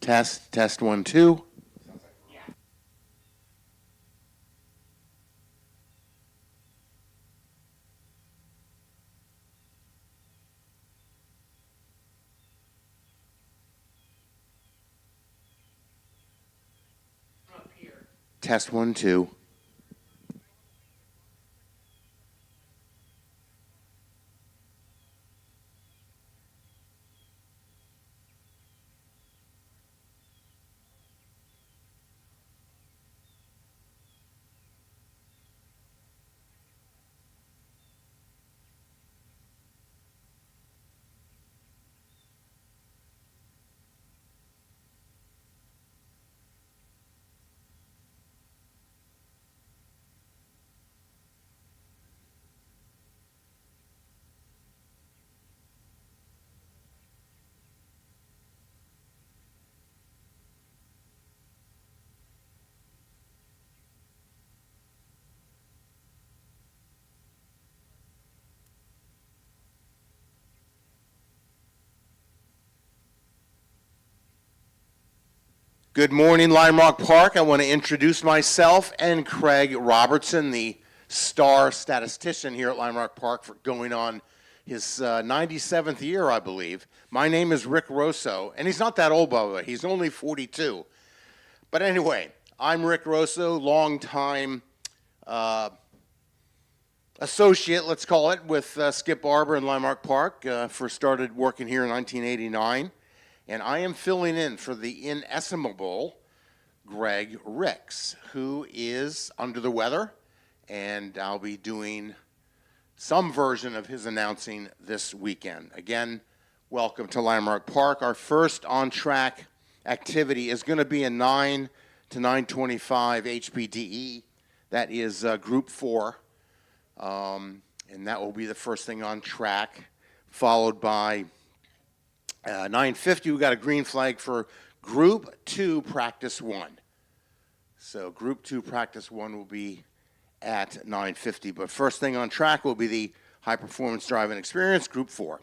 Test 1, 2. Test 1, 2. Good morning, Lime Rock Park. I want to introduce myself and Craig Robertson, the star statistician here at Lime Rock Park, for going on his 97th year, I believe. My name is Rick Rosso, and he's not that old, by the way. He's only 42. But anyway, I'm Rick Rosso, longtime associate, let's call it, with Skip Barber and Lime Rock Park. First started working here in 1989. And I am filling in for the inestimable Greg Ricks, who is under the weather, and I'll be doing some version of his announcing this weekend. Again, welcome to Lime Rock Park. Our first on-track activity is going to be a 9 to 9:25 HPDE. That is Group 4, and that will be the first thing on track, followed by 9:50, we got a green flag for Group 2, Practice 1. So Group 2, Practice 1 will be at 9:50. But first thing on track will be the High Performance Driving Experience, Group 4.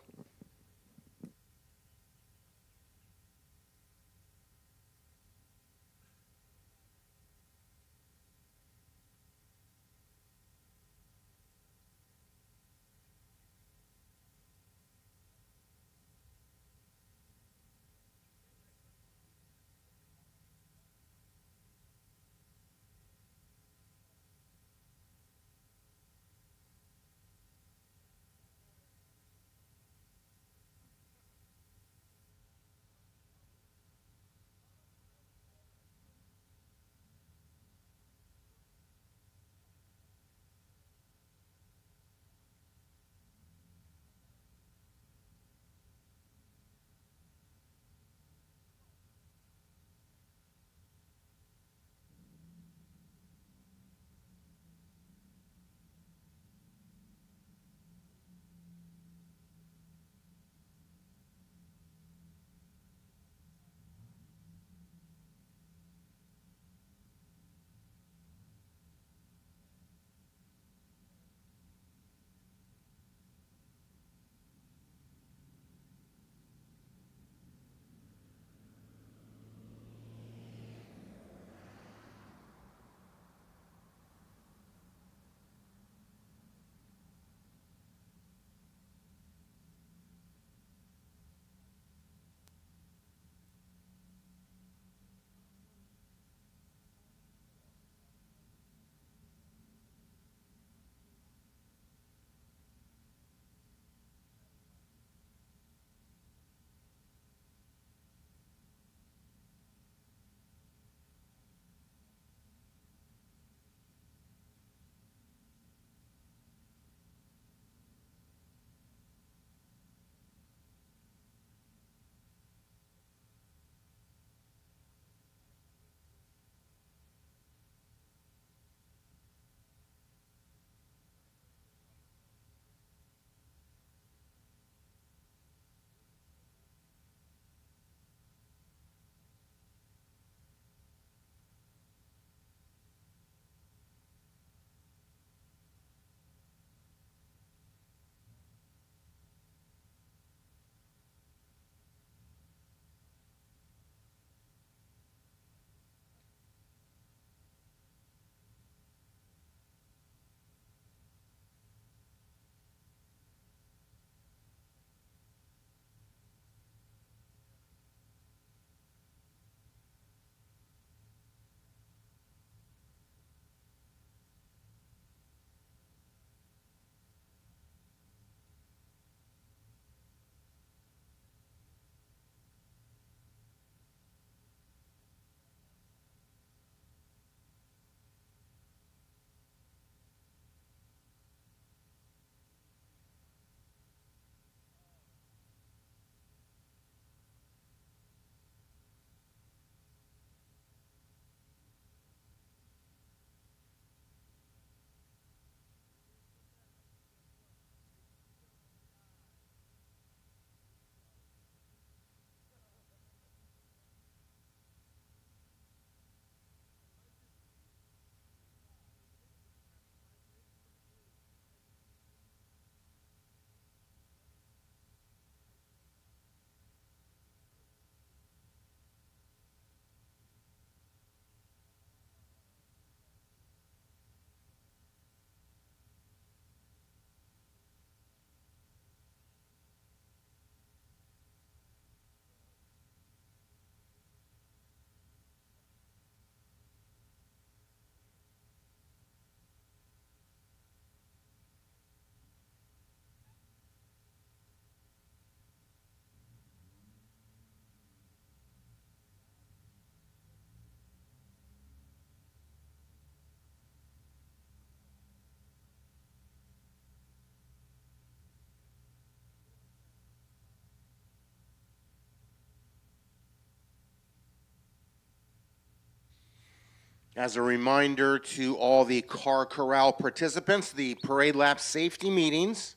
As a reminder to all the car corral participants, the parade lap safety meetings,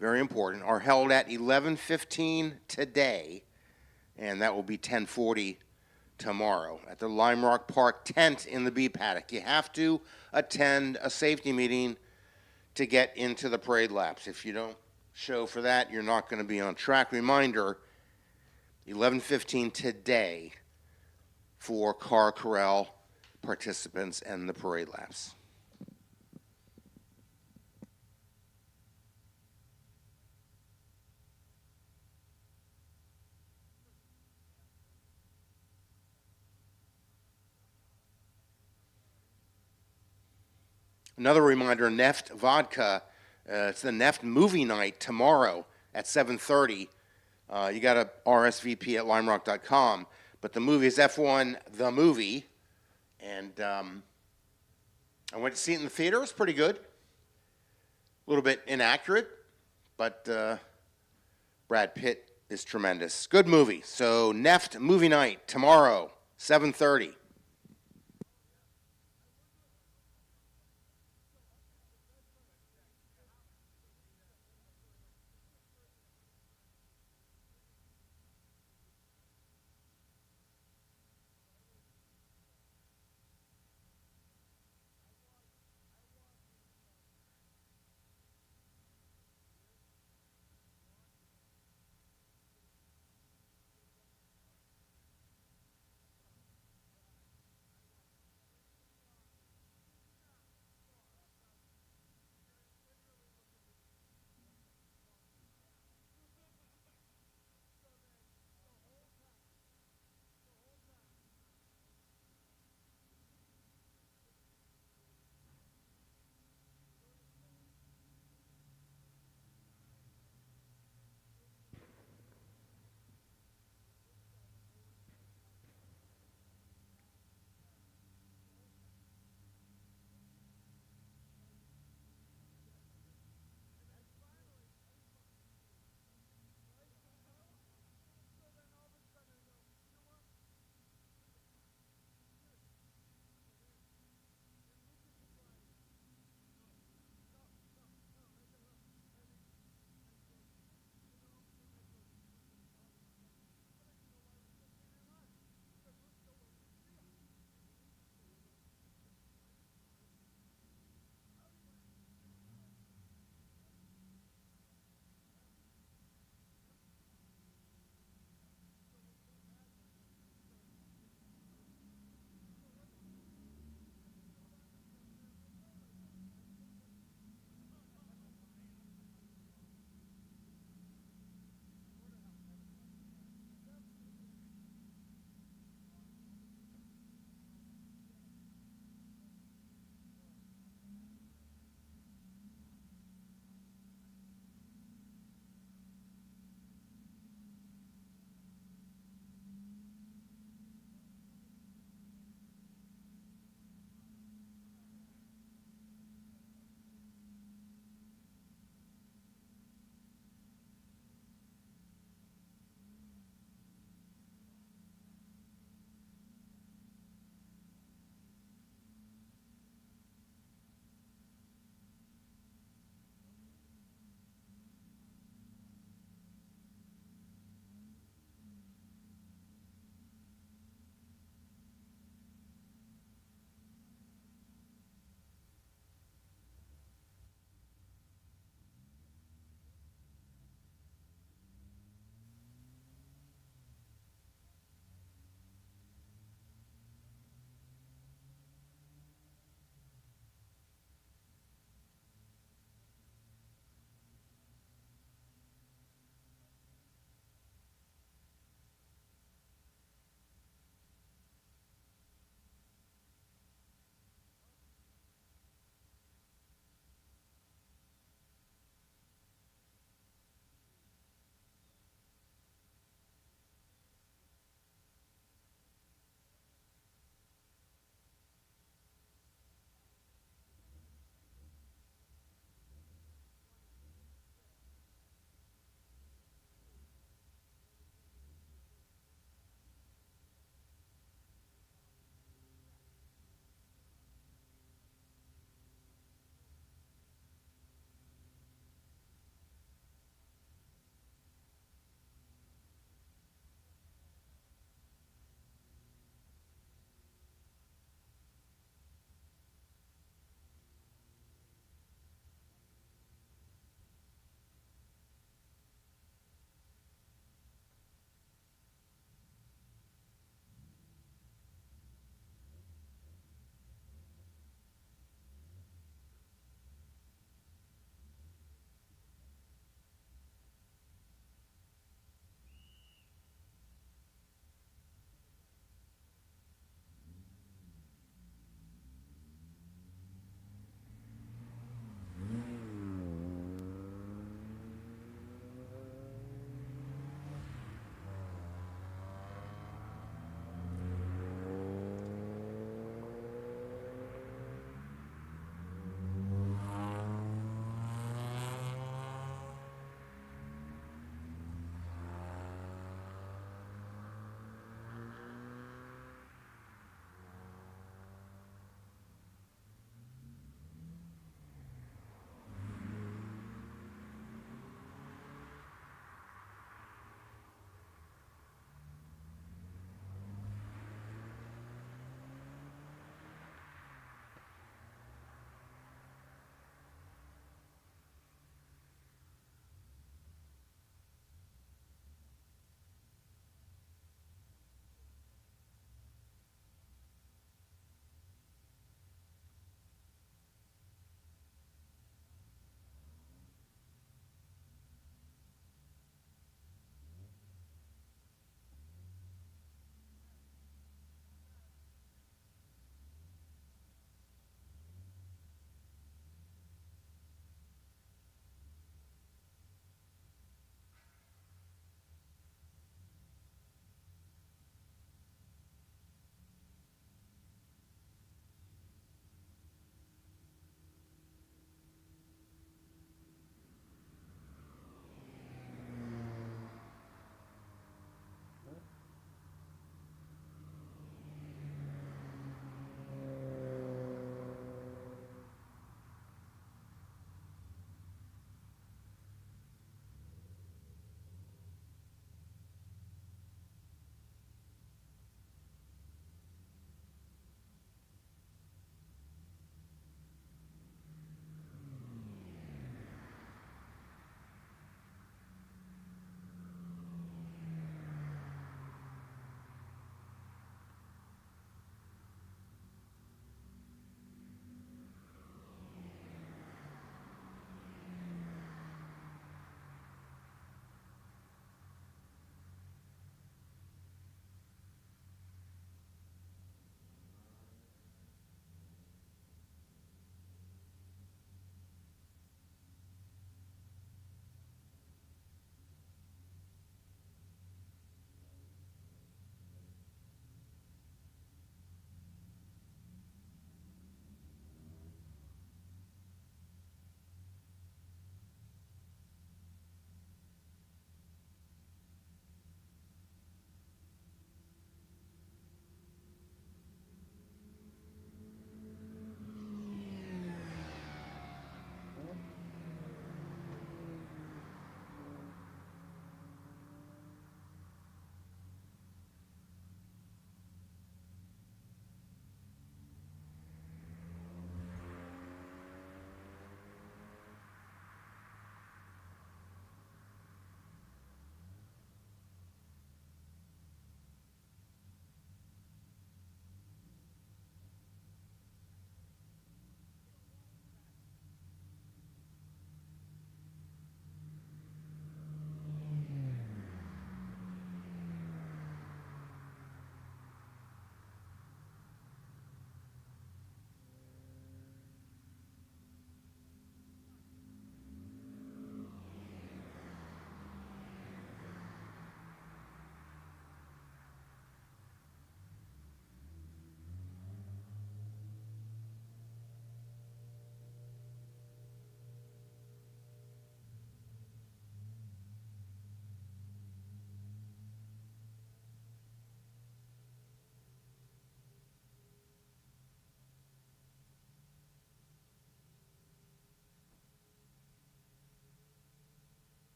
very important, are held at 11:15 today, and that will be 10:40 tomorrow at the Lime Rock Park tent in the bee paddock. You have to attend a safety meeting to get into the parade laps. If you don't show for that, you're not going to be on track. Reminder, 11:15 today for car corral participants and the parade laps. Another reminder, Neft Vodka, it's the Neft movie night tomorrow at 7:30. You got to RSVP at limerock.com. But the movie is F1 The Movie. And I went to see it in the theater. It was pretty good. A little bit inaccurate, but Brad Pitt is tremendous. Good movie. So Neft movie night tomorrow, 7:30.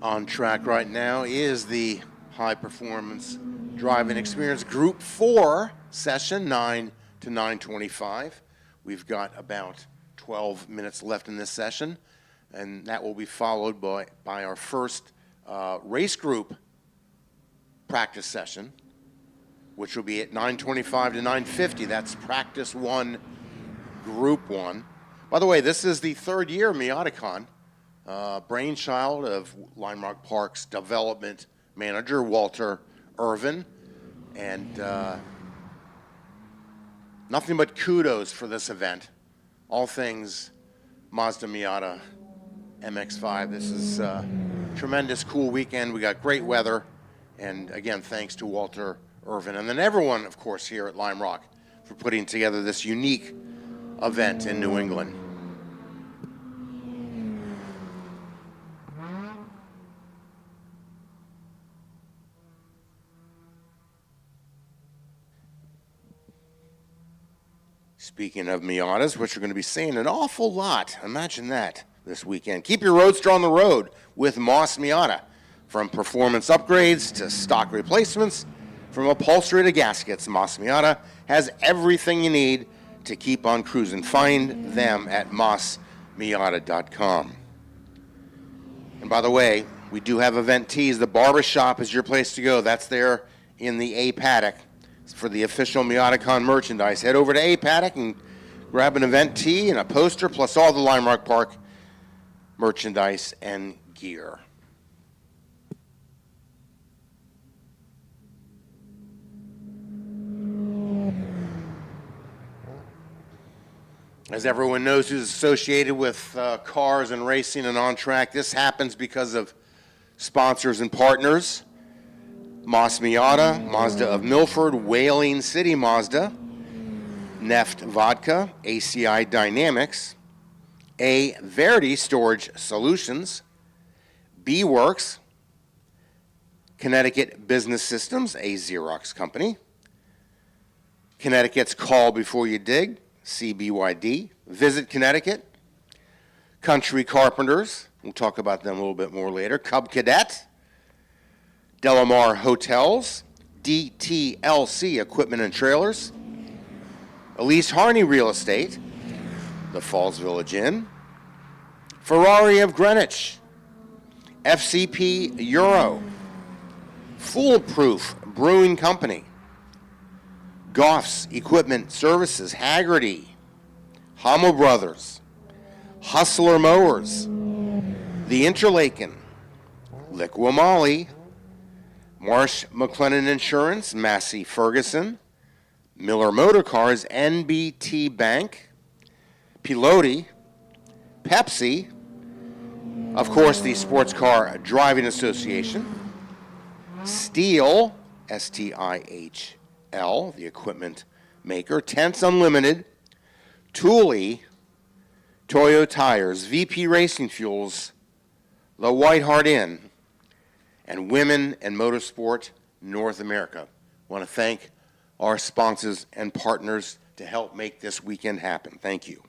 On track right now is the High Performance Driving Experience Group 4 session, 9 to 9:25. We've got about 12 minutes left in this session, and that will be followed by our first race group practice session, which will be at 9:25 to 9:50. That's practice 1, group 1. By the way, this is the third year Miatacon, brainchild of Lime Rock Park's development manager, Walter Irvin, and nothing but kudos for this event. All things Mazda Miata MX-5. This is a tremendous, cool weekend. We got great weather, and again, thanks to Walter Irvin, and then everyone, of course, here at Lime Rock for putting together this unique event in New England. Speaking of Miatas, which we're going to be seeing an awful lot, imagine that, this weekend. Keep your roadster on the road with Moss Miata. From performance upgrades to stock replacements, from upholstery to gaskets, Moss Miata has everything you need to keep on cruising. Find them at mossmiata.com. And by the way, we do have event tees. The barbershop is your place to go. That's there in the A paddock for the official Miatacon merchandise. Head over to A paddock and grab an event tee and a poster, plus all the Lime Rock Park merchandise and gear. As everyone knows who's associated with cars and racing and on track, this happens because of sponsors and partners. Moss Miata, Mazda of Milford, Whaling City Mazda, Neft Vodka, ACI Dynamics, A. Verdi Storage Solutions, B Works, Connecticut Business Systems, a Xerox company, Connecticut's Call Before You Dig, CBYD, Visit Connecticut, Country Carpenters, we'll talk about them a little bit more later, Cub Cadet, Delamar Hotels, DTLC Equipment and Trailers, Elise Harney Real Estate, the Falls Village Inn, Ferrari of Greenwich, FCP Euro, Foolproof Brewing Company, Goff's Equipment Services, Haggerty, Hummel Brothers, Hustler Mowers, The Interlaken, Liqui-Moly, Marsh McLennan Insurance, Massey Ferguson, Miller Motor Cars, NBT Bank, Piloti, Pepsi, of course the Sports Car Driving Association, Stihl, S-T-I-H-L, the equipment maker, Tents Unlimited, Thule, Toyo Tires, VP Racing Fuels, the White Hart Inn, and Women and Motorsport North America. I want to thank our sponsors and partners to help make this weekend happen. Thank you.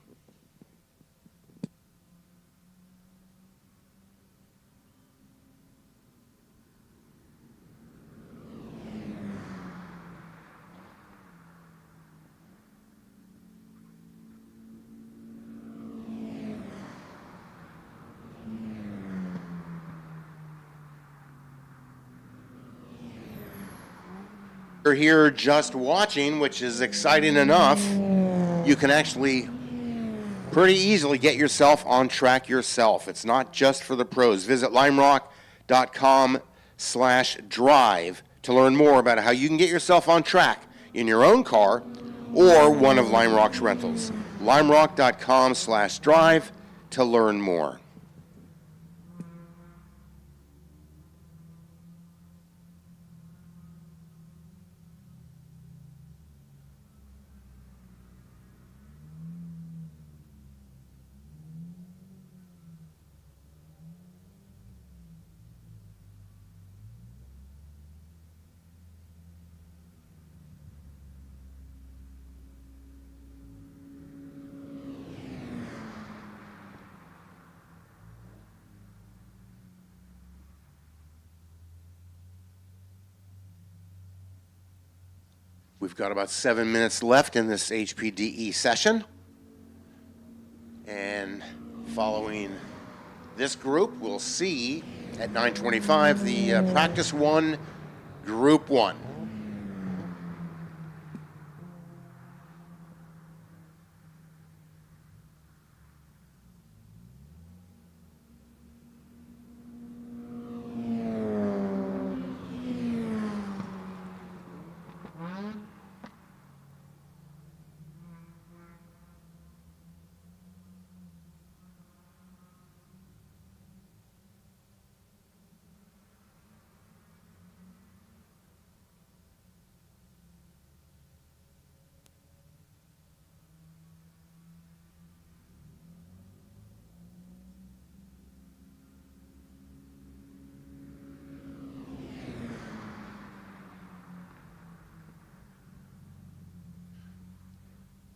You're here just watching, which is exciting enough. You can actually pretty easily get yourself on track yourself. It's not just for the pros. Visit limerock.com/drive to learn more about how you can get yourself on track in your own car or one of Lime Rock's rentals. limerock.com/drive to learn more. We've got about 7 minutes left in this HPDE session. And following this group, we'll see at 9:25 the practice one, group one.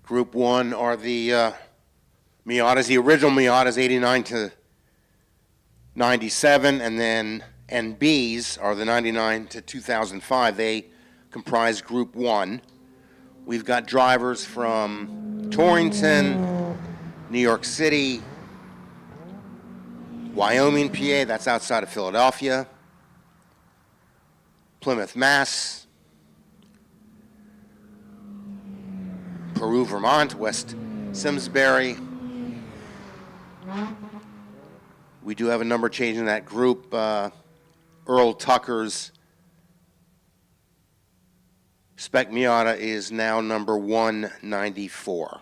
Group one are the Miatas, the original Miatas, 89 to 97, and then NBs are the 99 to 2005. They comprise group one. We've got drivers from Torrington, New York City, Wyoming, PA, that's outside of Philadelphia, Plymouth, Mass, Peru, Vermont, West Simsbury. We do have a number change in that group. Earl Tucker's Spec Miata is now number 194.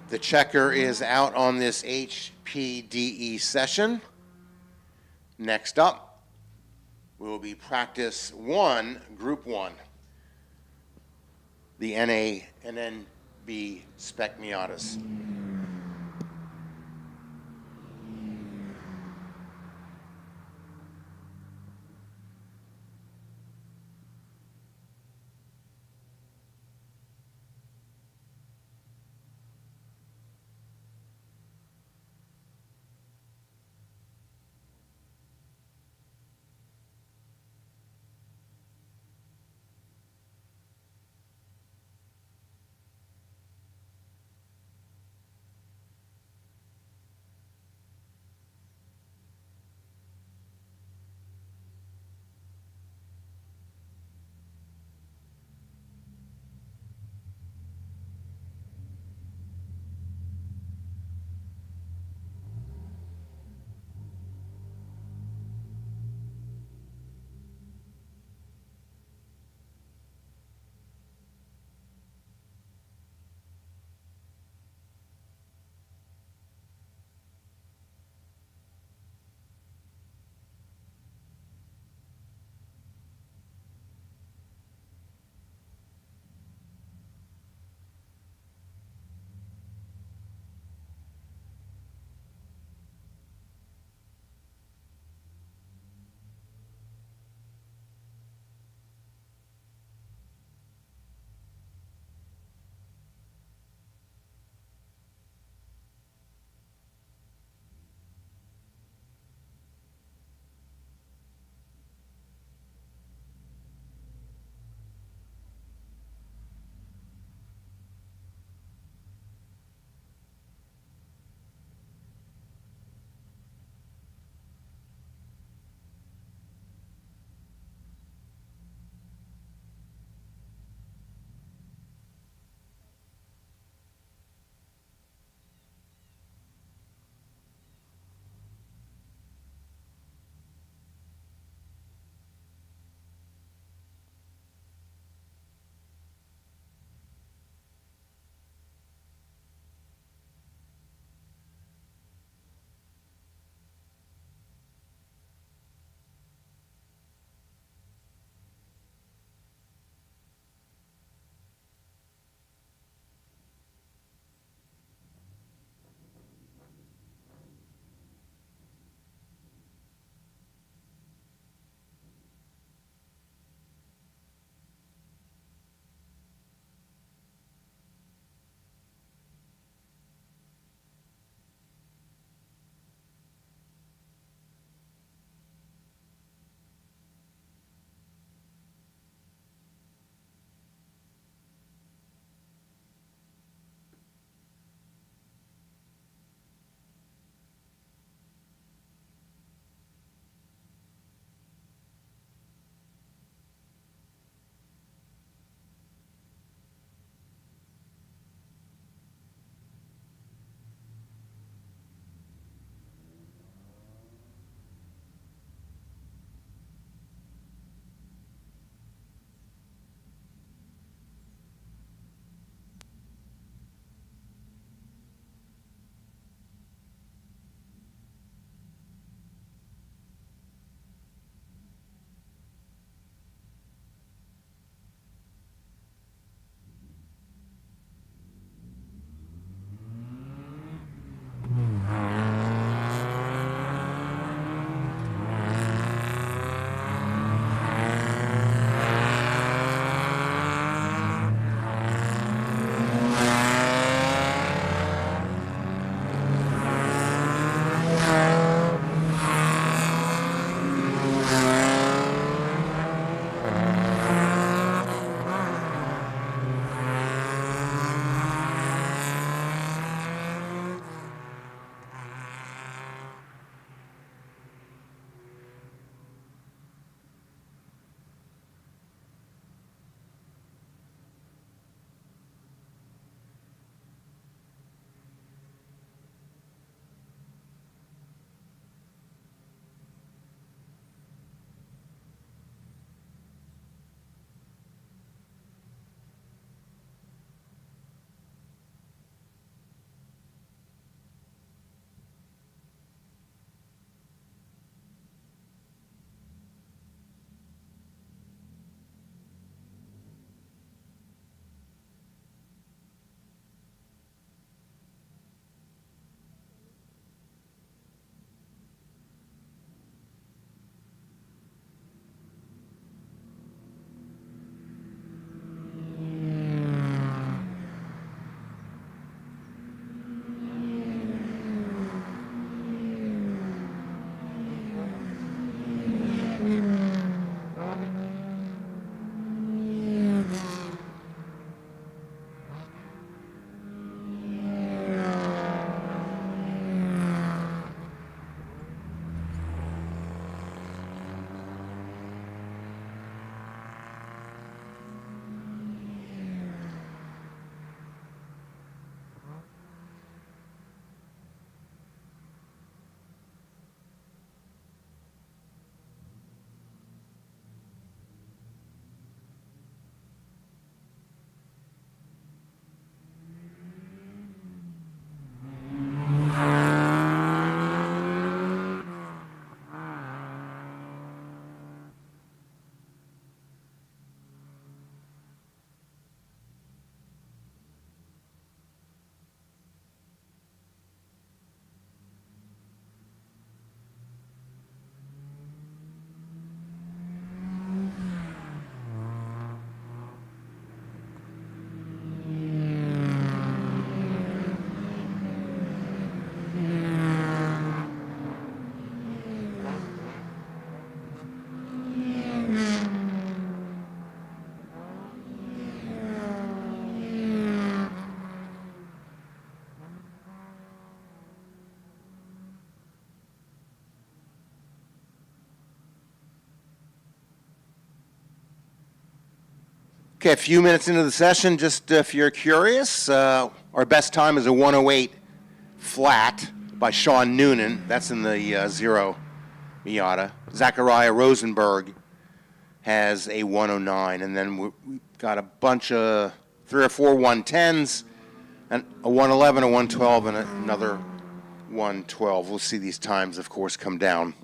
The checker is out on this HPDE session. Next up will be practice one, group one, the NA and NB Spec Miatas. Okay, a few minutes into the session, just if you're curious, our best time is a 108 flat by Sean Noonan. That's in the zero Miata. Zachariah Rosenberg has a 109, and then we've got a bunch of 3 or 4 110s, and a 111, a 112, and another 112. We'll see these times, of course, come down.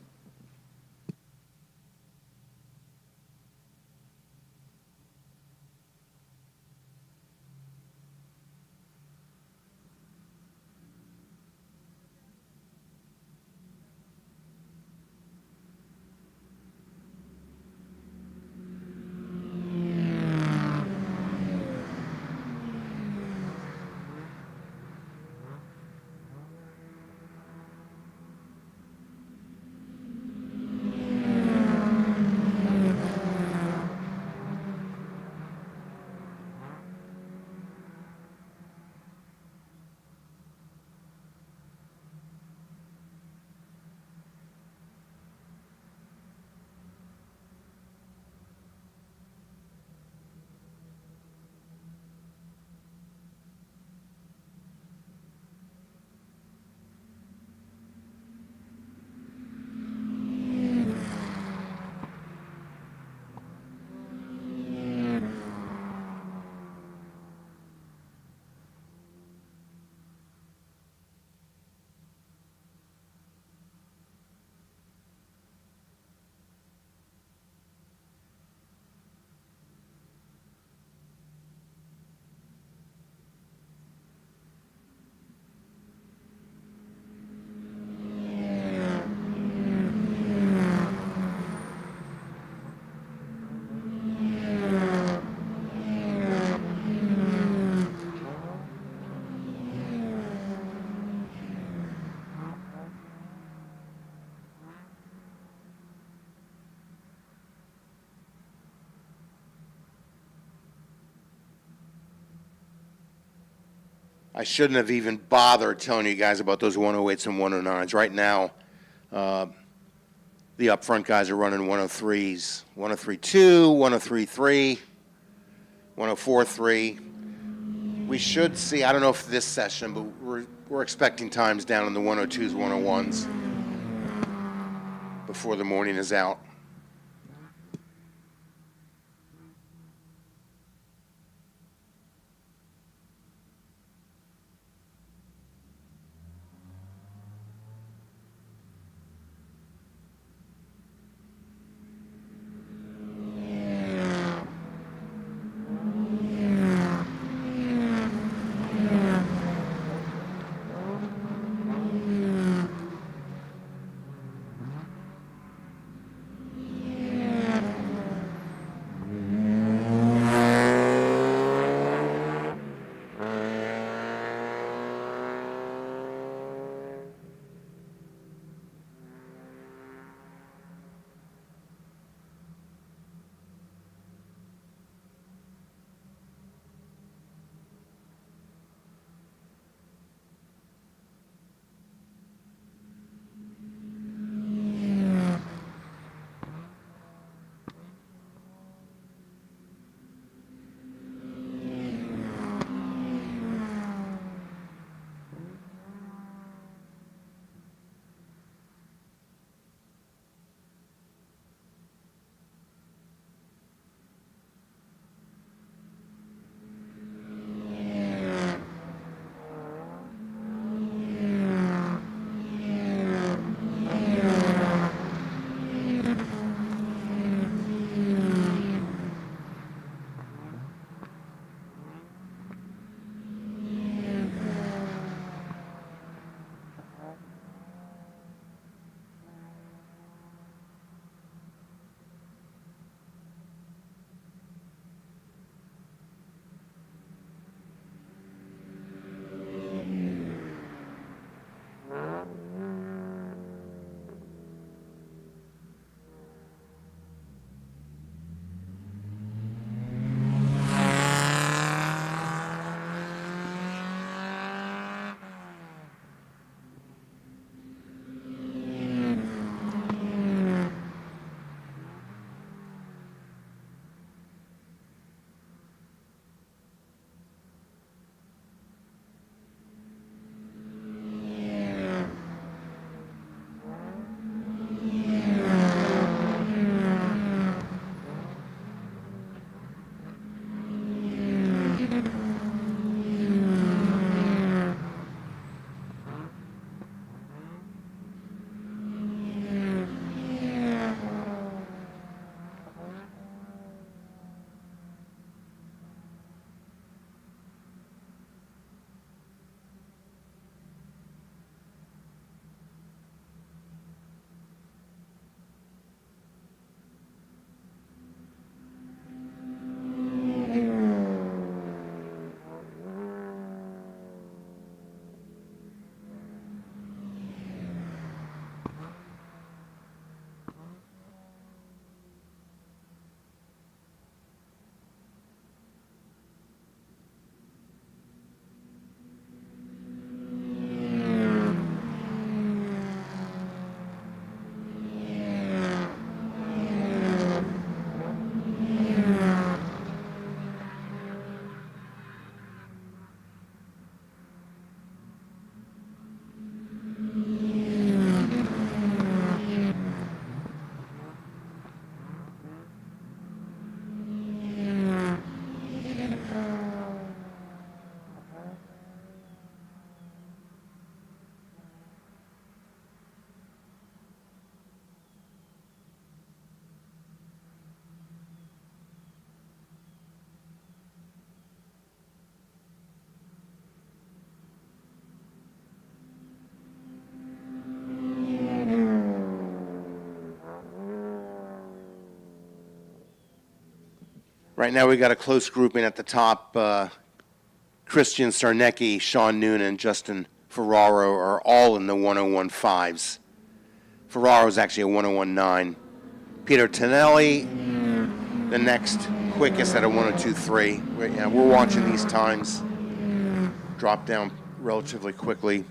I shouldn't have even bothered telling you guys about those 108s and 109s. Right now, the up front guys are running 103s, 103.2, 103.3, 104.3. We should see, I don't know if this session, but we're expecting times down in the 102s, 101s before the morning is out. Right now we got a close grouping at the top. Christian Sarnecki, Sean Noonan, Justin Ferraro are all in the 101.5s. Ferraro is actually a 101.9. Peter Tonelli, the next quickest at a 102.3. We're watching these times drop down relatively quickly.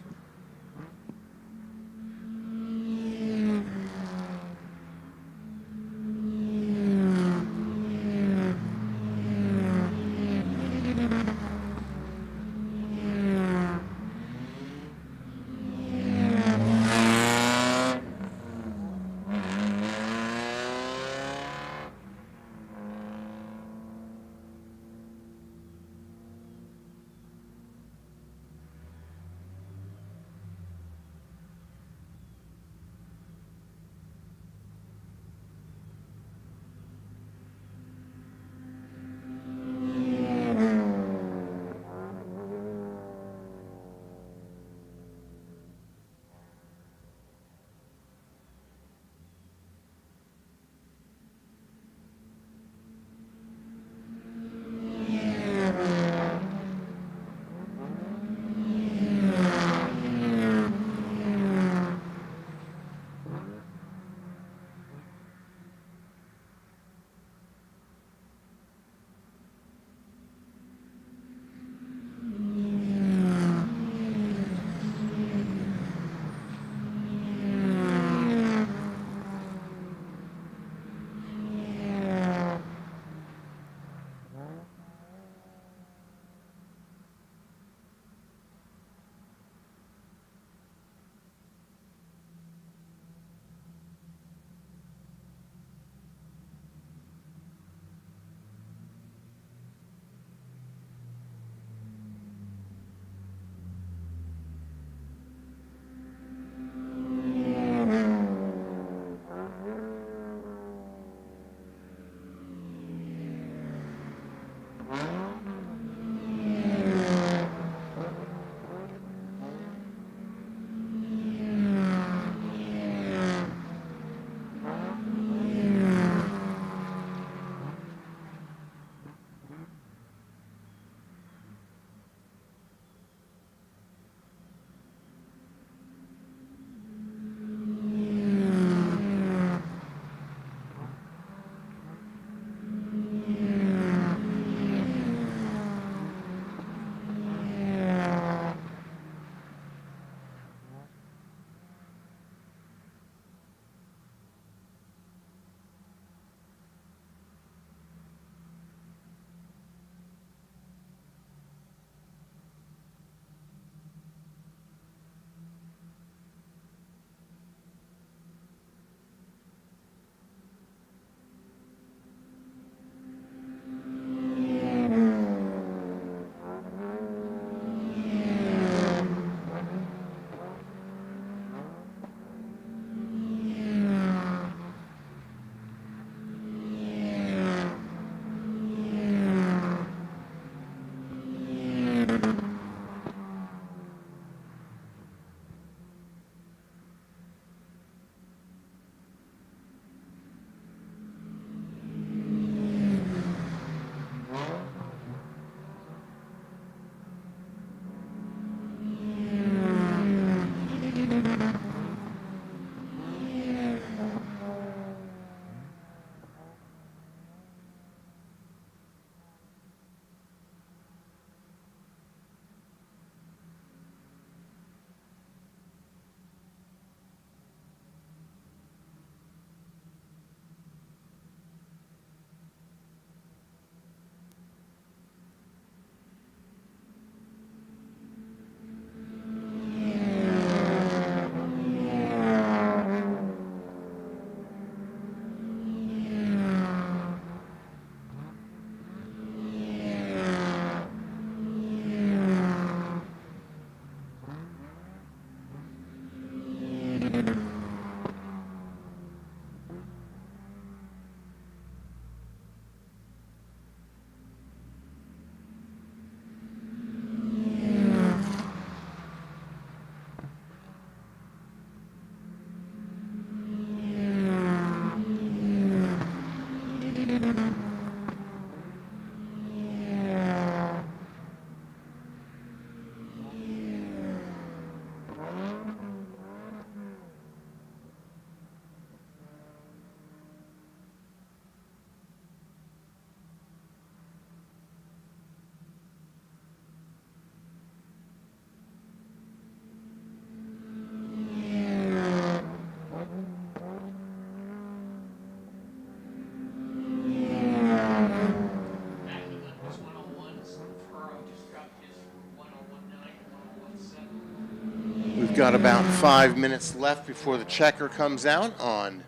Got about 5 minutes left before the checker comes out on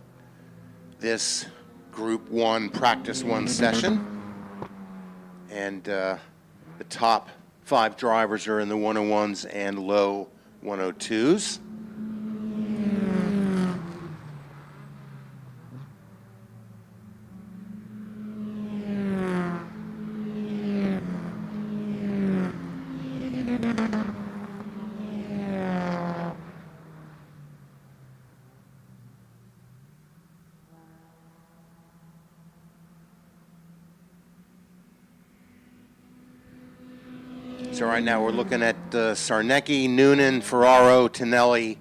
this Group 1 Practice 1 session. And the top 5 drivers are in the 101s and low 102s. So right now we're looking at Sarnecki, Noonan, Ferraro, Tonelli,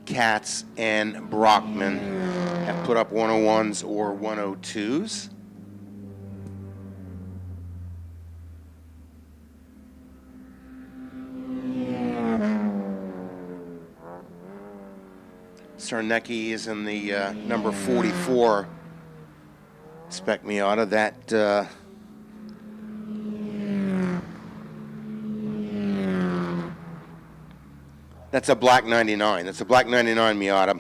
Katz, and Brockman have put up 101s or 102s. Sarnecki is in the number 44 spec Miata. That's a black 99. That's a black 99 Miata.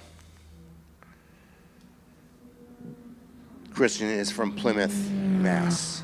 Christian is from Plymouth, Mass.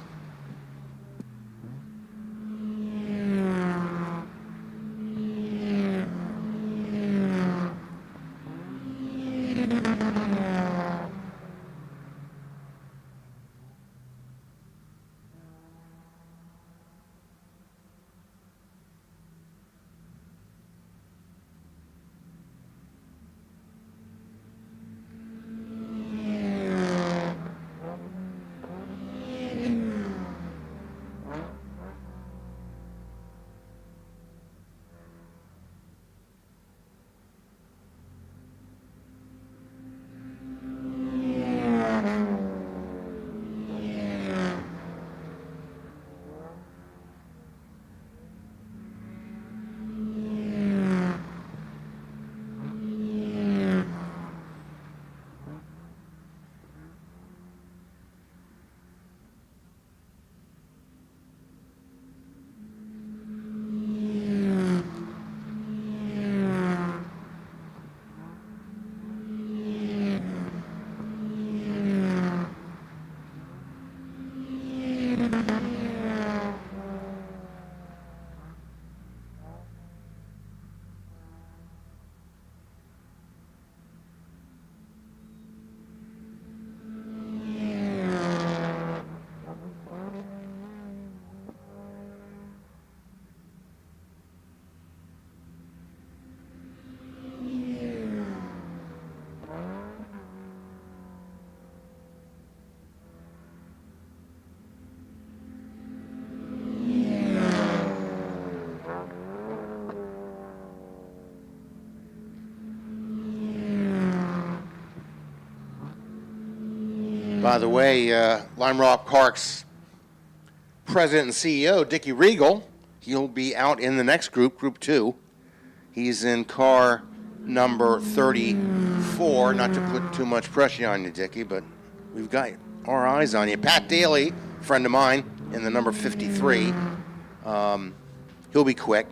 By the way, Lime Rock Park's president and CEO, Dickie Regal, he'll be out in the next group, Group 2. He's in car number 34. Not to put too much pressure on you, Dickie, but we've got our eyes on you. Pat Daly, friend of mine, in the number 53. He'll be quick.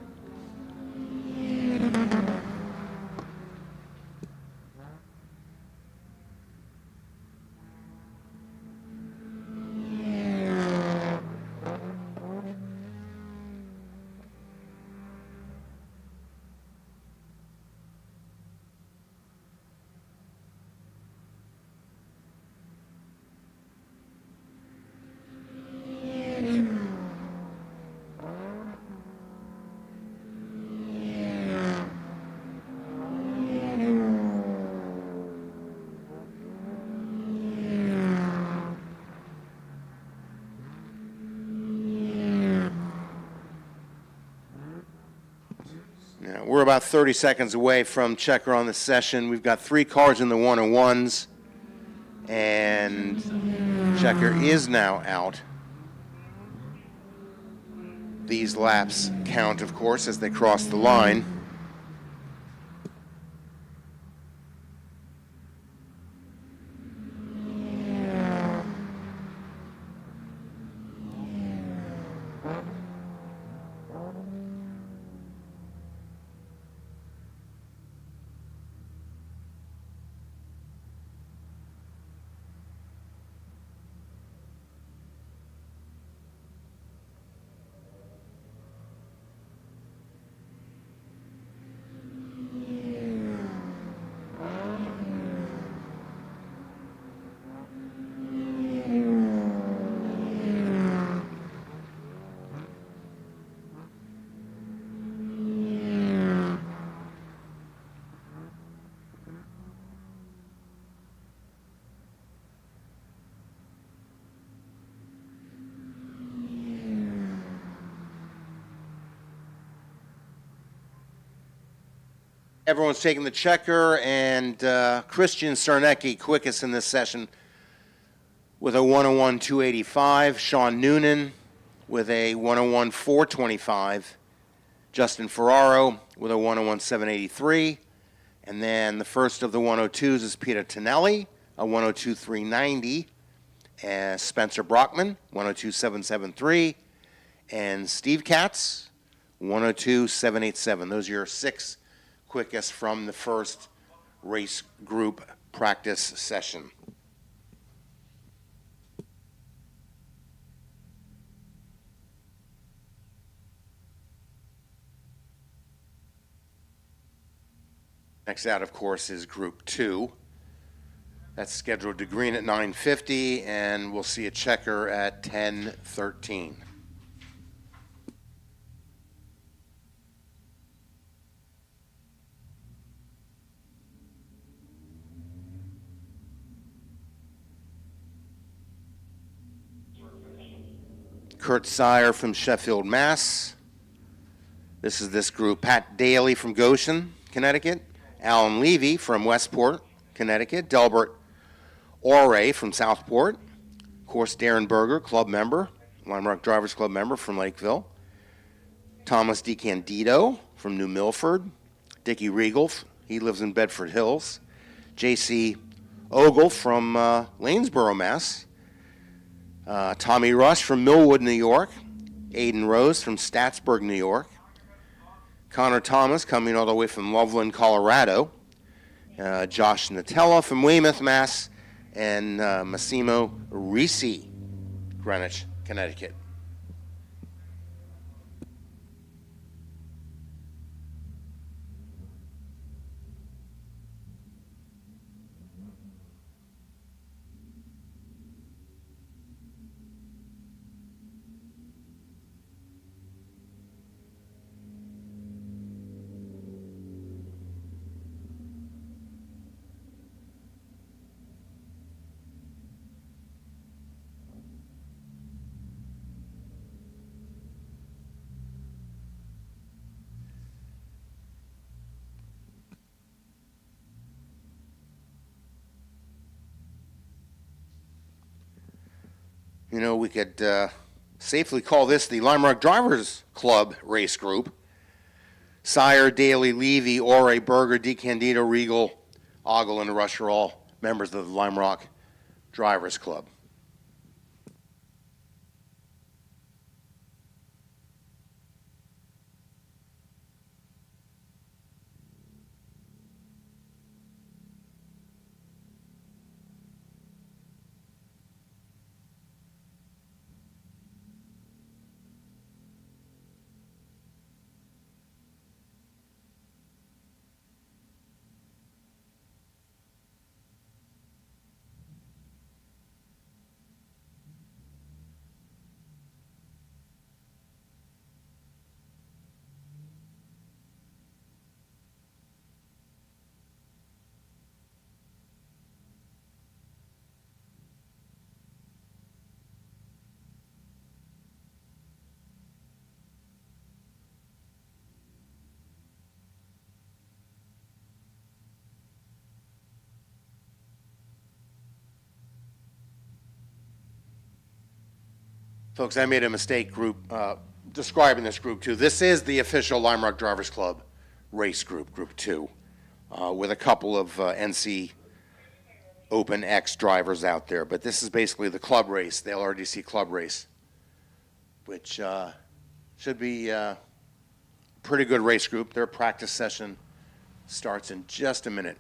We're about 30 seconds away from checker on the session. We've got 3 cars in the 101s, and checker is now out. These laps count, of course, as they cross the line. Everyone's taking the checker, and Christian Sarnecki quickest in this session with a 101.285. Sean Noonan with a 101.425. Justin Ferraro with a 101.783. And then the first of the 102s is Peter Tonelli, a 102.390. And Spencer Brockman, 102.773. And Steve Katz, 102.787. Those are your 6 quickest from the first race group practice session. Next out, of course, is Group 2. That's scheduled to green at 9:50, and we'll see a checker at 10:13. Kurt Sire from Sheffield, Mass. This is this group. Pat Daly from Goshen, Connecticut. Alan Levy from Westport, Connecticut. Delbert Ore from Southport. Of course, Darren Berger, club member, Lime Rock Drivers Club member from Lakeville. Thomas DeCandido from New Milford. Dickie Regal, he lives in Bedford Hills. J.C. Ogle from Lanesboro, Mass. Tommy Rush from Millwood, New York. Aiden Rose from Statsburg, New York. Connor Thomas coming all the way from Loveland, Colorado. Josh Natella from Weymouth, Mass. And Massimo Risi, Greenwich, Connecticut. You know, we could safely call this the Lime Rock Drivers Club race group. Sire, Daly, Levy, Ore, Berger, DeCandido, Regal, Ogle, and Rush are all members of the Lime Rock Drivers Club. Folks, I made a mistake describing this group 2. This is the official Lime Rock Drivers Club race group, Group 2, with a couple of NC Open X drivers out there. But this is basically the club race, the LRDC club race, which should be a pretty good race group. Their practice session starts in just a minute.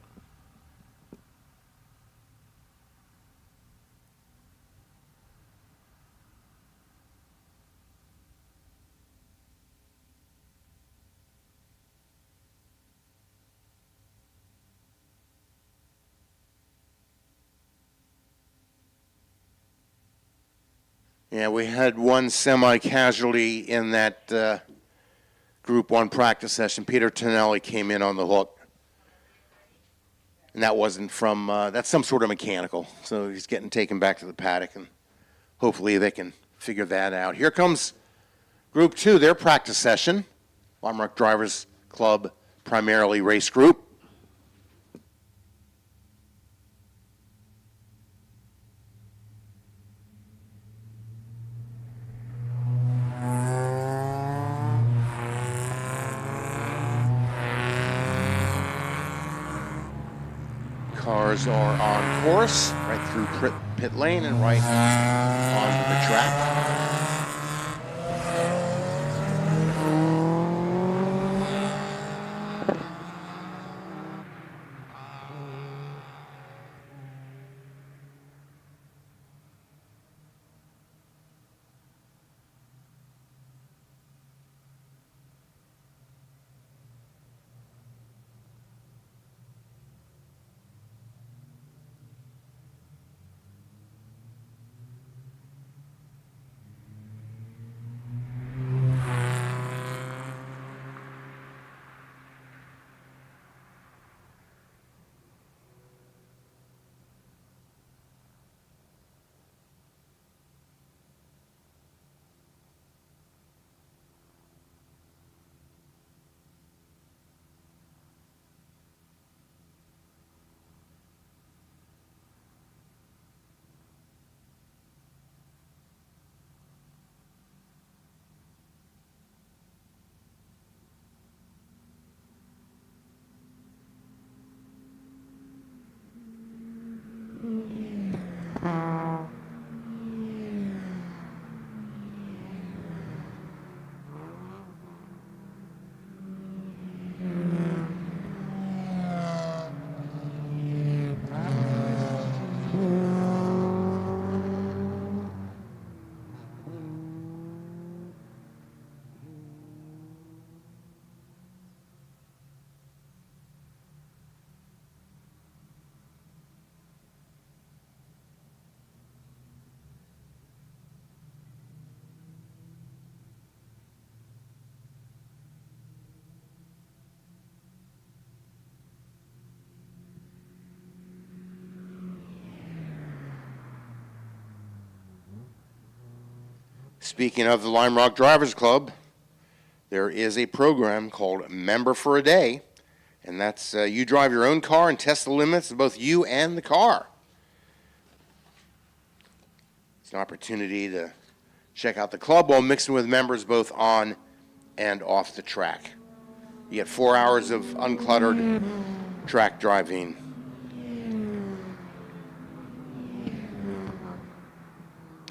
Yeah, we had one semi-casualty in that Group 1 practice session. Peter Tonelli came in on the hook. And that wasn't from, that's some sort of mechanical. So he's getting taken back to the paddock, and hopefully they can figure that out. Here comes Group 2, their practice session. Lime Rock Drivers Club primarily race group. Cars are on course, right through pit lane and right onto the track. Speaking of the Lime Rock Drivers Club, there is a program called Member for a Day, and that's you drive your own car and test the limits of both you and the car. It's an opportunity to check out the club while mixing with members both on and off the track. You get 4 hours of uncluttered track driving.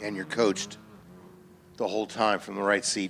And you're coached the whole time from the right seat.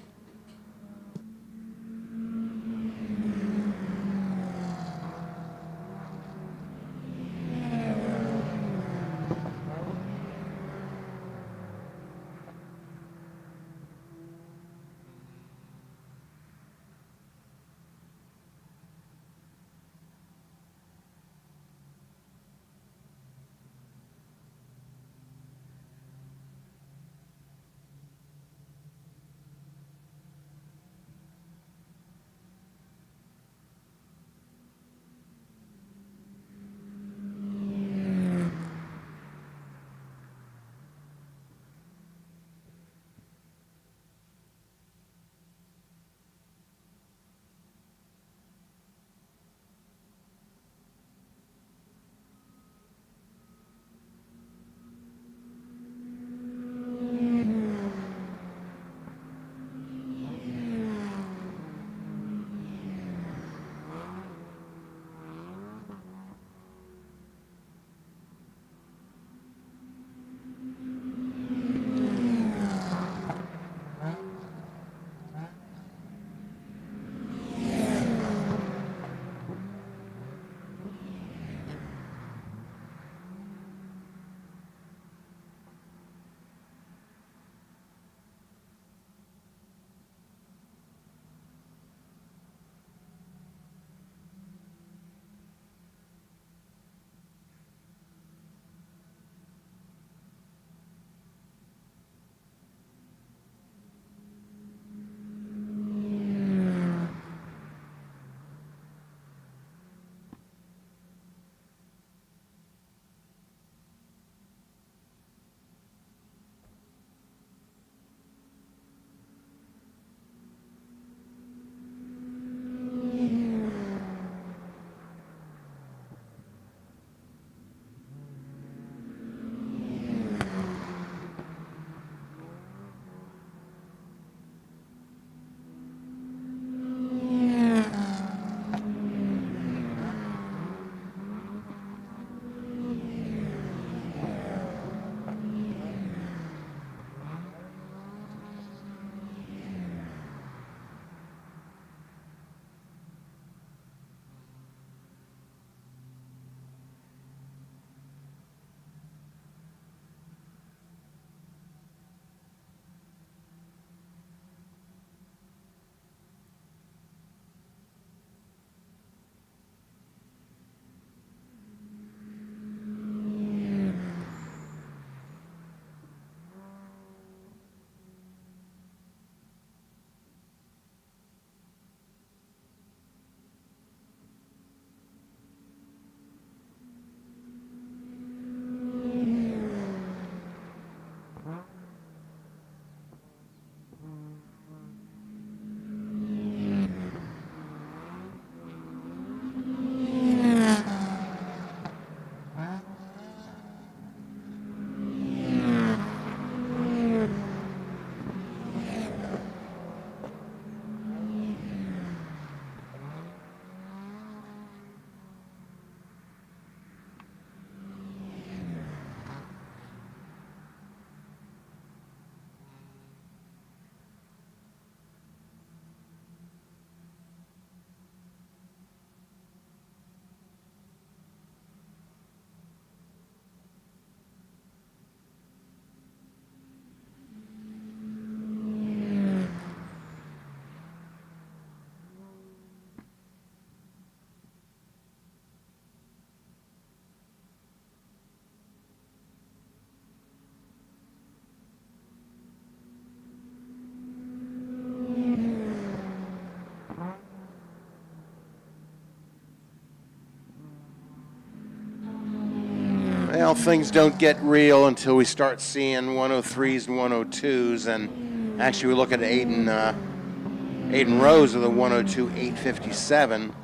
Well, things don't get real until we start seeing 103s and 102s, and actually we look at Aiden Rose with a 102 857,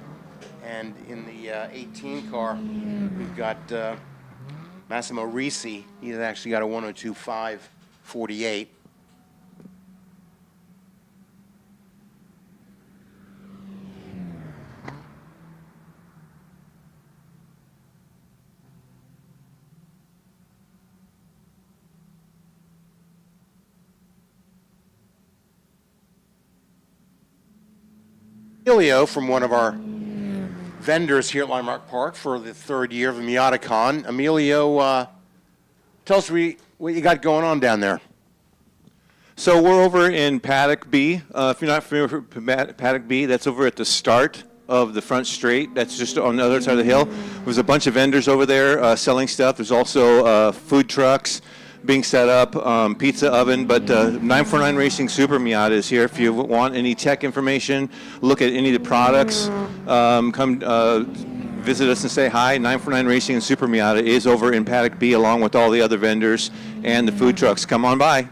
and in the 18 car we've got Massimo Risi. He's actually got a 102 548. Emilio from one of our vendors here at Landmark Park for the third year of the Miatacon. Emilio, tell us what you got going on down there. So we're over in Paddock B. If you're not familiar with Paddock B, that's over at the start of the front straight. That's just on the other side of the hill. There's a bunch of vendors over there selling stuff. There's also food trucks being set up, pizza oven, but 949 Racing Super Miata is here. If you want any tech information, look at any of the products, come visit us and say hi. 949 Racing and Super Miata is over in Paddock B along with all the other vendors and the food trucks. Come on by.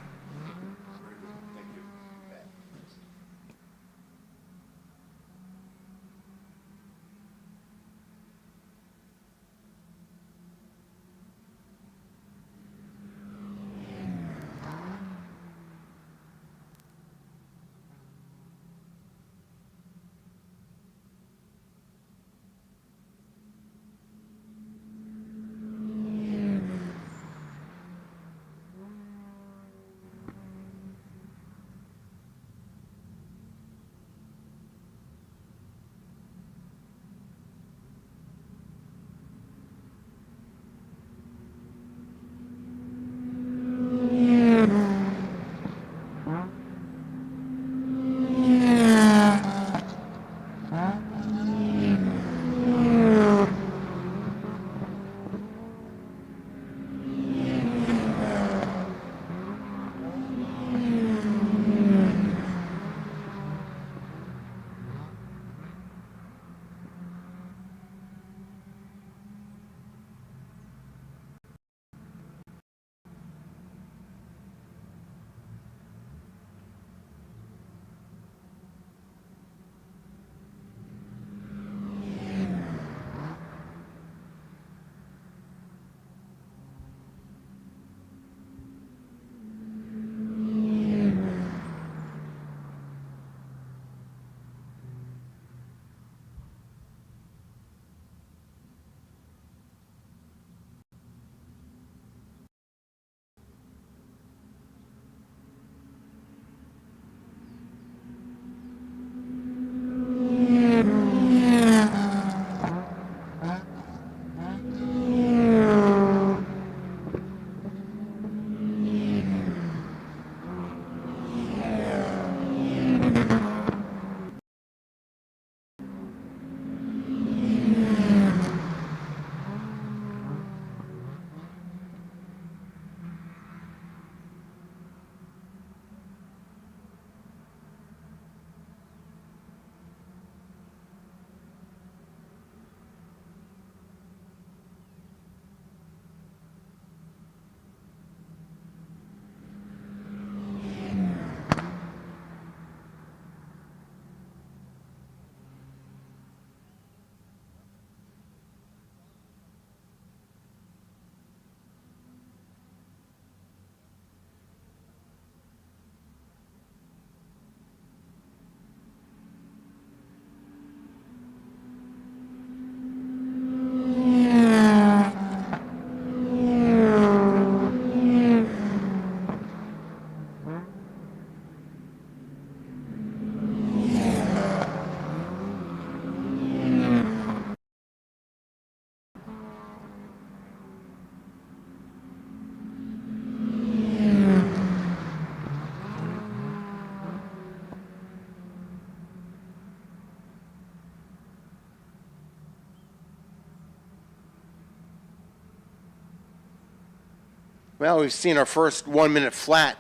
Well, we've seen our first 1 minute flat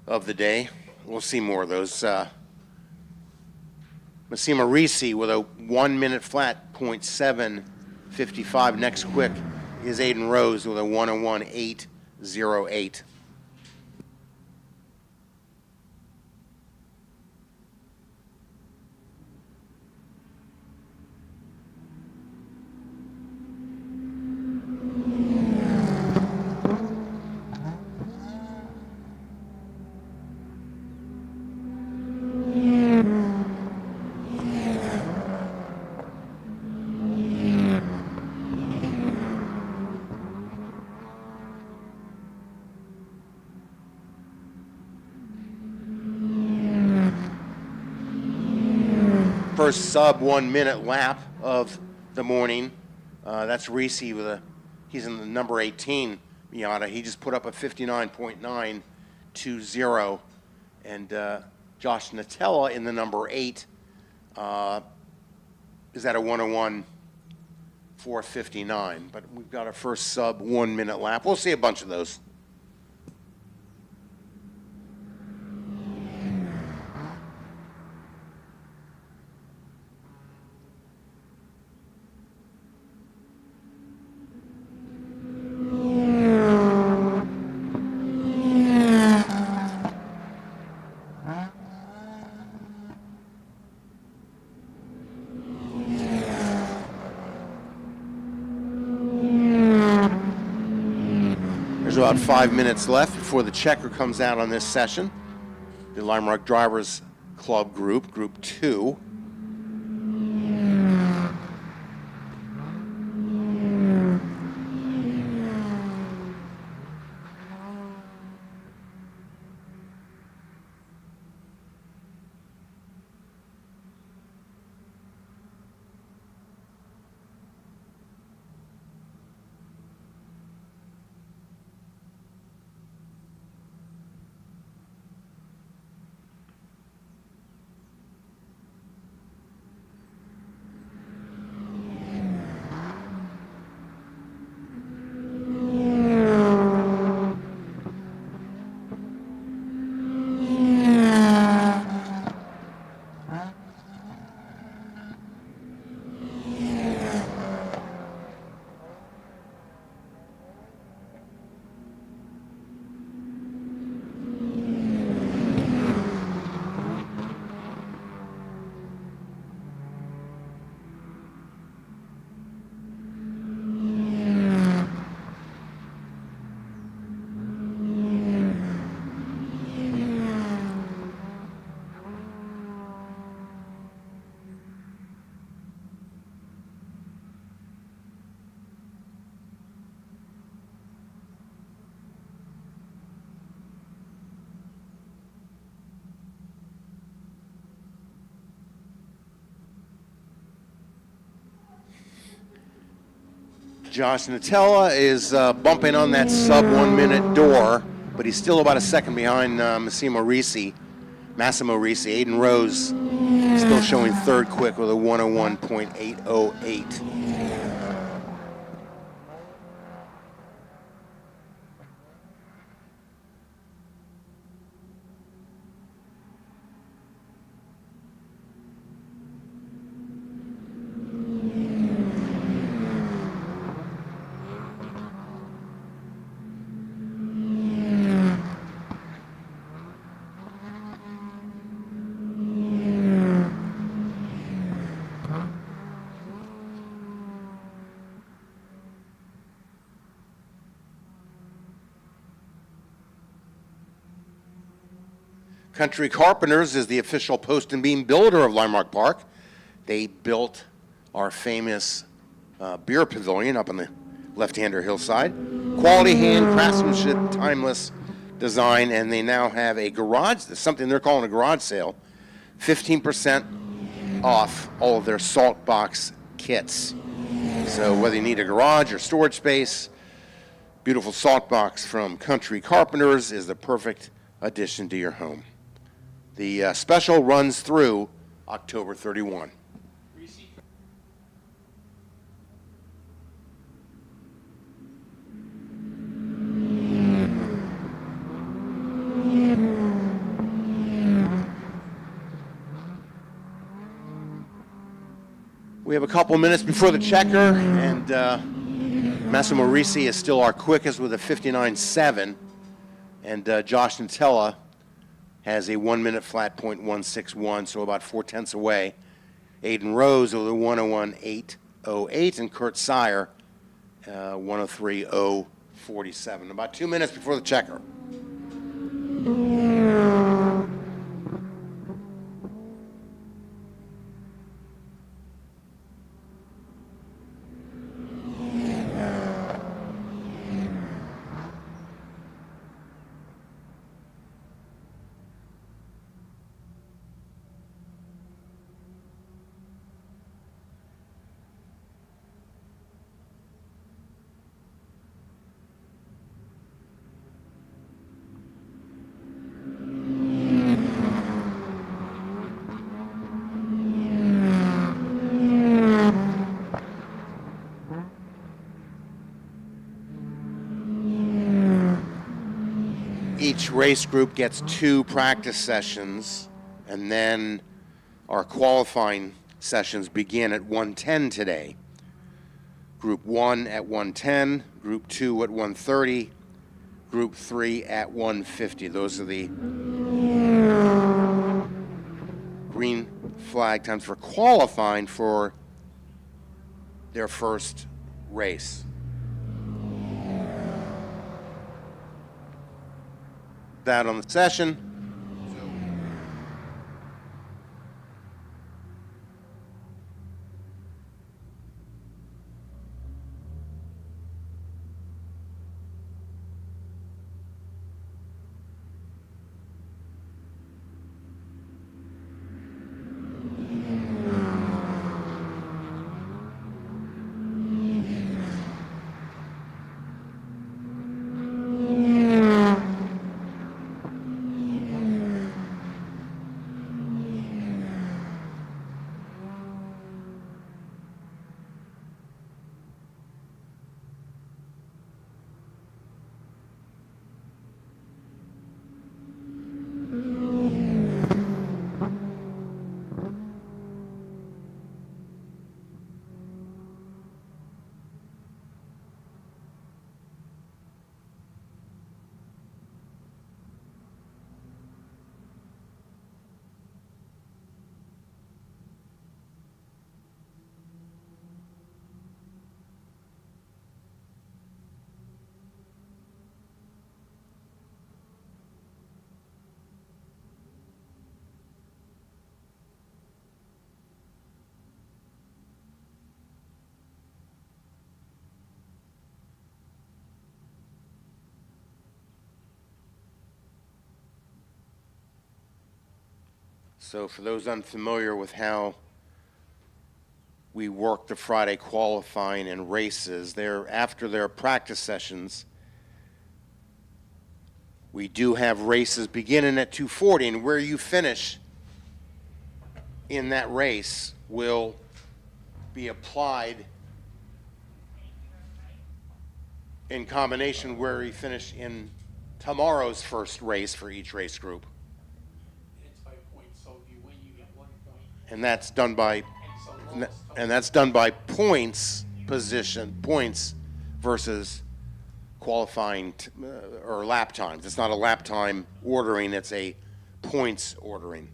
of the day. We'll see more of those. Massimo Risi with a 1 minute flat, .755. Next quick is Aiden Rose with a 101.808. First sub 1 minute lap of the morning. That's Reese with he's in the number 18 Miata. He just put up a 59.920. And Josh Natella in the number 8 is at a 101.459. But we've got a first sub 1 minute lap. We'll see a bunch of those. There's about 5 minutes left before the checker comes out on this session. The Lime Rock Drivers Club Group 2. Josh Natella is bumping on that sub 1 minute door, but he's still about a second behind Massimo Risi. Aiden Rose still showing third quick with a 101.808. Country Carpenters is the official post and beam builder of Lime Rock Park. They built our famous beer pavilion up on the left-hander hillside. Quality hand craftsmanship, timeless design, and they now have a garage, something they're calling a garage sale, 15% off all of their salt box kits. So whether you need a garage or storage space, beautiful salt box from Country Carpenters is the perfect addition to your home. The special runs through October 31. We have a couple minutes before the checker, and Massimo Risi is still our quickest with a 59.7, and Josh Nutella has a 1 minute flat .161, so about 4/10 away. Aiden Rose with a 101.808, and Kurt Sire 103.047. About 2 minutes before the checker. Each race group gets 2 practice sessions, and then our qualifying sessions begin at 1:10 today. Group 1 at 1:10, Group 2 at 1:30, Group 3 at 1:50. Those are the green flag times for qualifying for their first race. That on the session. So for those unfamiliar with how we work the Friday qualifying and races, after their practice sessions, we do have races beginning at 2:40, and where you finish in that race will be applied in combination where you finish in tomorrow's first race for each race group. And that's done by points versus qualifying or lap times. It's not a lap time ordering, it's a points ordering.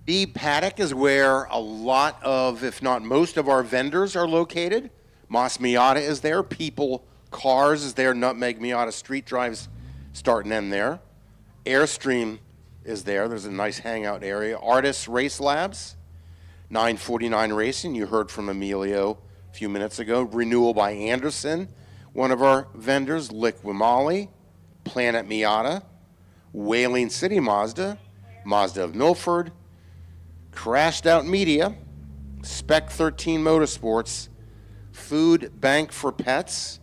B Paddock is where a lot of, if not most of our vendors are located. Moss Miata is there. People Cars is there. Nutmeg Miata Street Drives start and end there. Airstream is there. There's a nice hangout area. Artists Race Labs, 949 Racing. You heard from Emilio a few minutes ago. Renewal by Anderson, one of our vendors. Lick Wimali, Planet Miata, Whaling City Mazda, Mazda of Milford, Crashed Out Media, Spec 13 Motorsports, Food Bank for Pets,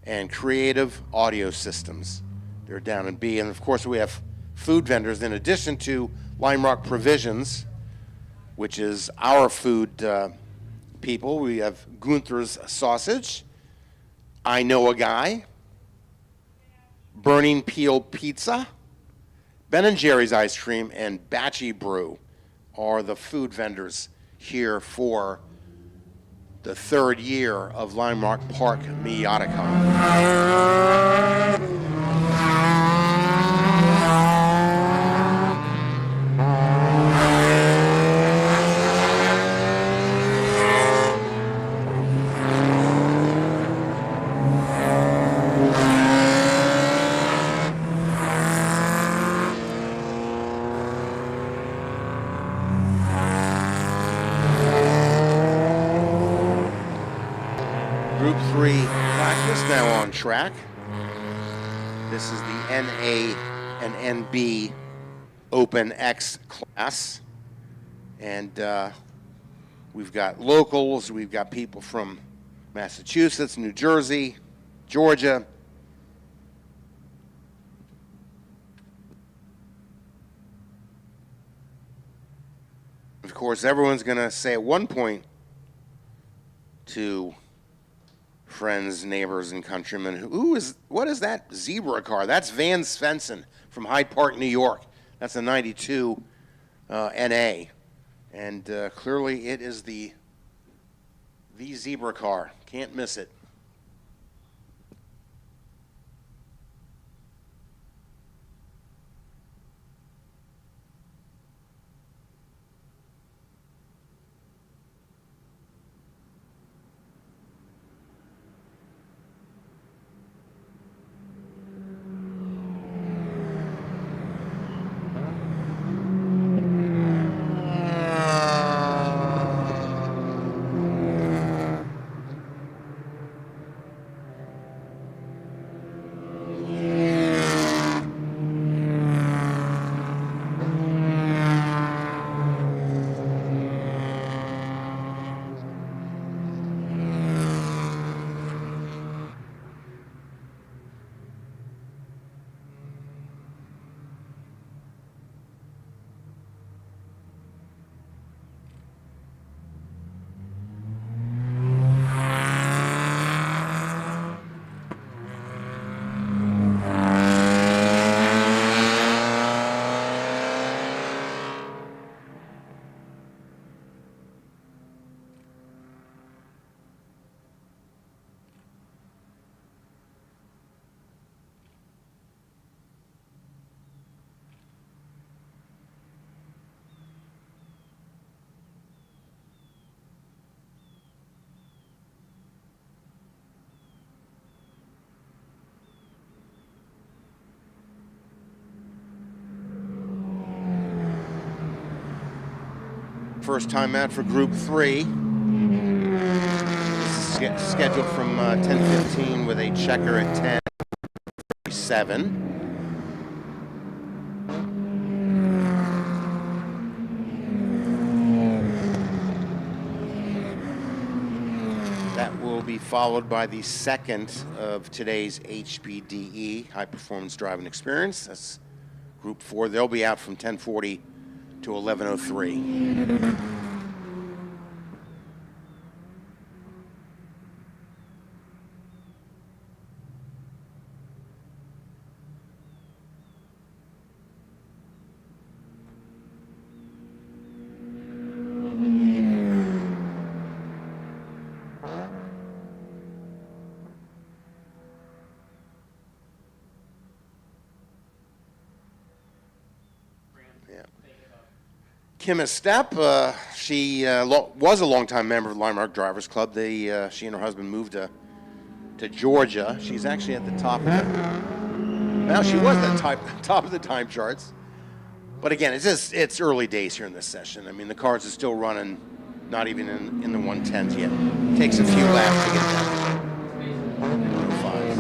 and Creative Audio Systems. They're down in B. And of course, we have food vendors in addition to Lime Rock Provisions, which is our food people. We have Gunther's Sausage, I Know a Guy, Burning Peel Pizza, Ben & Jerry's Ice Cream, and Batchy Brew are the food vendors here for the third year of Lime Rock Park Miatacon. Group 3 practice now on track. This is the NA and NB Open X class. And we've got locals, we've got people from Massachusetts, New Jersey, Georgia. Of course, everyone's going to say at one point to friends, neighbors, and countrymen, what is that zebra car? That's Van Svensson from Hyde Park, New York. That's a 92 NA. And clearly it is the zebra car. Can't miss it. First time out for Group 3. This is scheduled from 10:15 with a checker at 10:37. That will be followed by the second of today's HPDE, High Performance Driving Experience. That's Group 4. They'll be out from 10:40 to 11:03. Kim Estep, she was a longtime member of the Lime Rock Drivers Club. She and her husband moved to Georgia. She's actually at the top of she was at the top of the time charts. But again, it's early days here in this session. I mean, the cars are still running, not even in the 110s yet. Takes a few laps to get that. 105s.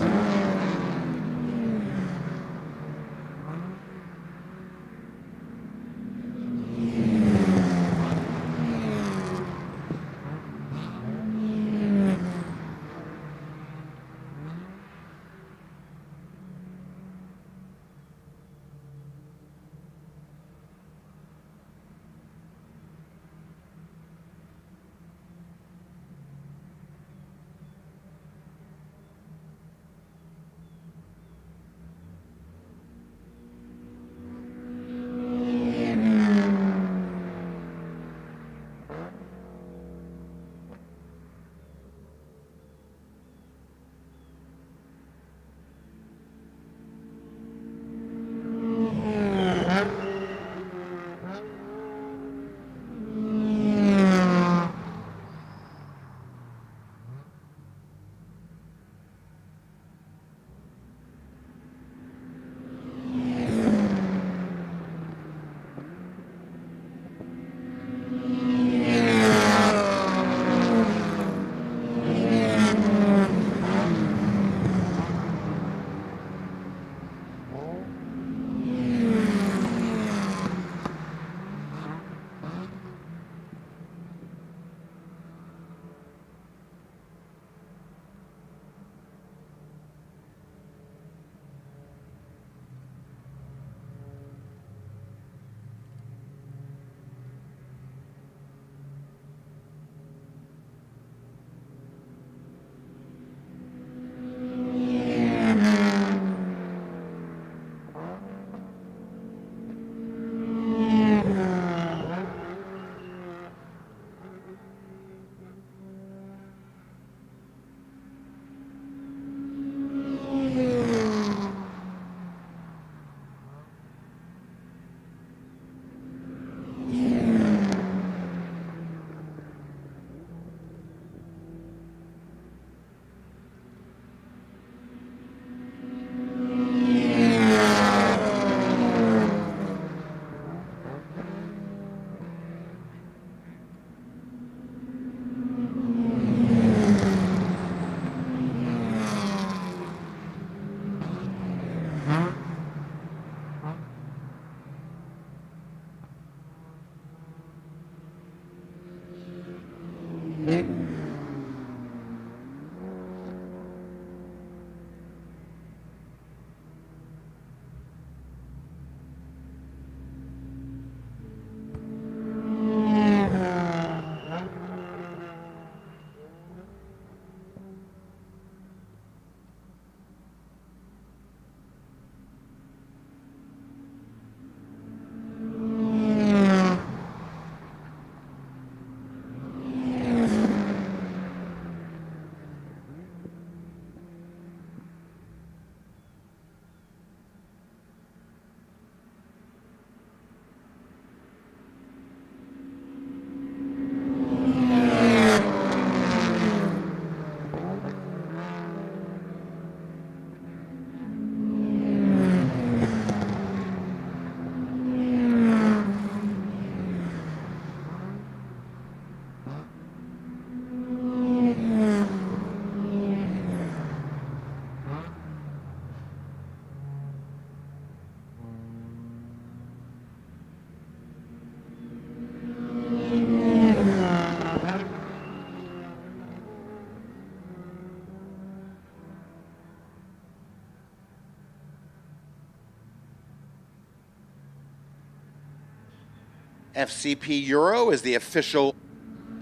FCP Euro is the official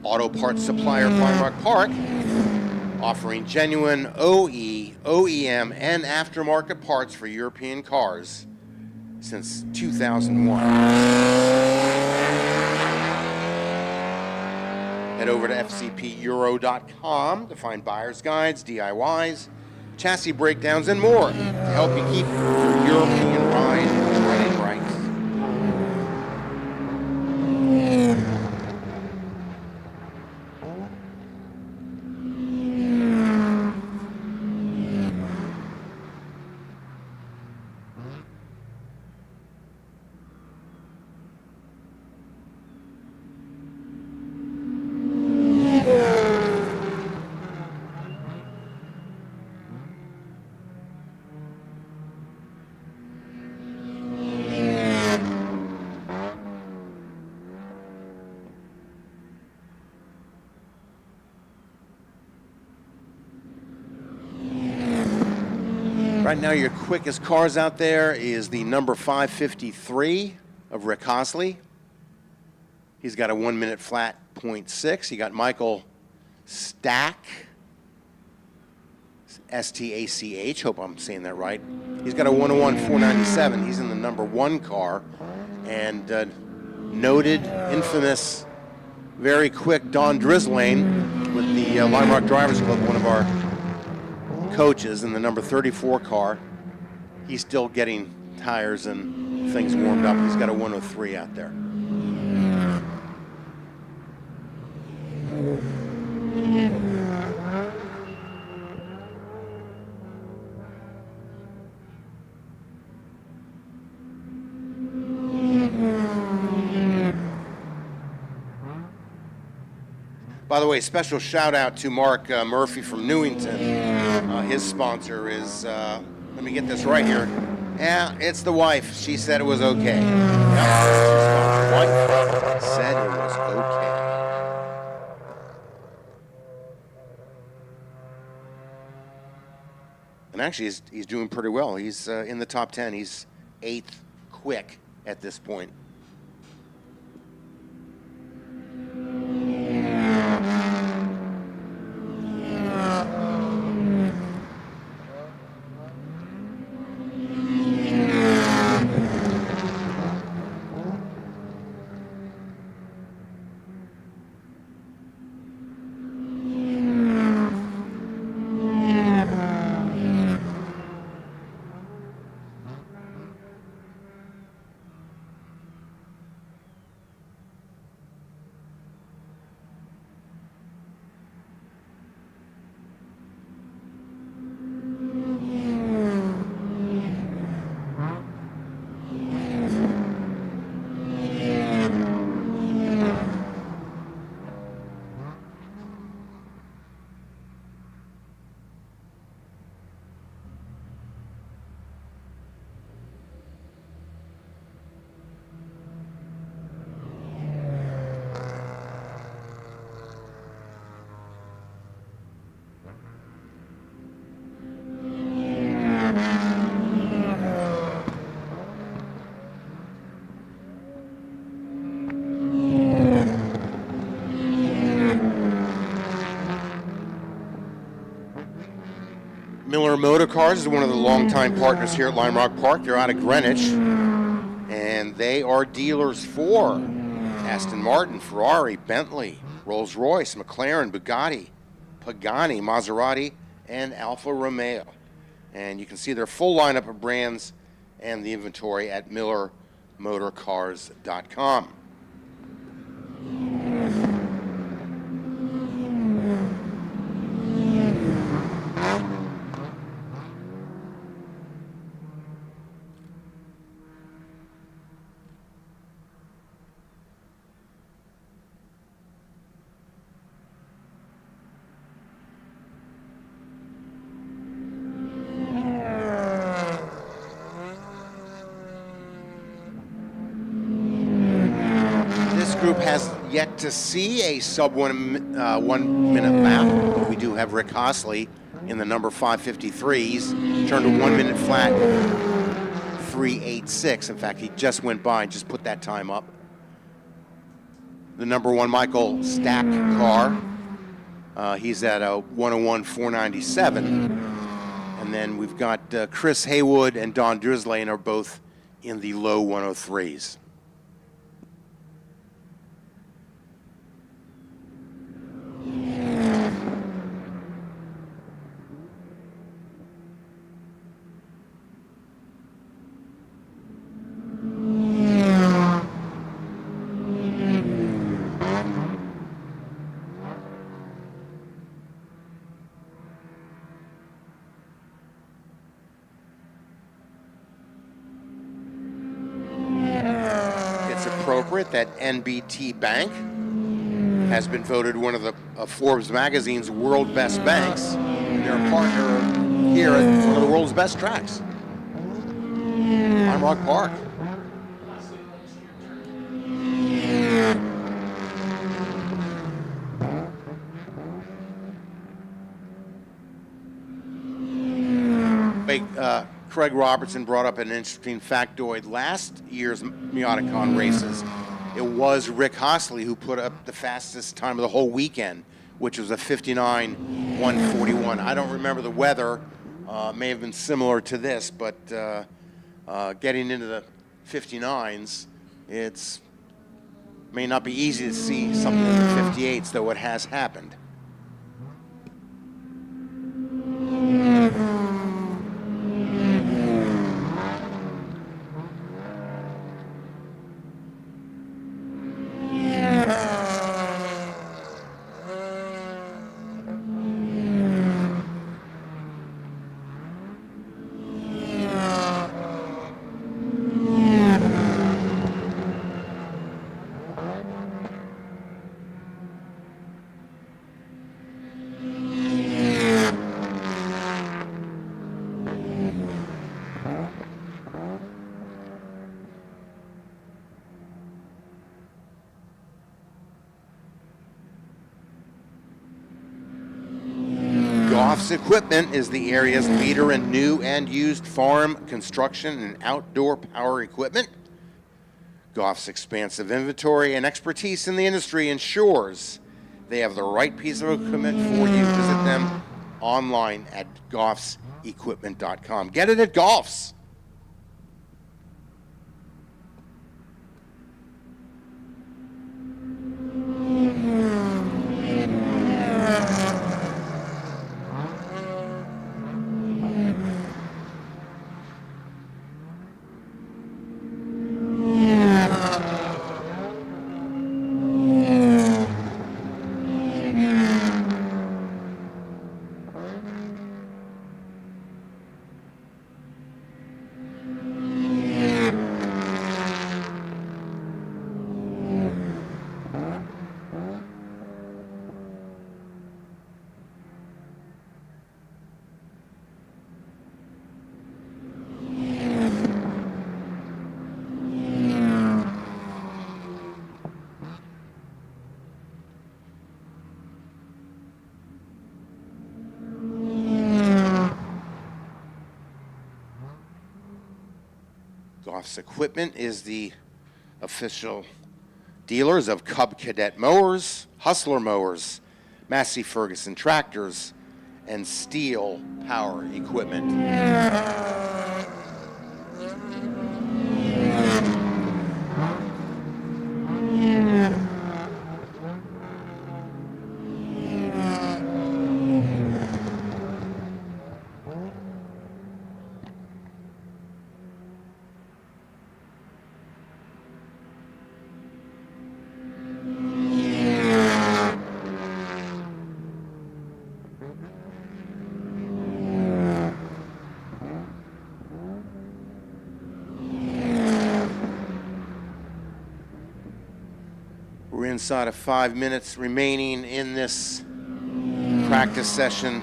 auto parts supplier of Limerock Park, offering genuine OE, OEM, and aftermarket parts for European cars since 2001. Head over to fcpeuro.com to find buyer's guides, DIYs, chassis breakdowns, and more to help you keep your European ride running right. Right now, your quickest cars out there is the number 553 of Rick Hosley. He's got a 1 minute flat 0.6. You got Michael Stack, S-T-A-C-H, hope I'm saying that right. He's got a 101 497. He's in the number 1 car. And noted, infamous, very quick Don Drizzlane with the Lime Rock Drivers Club, one of our coaches in the number 34 car. He's still getting tires and things warmed up. He's got a 103 out there. By the way, special shout out to Mark Murphy from Newington. His sponsor is, let me get this right here. Yeah, it's the wife. She said it was okay. Yep, wife said it was okay. And actually, he's doing pretty well. He's in the top 10. He's 8th quick at this point. Miller Motor Cars is one of the longtime partners here at Lime Rock Park. They're out of Greenwich, and they are dealers for Aston Martin, Ferrari, Bentley, Rolls-Royce, McLaren, Bugatti, Pagani, Maserati, and Alfa Romeo. And you can see their full lineup of brands and the inventory at millermotorcars.com. Group has yet to see a sub 1 minute lap, but we do have Rick Hossley in the number 553. He's turned a 1 minute flat 3:86. In fact, he just went by and just put that time up. The number 1 Michael Stack car, he's at a 101.497. And then we've got Chris Haywood and Don Drislane are both in the low 103s. Appropriate that NBT Bank has been voted one of the Forbes magazine's world best banks, and they're a partner here at one of the world's best tracks, Lime Rock Park. Craig Robertson brought up an interesting factoid. Last year's Miatacon races, it was Rick Hossley who put up the fastest time of the whole weekend, which was a 59.141. I don't remember the weather. May have been similar to this, but getting into the 59s, it's may not be easy to see something in the 58s, though it has happened. Goff's Equipment is the area's leader in new and used farm, construction, and outdoor power equipment. Goff's expansive inventory and expertise in the industry ensures they have the right piece of equipment for you. Visit them online at goffsequipment.com. Get it at Goff's. Goff's Equipment is the official dealers of Cub Cadet Mowers, Hustler Mowers, Massey Ferguson Tractors, and steel power equipment. We're inside of 5 minutes remaining in this practice session.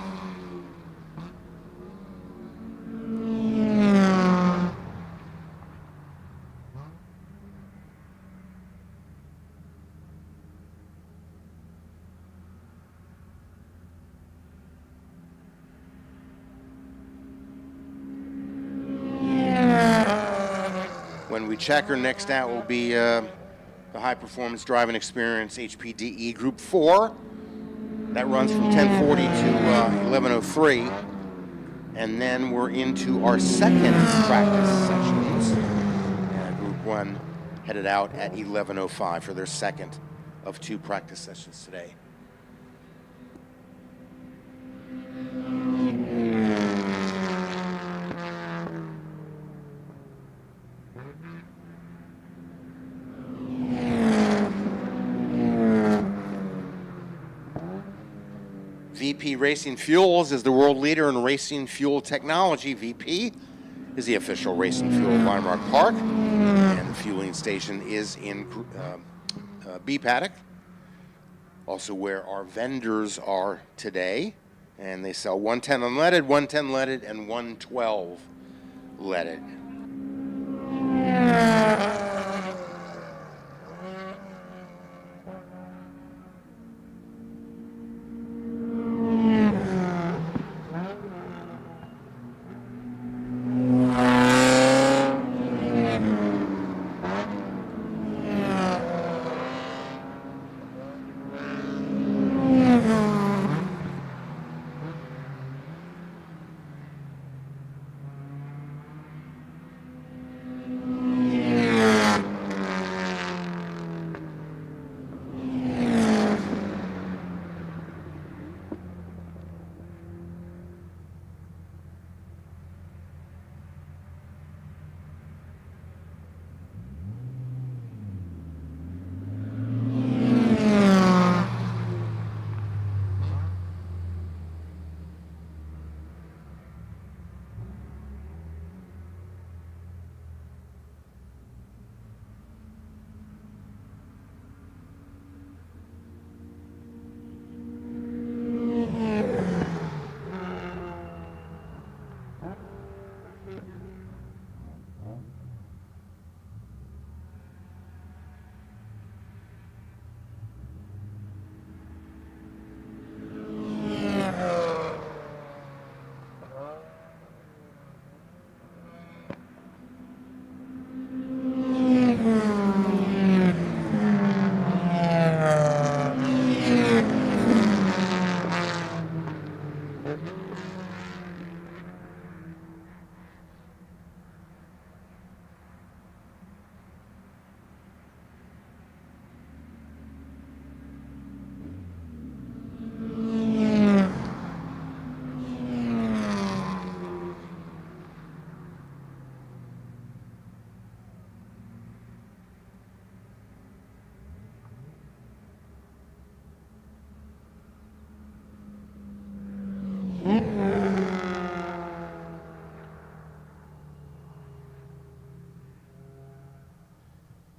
When we check her, next out will be the High Performance Driving Experience HPDE Group 4. That runs from 10:40 to 11:03. And then we're into our second practice sessions. Group 1 headed out at 11:05 for their second of 2 practice sessions today. VP Racing Fuels is the world leader in racing fuel technology. VP is the official racing fuel of Lime Rock Park, and the fueling station is in B Paddock, also where our vendors are today, and they sell 110 unleaded, 110 leaded, and 112 leaded.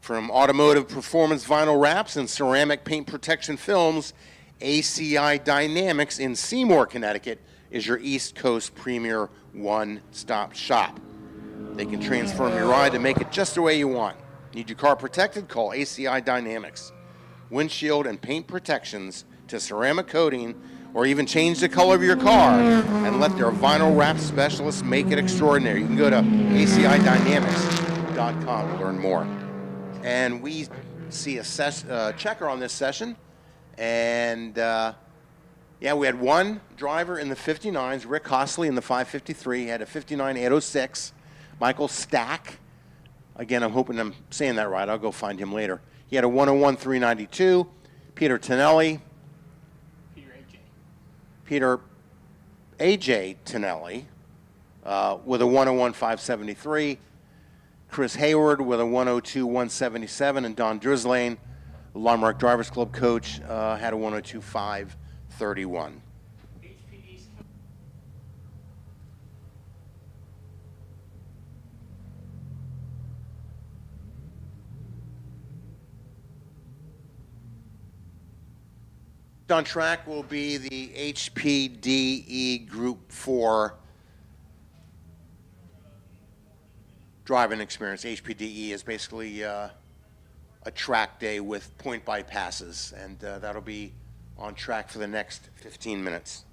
From automotive performance vinyl wraps and ceramic paint protection films, ACI Dynamics in Seymour, Connecticut is your East Coast premier one-stop shop. They can transform your ride to make it just the way you want. Need your car protected? Call ACI Dynamics. Windshield and paint protections to ceramic coating, or even change the color of your car and let their vinyl wrap specialists make it extraordinary. You can go to acidynamics.com to learn more. And we see a checker on this session, and Yeah, we had one driver in the 59s, Rick Hossley in the 553. He had a 59 806. Michael Stack. Again, I'm hoping I'm saying that right. I'll go find him later. He had a 101 392. Peter Tonelli. Peter A.J. Tonelli with a 101 573. Chris Hayward with a 102 177. And Don Drislane, the Landmark Drivers Club coach, had a 102 531. On track will be the HPDE Group 4 driving experience. HPDE is basically a track day with point bypasses, and that'll be on track for the next 15 minutes.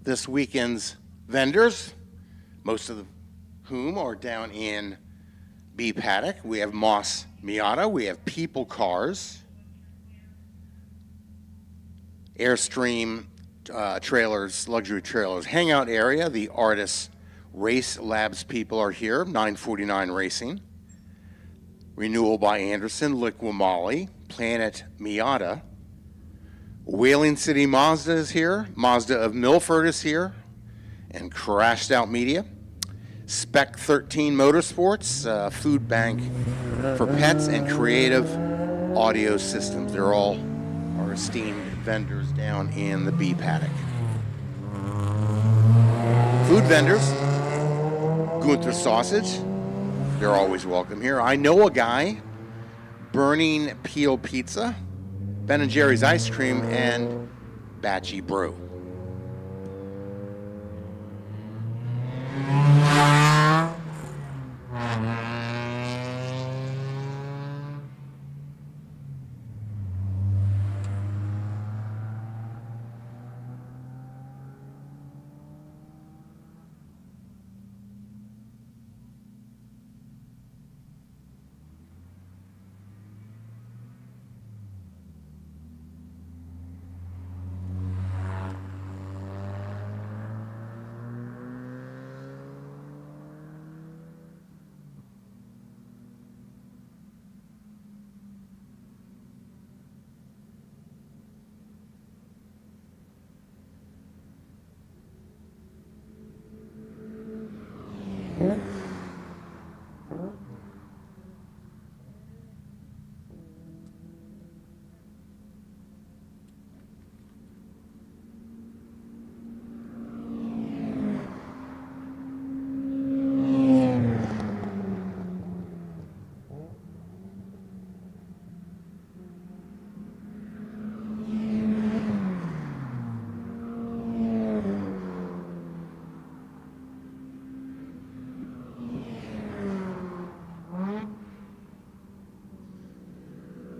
this weekend's vendors, most of whom are down in B Paddock. We have Moss Miata, we have People Cars, Airstream trailers, luxury trailers, hangout area. The Artists Race Labs people are here, 949 Racing. Renewal by Anderson, Liqui-Moly, Planet Miata. Whaling City Mazda is here, Mazda of Milford is here, and Crashed Out Media. Spec 13 Motorsports, Food Bank for Pets, and Creative Audio Systems. They're all our esteemed vendors down in the B Paddock. Food vendors, Gunther Sausage, they're always welcome here. I know a guy, Burning Peel Pizza, Ben & Jerry's Ice Cream, and Batchy Brew.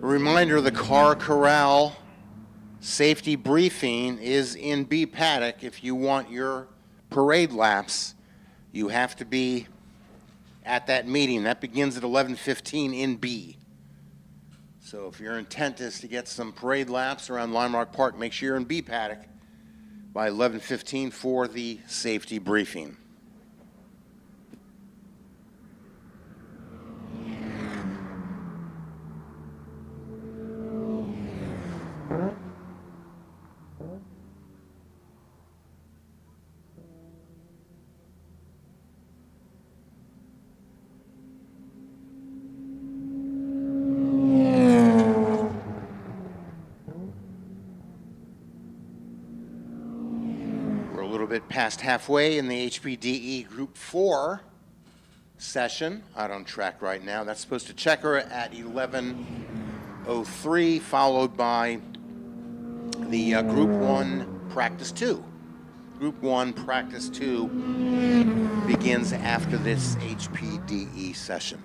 A reminder, the Car Corral safety briefing is in B Paddock. If you want your parade laps, you have to be at that meeting. That begins at 11:15 in B. So if your intent is to get some parade laps around Limerock Park, make sure you're in B Paddock by 11:15 for the safety briefing. We're a little bit past halfway in the HPDE Group 4 session out on track right now. That's supposed to checker at 11:03, followed by the Group 1 Practice 2. Group 1 Practice 2 begins after this HPDE session.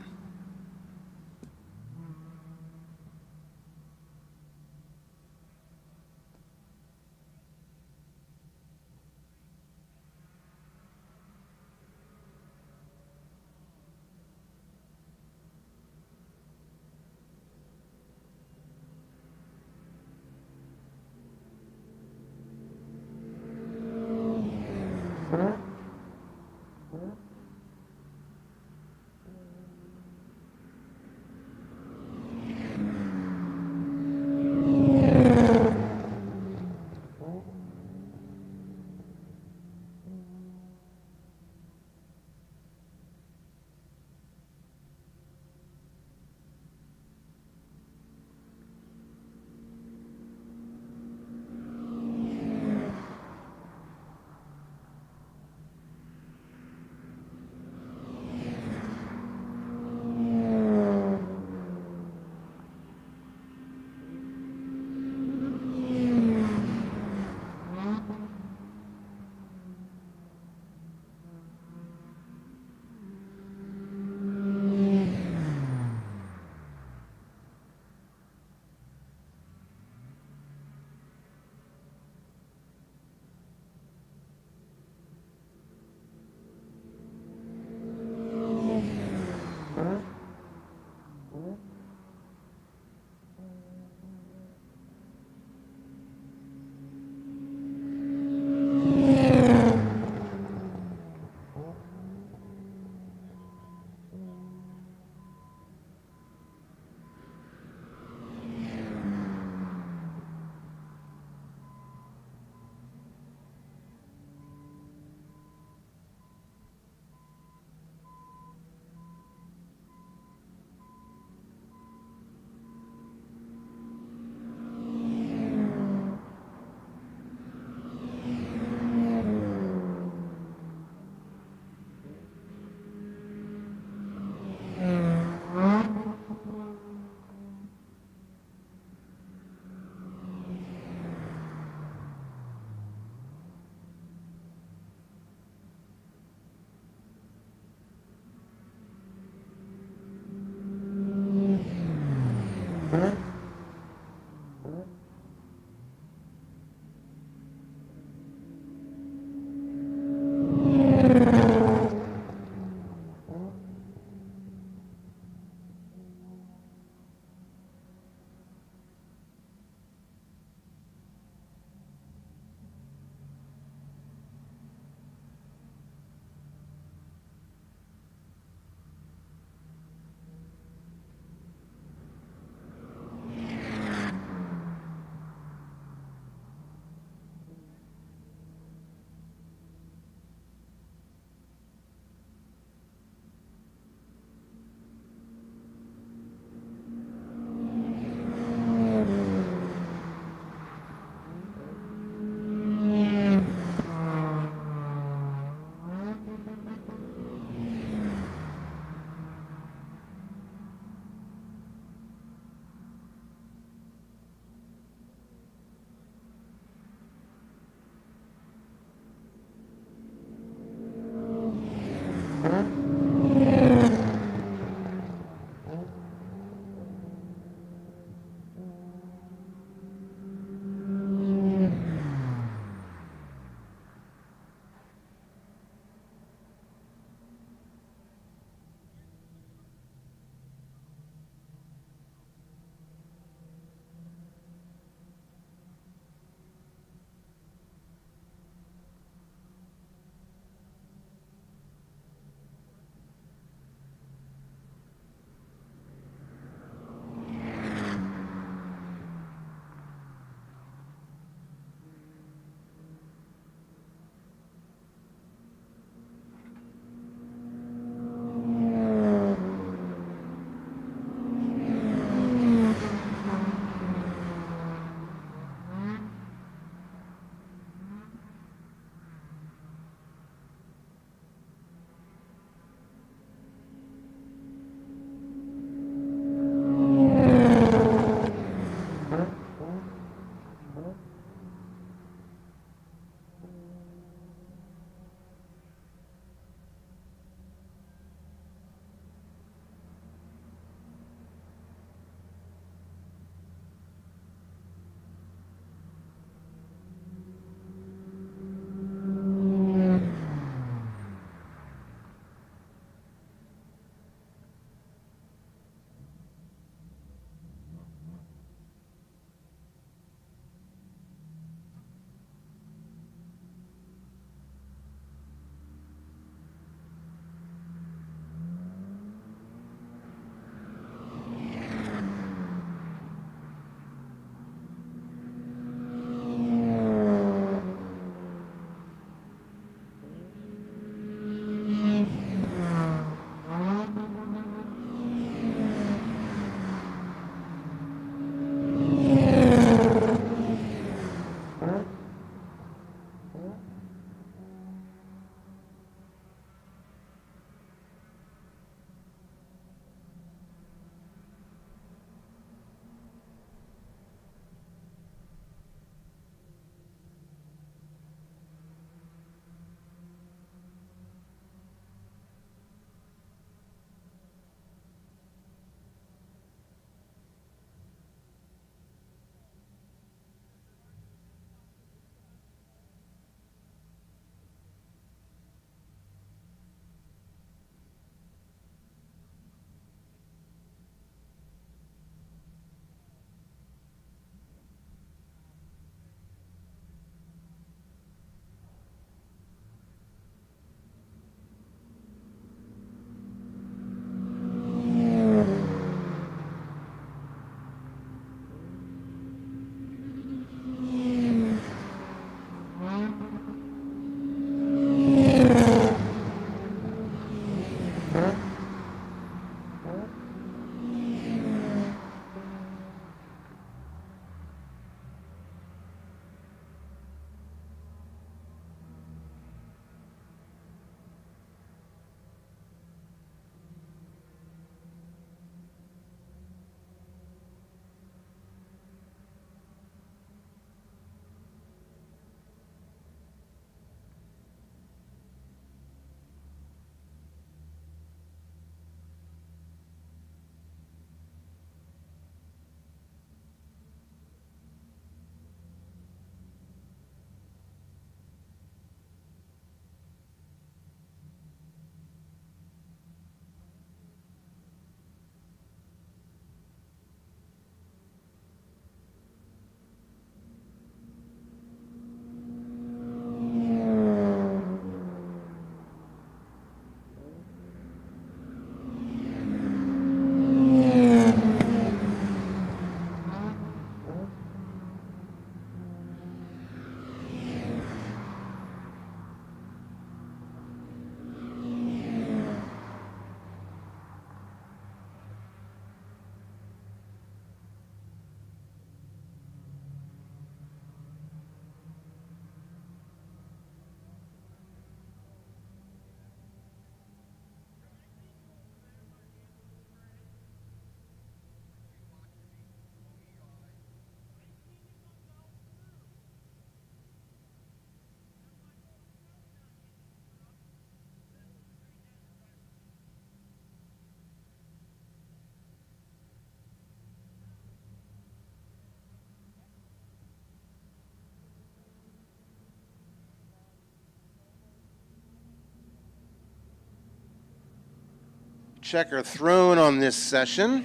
check are thrown on this session.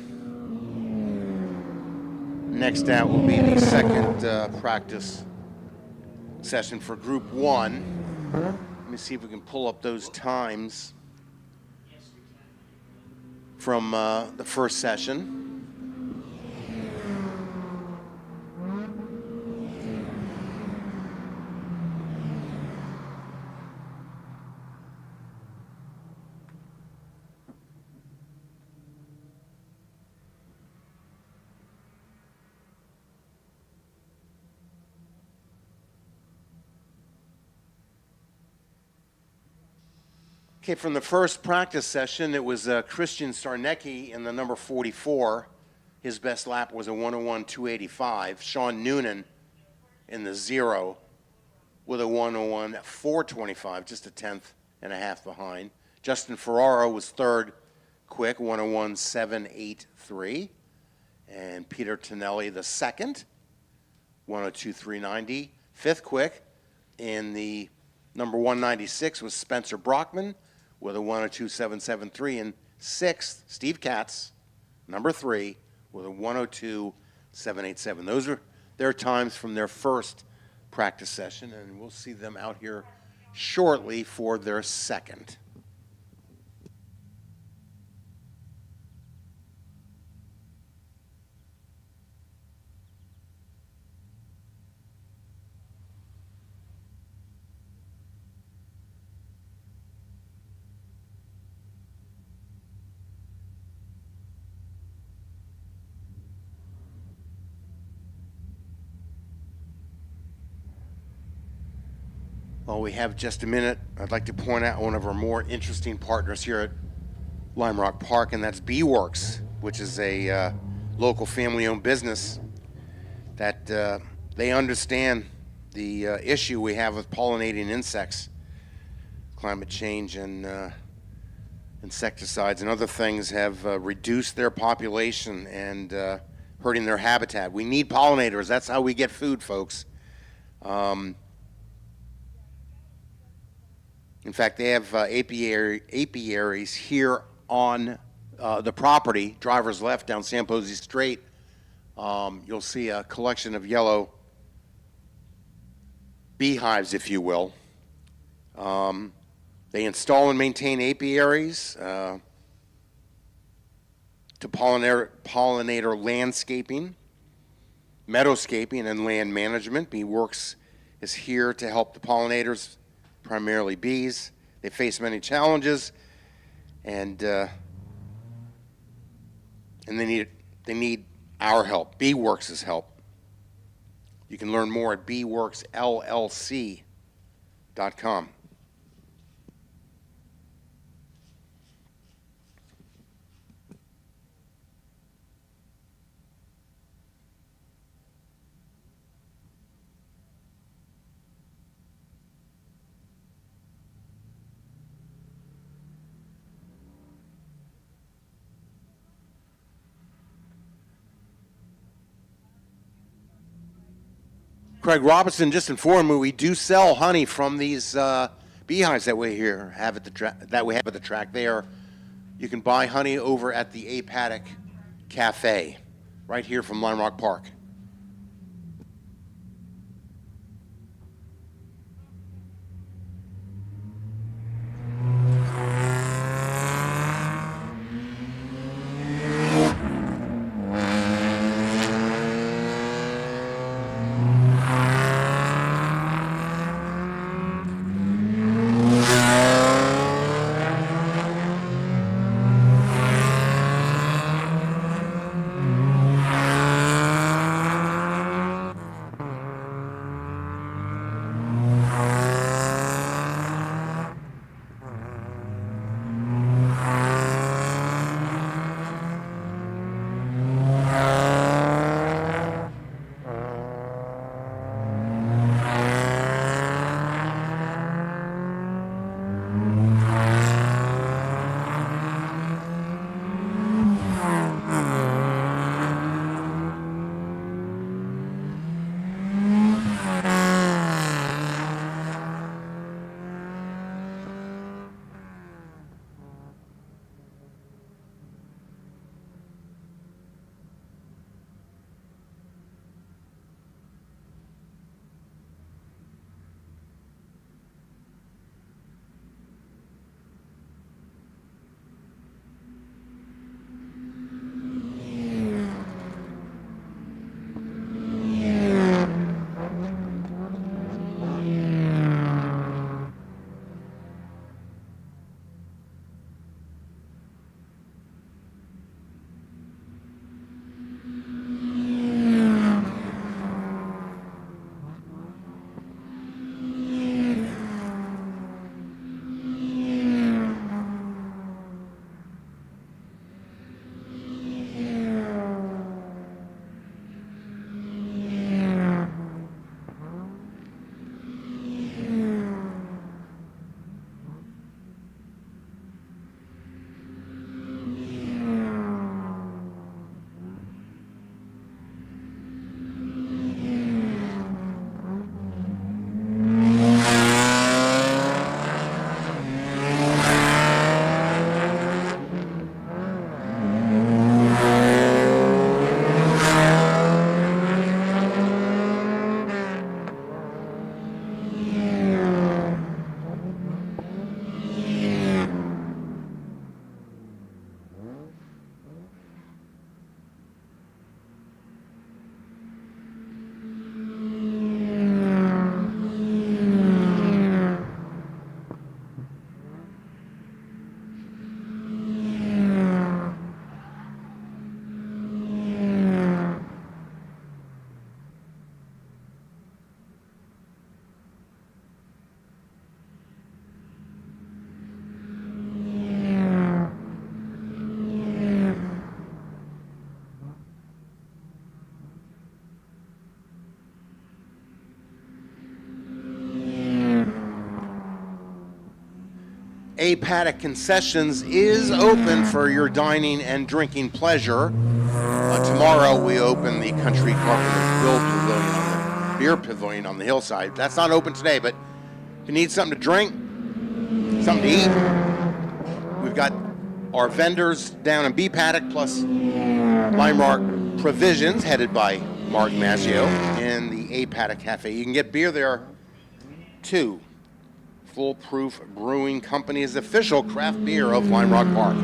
Next out will be the second practice session for Group 1. Let me see if we can pull up those times from the first session. Okay, from the first practice session, it was Christian Sarnecki in the number 44. His best lap was a 101.285. Sean Noonan in the 0 with a 101.425, just a tenth and a half behind. Justin Ferraro was third quick, 101.783. And Peter Tonelli the second, 102.390. Fifth quick in the number 196 was Spencer Brockman with a 102.773, and sixth, Steve Katz, number 3, with a 102.787. Those are their times from their first practice session, and we'll see them out here shortly for their second. While we have just a minute, I'd like to point out one of our more interesting partners here at Lime Rock Park, and that's Bee-Works, which is a local family-owned business that they understand the issue we have with pollinating insects, climate change, and insecticides and other things have reduced their population and hurting their habitat. We need pollinators. That's how we get food, folks. In fact, they have apiaries here on the property, driver's left down San Posey Strait. You'll see a collection of yellow beehives, if you will. They install and maintain apiaries to pollinator landscaping, meadowscaping, and land management. Bee-Works is here to help the pollinators, primarily bees. They face many challenges, and they need our help, Bee-Works' help. You can learn more at beeworksllc.com. Craig Robinson just informed me we do sell honey from these beehives that we have at the track. You can buy honey over at the Miatacon Cafe, right here from Lime Rock Park. A Paddock Concessions is open for your dining and drinking pleasure. Tomorrow we open the Country Carpenters Beer Pavilion on the hillside. That's not open today, but if you need something to drink, something to eat, we've got our vendors down in B Paddock, plus Limemark Provisions, headed by Mark Mazzio, in the A Paddock Cafe. You can get beer there, too. Foolproof Brewing Company is the official craft beer of Lime Rock Park.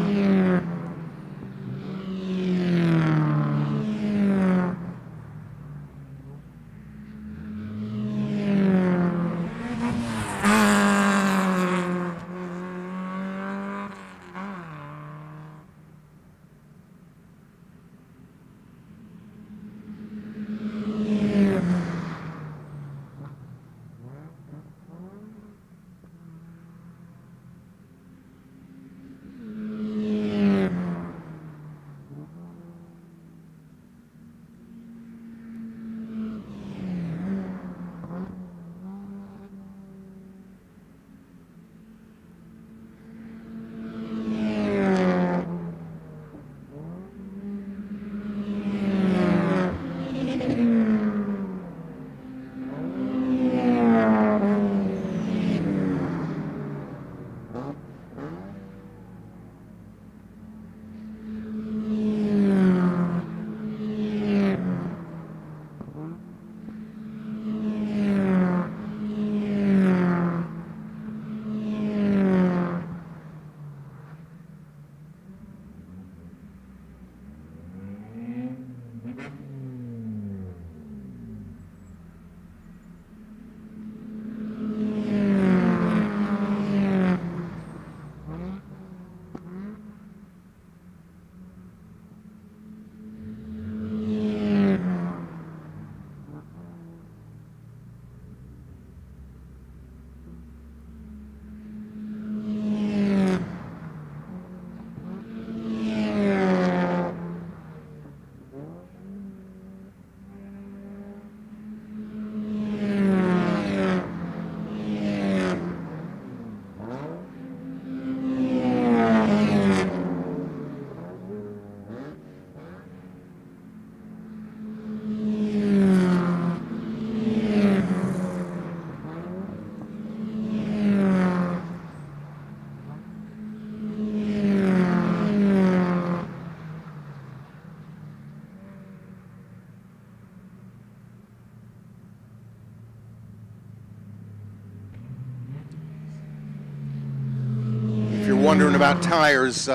If you're wondering about tires,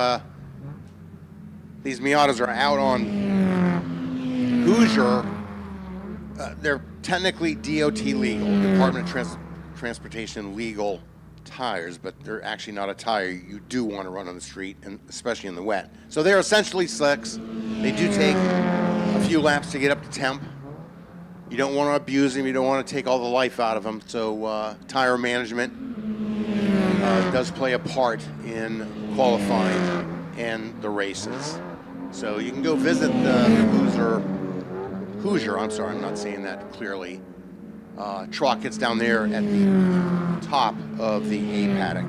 these Miatas are out on Hoosier. They're technically DOT legal, Department of Transportation legal tires, but they're actually not a tire you do want to run on the street, and especially in the wet. So they're essentially slicks. They do take a few laps to get up to temp. You don't want to abuse them. You don't want to take all the life out of them. So tire management does play a part in qualifying and the races. So you can go visit the Hoosier, I'm sorry, I'm not saying that clearly. Truck. It's down there at the top of the A Paddock.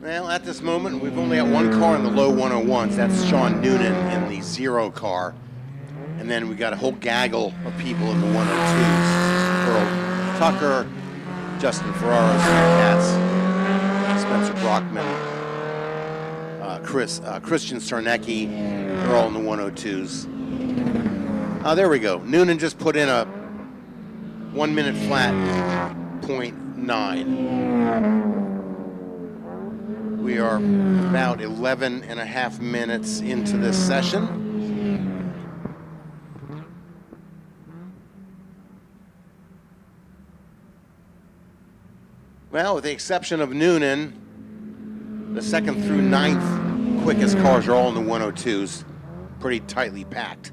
Well, at this moment, we've only got one car in the low 101s. That's Sean Noonan in the 0 car. And then we got a whole gaggle of people in the 102s. Earl Tucker, Justin Ferraros, Cats, Spencer Brockman, Christian Sarnecki. They're all in the 102s. There we go. Noonan just put in a 1 minute flat .9. We are about 11 and a half minutes into this session. Well, with the exception of Noonan, the 2nd through 9th quickest cars are all in the 102s, pretty tightly packed.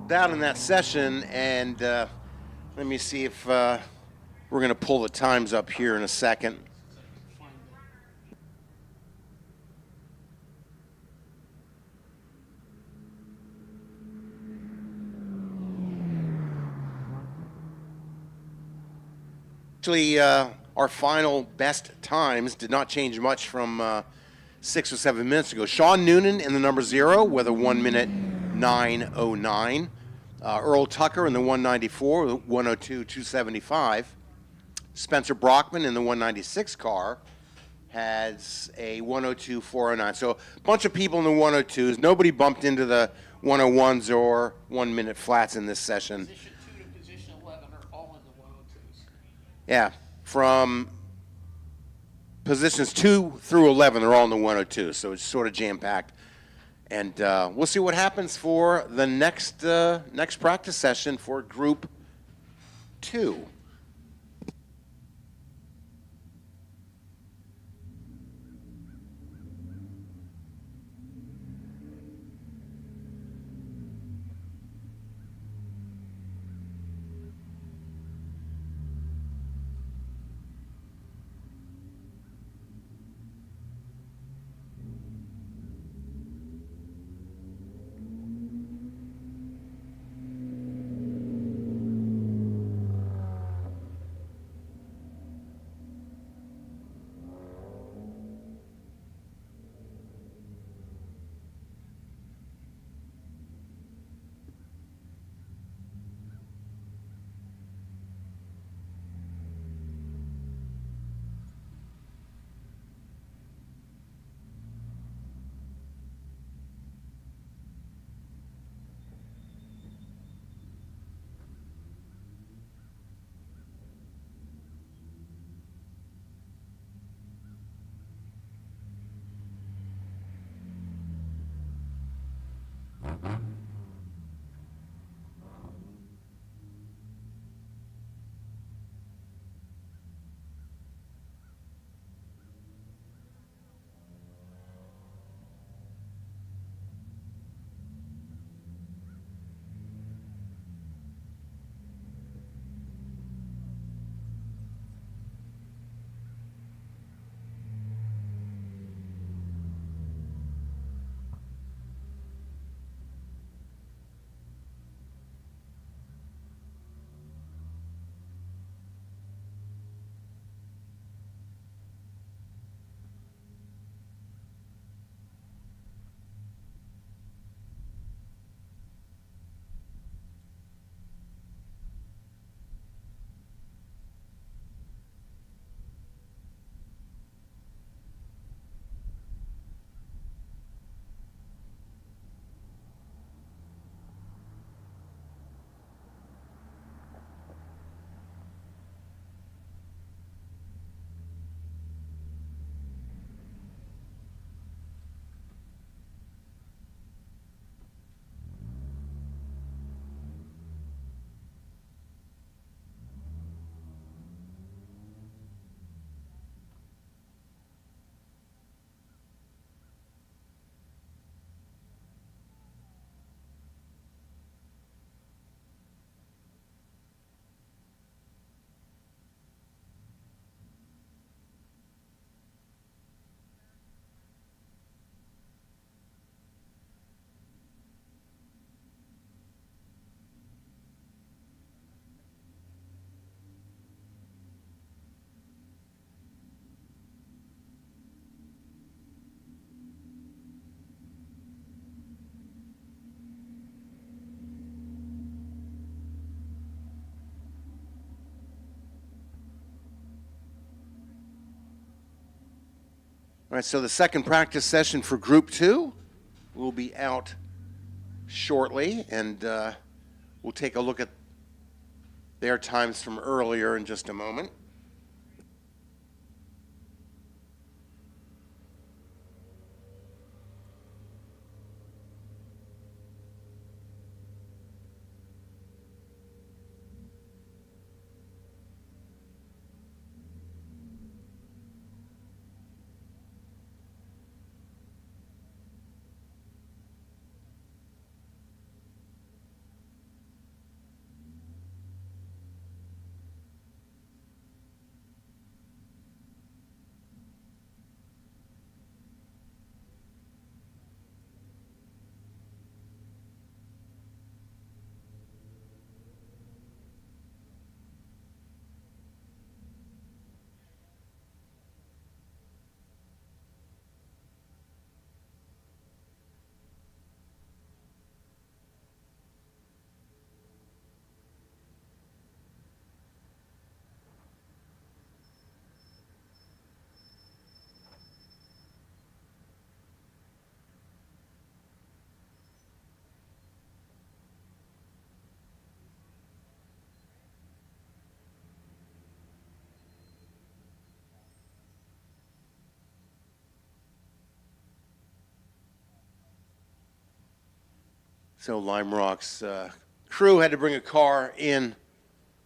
down in that session, and let me see if we're going to pull the times up here in a second. Actually, our final best times did not change much from 6 or 7 minutes ago. Sean Noonan in the number 0 with a 1 minute 9:09. Earl Tucker in the 194, 102, 275. Spencer Brockman in the 196 car has a 102, 409. So a bunch of people in the 102s. Nobody bumped into the 101s or 1 minute flats in this session. Position 2 to position 11 are all in the 102s. Yeah, from positions 2 through 11, they're all in the 102, so it's sort of jam-packed. And we'll see what happens for the next practice session for Group 2. All right, so the second practice session for Group 2 will be out shortly, and we'll take a look at their times from earlier in just a moment. So Lime Rock's crew had to bring a car in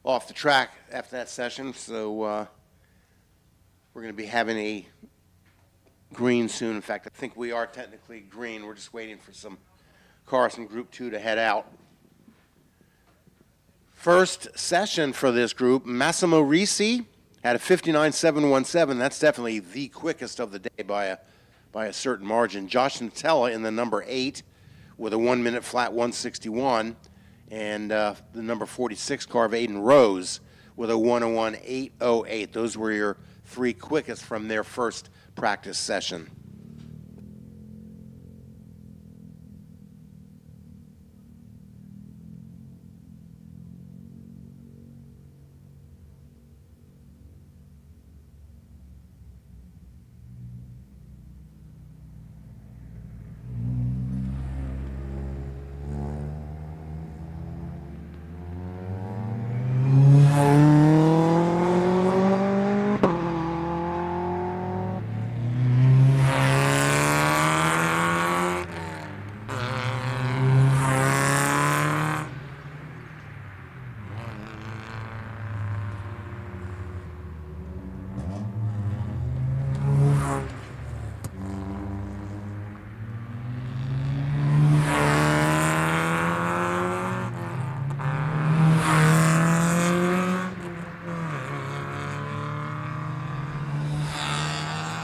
off the track after that session, so we're going to be having a green soon. In fact, I think we are technically green. We're just waiting for some cars from Group 2 to head out. First session for this group, Massimo Risi had a 59.717. That's definitely the quickest of the day by a certain margin. Josh Nutella in the number 8 with a 1 minute flat 161. And the number 46 car of Aiden Rose with a 101.808. Those were your 3 quickest from their first practice session.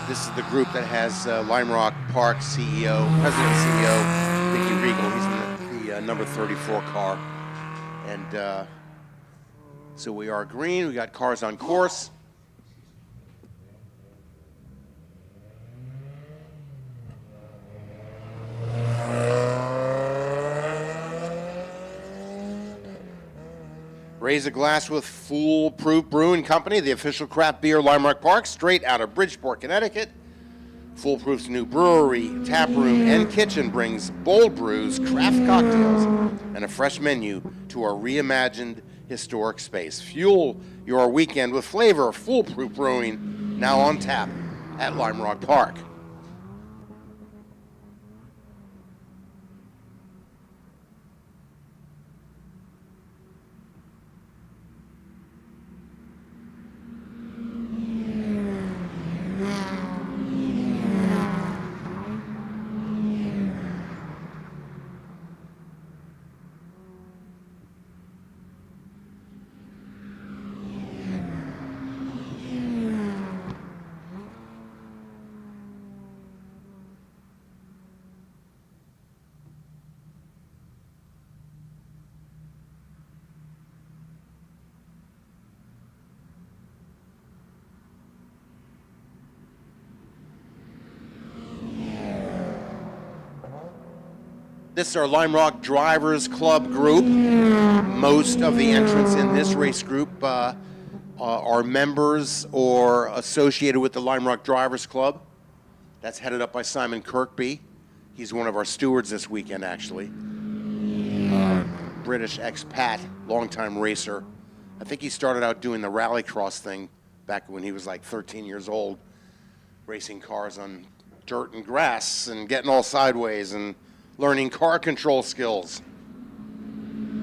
This is the group that has Lime Rock Park CEO, President and CEO, Dickie Regal. He's in the number 34 car. And so we are green. We got cars on course. Raise a glass with Foolproof Brewing Company, the official craft beer Lime Rock Park, straight out of Bridgeport, Connecticut. Foolproof's new brewery, tap room, and kitchen brings bold brews, craft cocktails, and a fresh menu to our reimagined historic space. Fuel your weekend with flavor. Foolproof Brewing, now on tap at Lime Rock Park. This is our Lime Rock Drivers Club group. Most of the entrants in this race group are members or associated with the Lime Rock Drivers Club. That's headed up by Simon Kirkby. He's one of our stewards this weekend, actually. British expat, longtime racer. I think he started out doing the rallycross thing back when he was like 13 years old, racing cars on dirt and grass and getting all sideways and learning car control skills.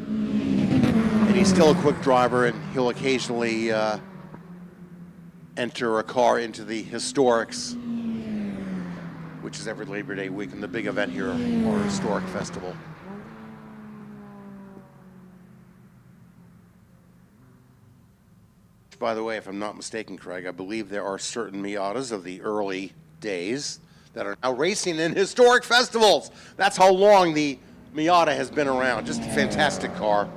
And he's still a quick driver, and he'll occasionally enter a car into the Historics, which is every Labor Day weekend, the big event here, our Historic Festival. By the way, if I'm not mistaken, Craig, I believe there are certain Miatas of the early days that are now racing in historic festivals. That's how long the Miata has been around. Just a fantastic car.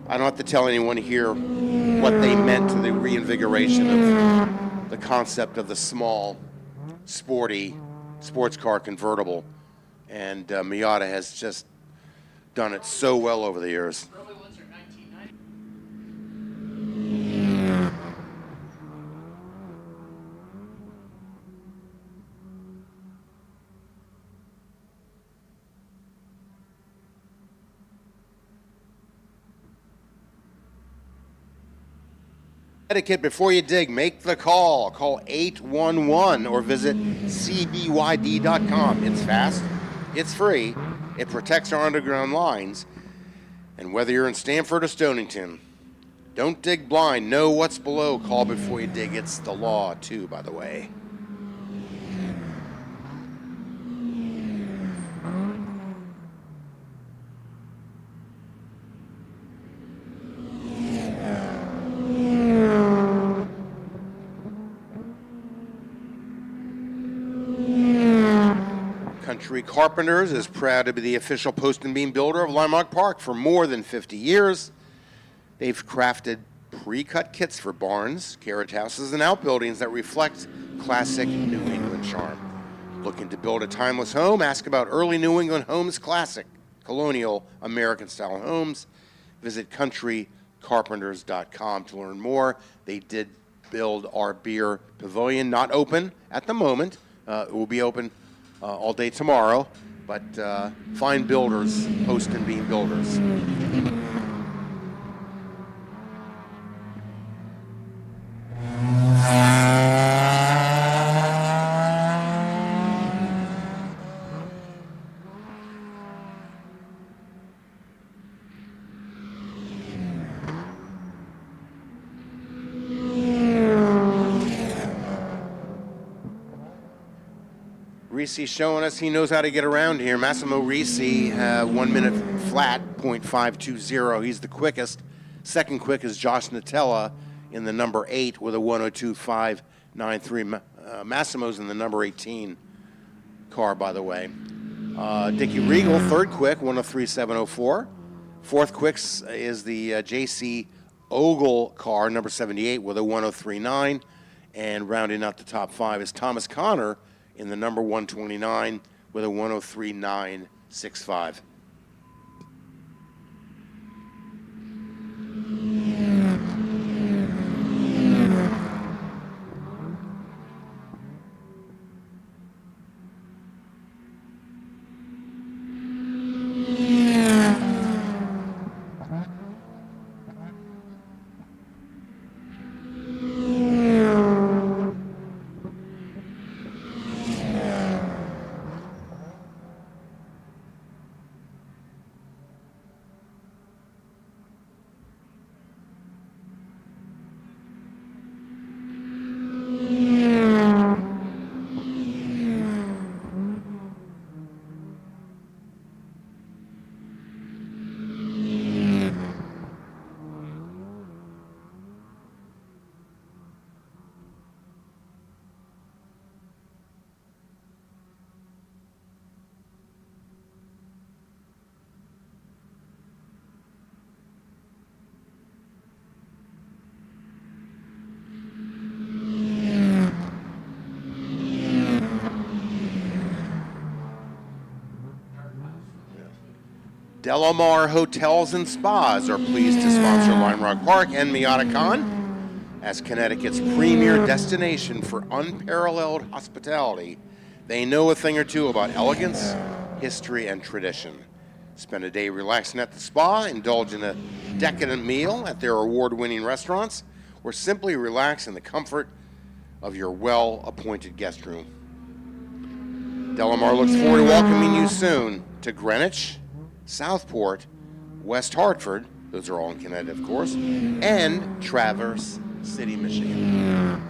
I don't have to tell anyone here what they meant to the reinvigoration of the concept of the small, sporty sports car convertible. And Miata has just done it so well over the years. Early ones are 1990. Etiquette before you dig, make the call. Call 811 or visit cbyd.com. It's fast, it's free, It protects our underground lines. And whether you're in Stamford or Stonington, don't dig blind. Know what's below. Call before you dig. It's the law, too, by the way. Country Carpenters is proud to be the official post and beam builder of Limerock Park for more than 50 years. They've crafted pre-cut kits for barns, carriage houses, and outbuildings that reflect classic New England charm. Looking to build a timeless home? Ask about early New England homes, classic, colonial, American-style homes. Visit countrycarpenters.com to learn more. They did build our beer pavilion, not open at the moment. It will be open all day tomorrow, but fine builders, post and beam builders. Risi showing us he knows how to get around here. Massimo Risi, 1 minute flat, .520. He's the quickest. Second quick is Josh Natella in the number 8 with a 102.593. Massimo's in the number 18 car, by the way. Dickie Regal, third quick, 103.704. Fourth quick is the J.C. Ogle car, number 78, with a 103.9. And rounding out the top 5 is Thomas Connor in the number 129 with a 103.965. Delamar Hotels and Spas are pleased to sponsor Limerock Park and Miatacon as Connecticut's premier destination for unparalleled hospitality. They know a thing or two about elegance, history, and tradition. Spend a day relaxing at the spa, indulge in a decadent meal at their award-winning restaurants, or simply relax in the comfort of your well-appointed guest room. Delamar looks forward to welcoming you soon to Greenwich, Southport, West Hartford, those are all in Connecticut, of course, and Traverse City, Michigan.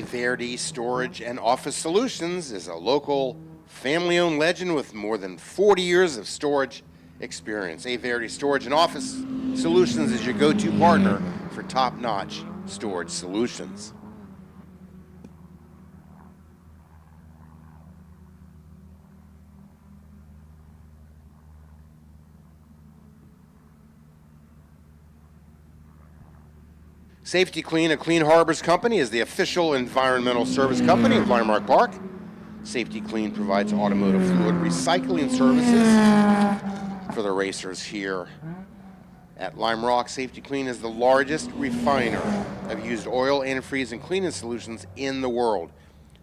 Verdi Storage and Office Solutions is a local family-owned legend with more than 40 years of storage experience. A Verdi Storage and Office Solutions is your go-to partner for top-notch storage solutions. Safety Clean, a Clean Harbors company, is the official environmental service company of Limerock Park. Safety Clean provides automotive fluid recycling services for the racers here at Lime Rock. Safety Clean is the largest refiner of used oil, antifreeze, and cleaning solutions in the world.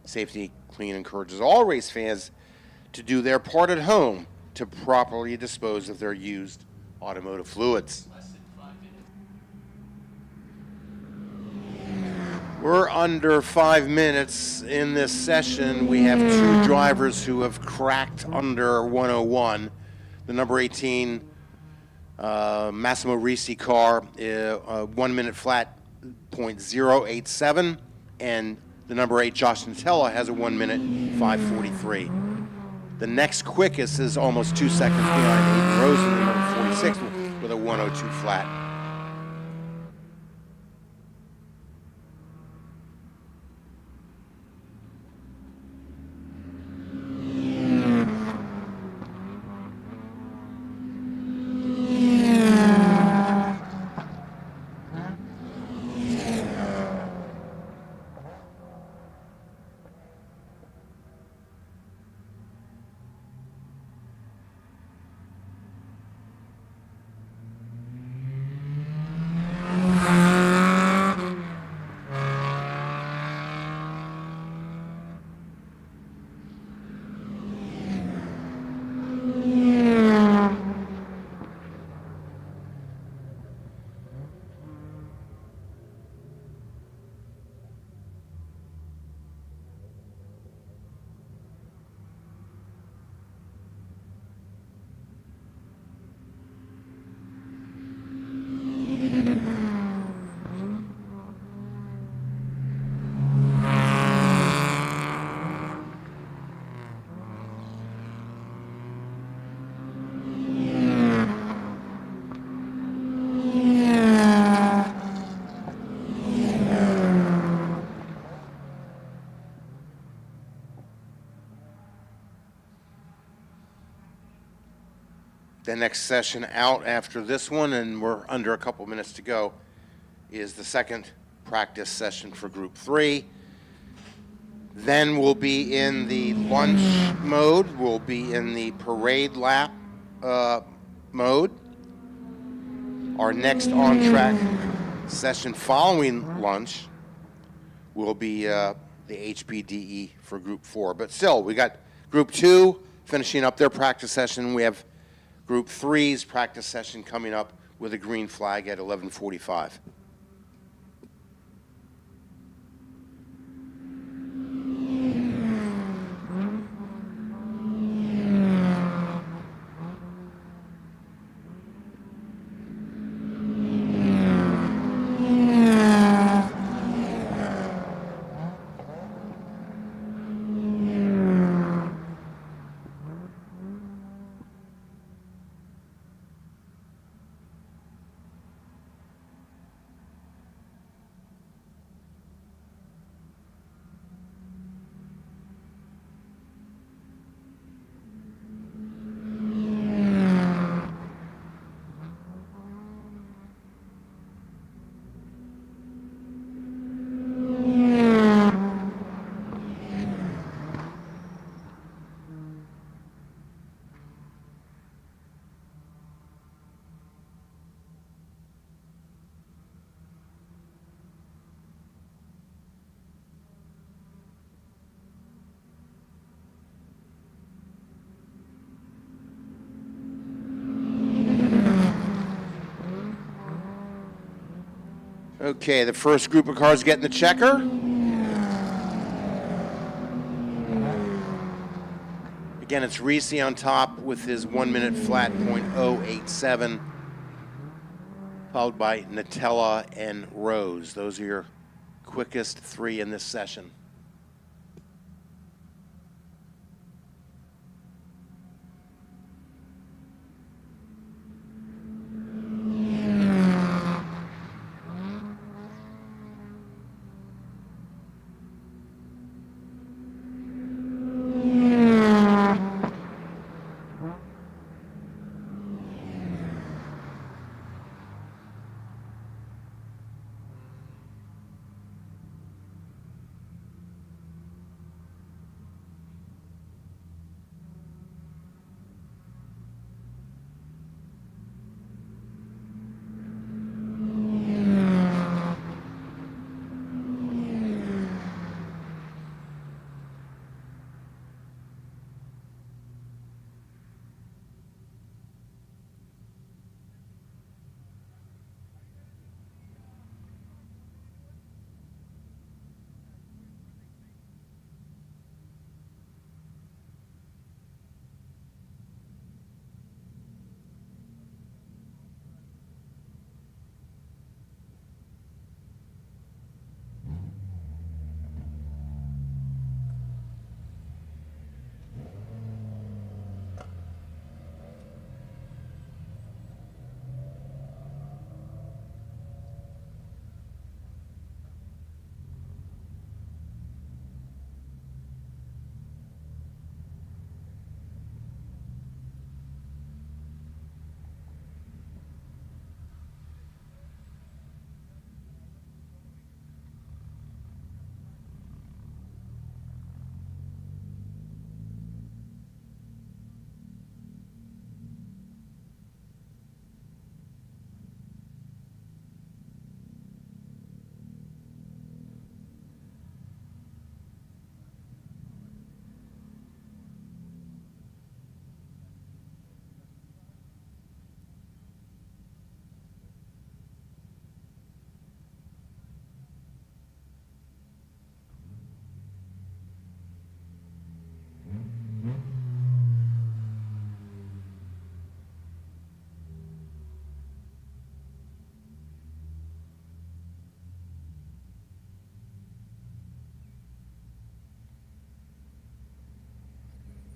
Safety Clean encourages all race fans to do their part at home to properly dispose of their used automotive fluids. Less than 5 minutes. We're under 5 minutes in this session. We have two drivers who have cracked under 101. The number 18 Massimo Risi car, 1 minute flat .087, and the number 8 Josh Nutella has a 1 minute 5:43. The next quickest is almost 2 seconds behind Aiden Rosen, the number 46, with a 102 flat. The next session out after this one, and we're under a couple minutes to go, is the second practice session for Group 3. Then we'll be in the lunch mode. We'll be in the parade lap mode. Our next on-track session following lunch will be the HPDE for Group 4. But still, we got Group 2 finishing up their practice session. We have Group 3's practice session coming up with a green flag at 11:45. Okay, the first group of cars getting the checker. Again, it's Risi on top with his 1 minute flat .087, followed by Nutella and Rose. Those are your quickest three in this session.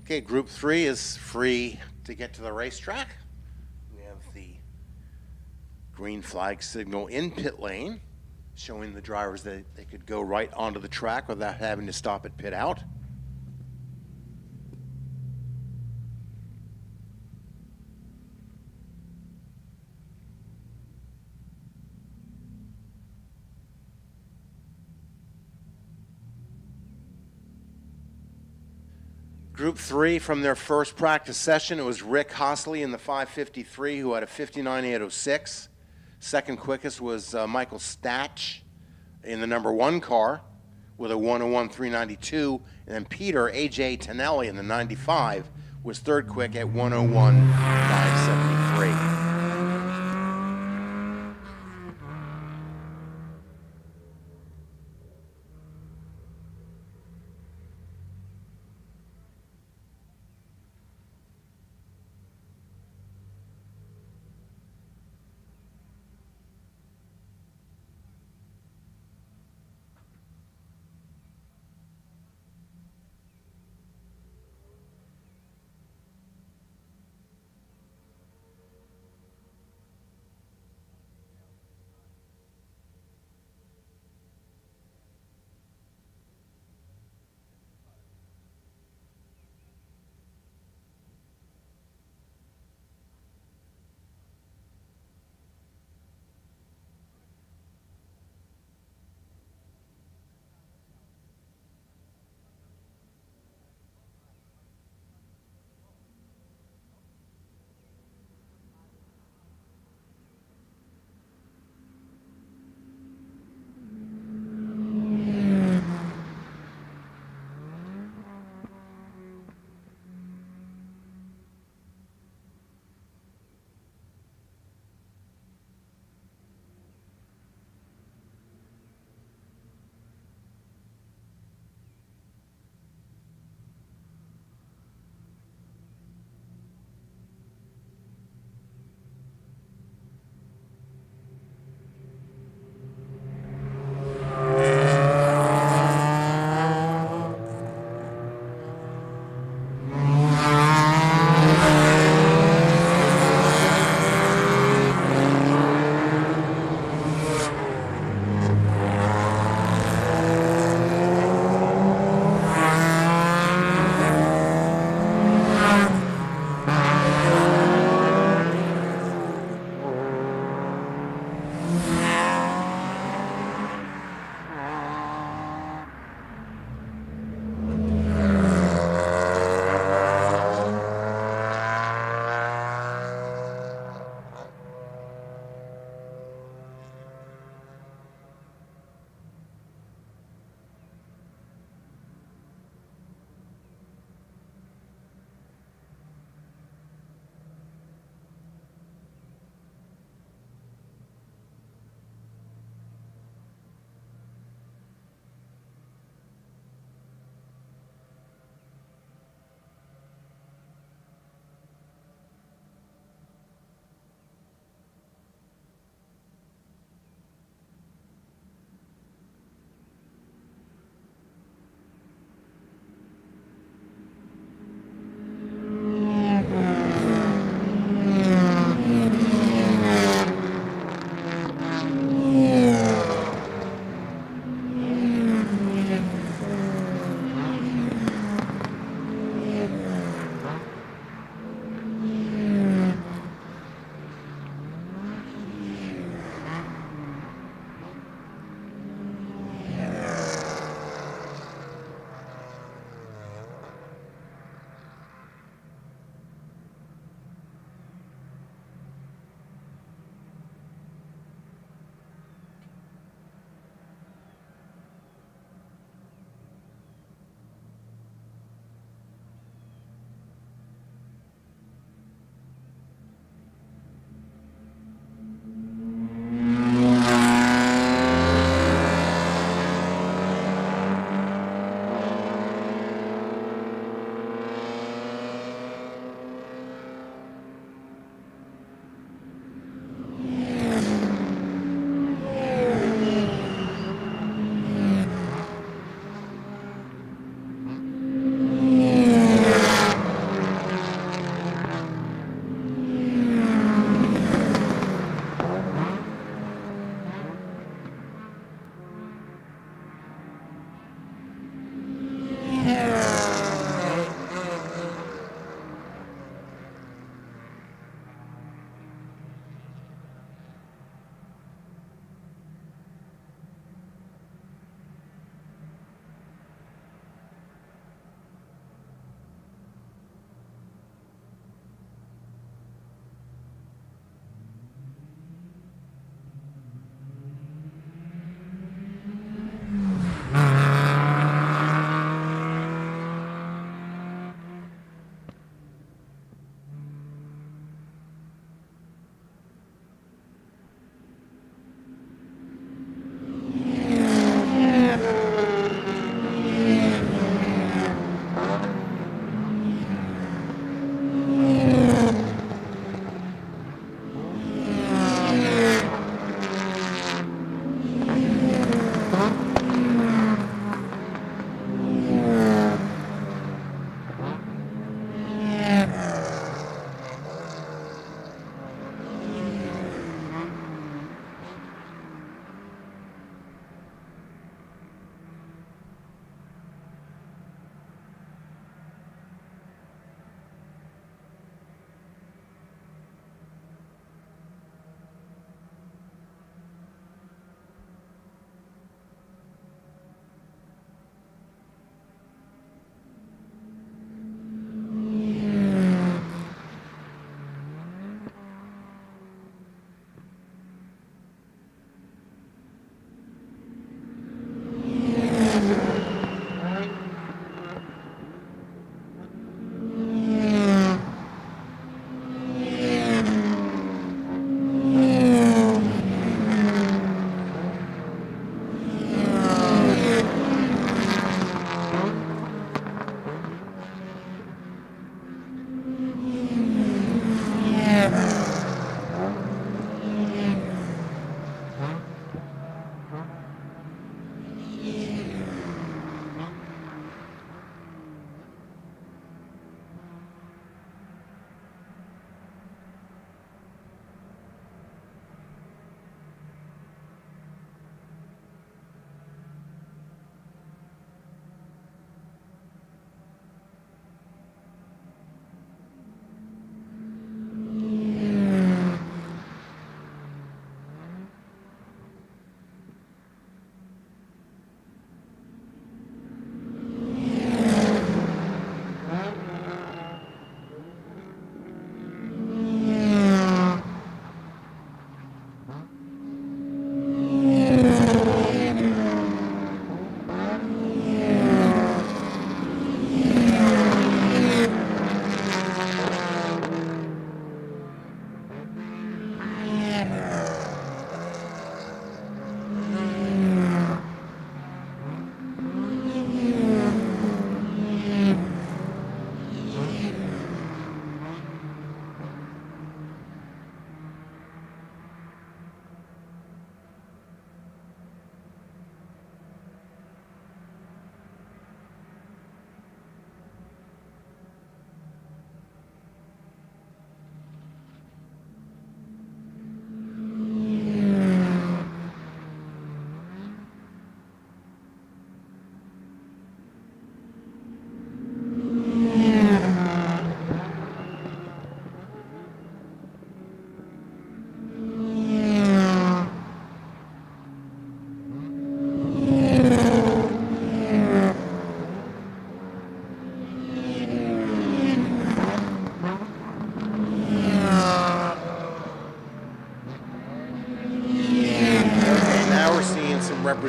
Okay, Group 3 is free to get to the racetrack. We have the green flag signal in pit lane, showing the drivers that they could go right onto the track without having to stop at pit out. Group 3, from their first practice session, it was Rick Hosley in the 553 who had a 59.806. Second quickest was Michael Statch in the number 1 car with a 101.392. And then Peter A.J. Tonelli in the 95 was third quick at 101.973.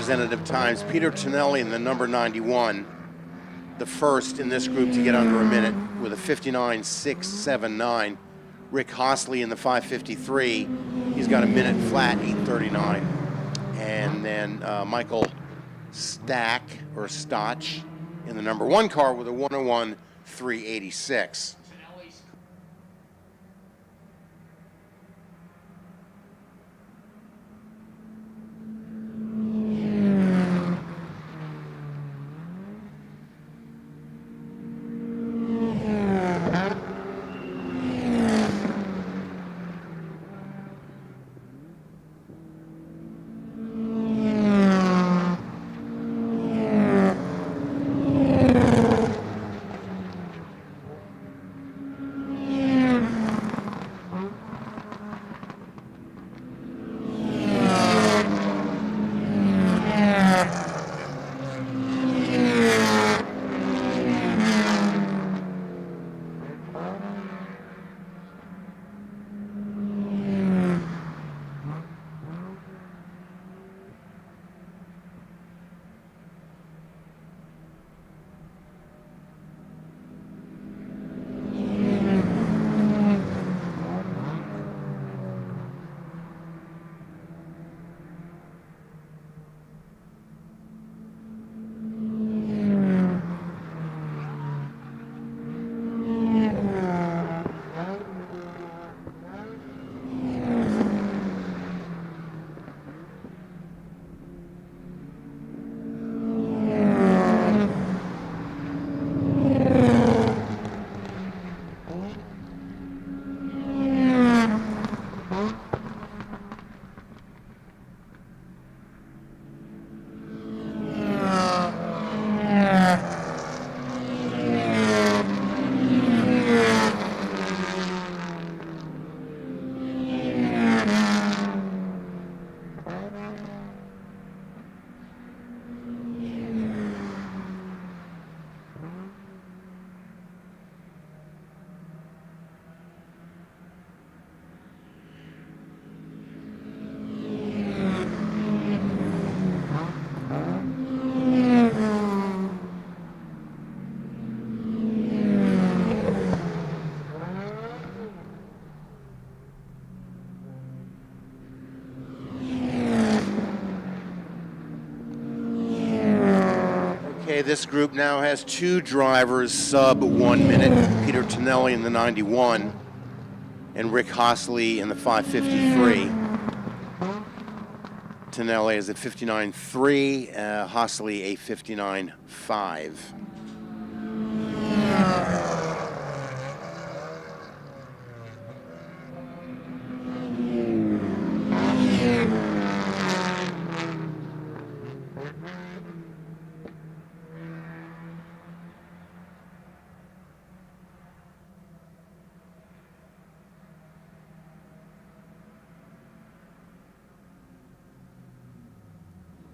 representative times. Peter Tonelli in the number 91, the first in this group to get under a minute with a 59.679. Rick Hostley in the 5:53, he's got a minute flat, 8:39. And then Michael Stach in the number 1 car with a 101.386. Finelli's This group now has 2 drivers sub 1 minute, Peter Tonelli in the 91 and Rick Hostley in the 5:53. Tonelli is at 59.3, Hostley a 59.5.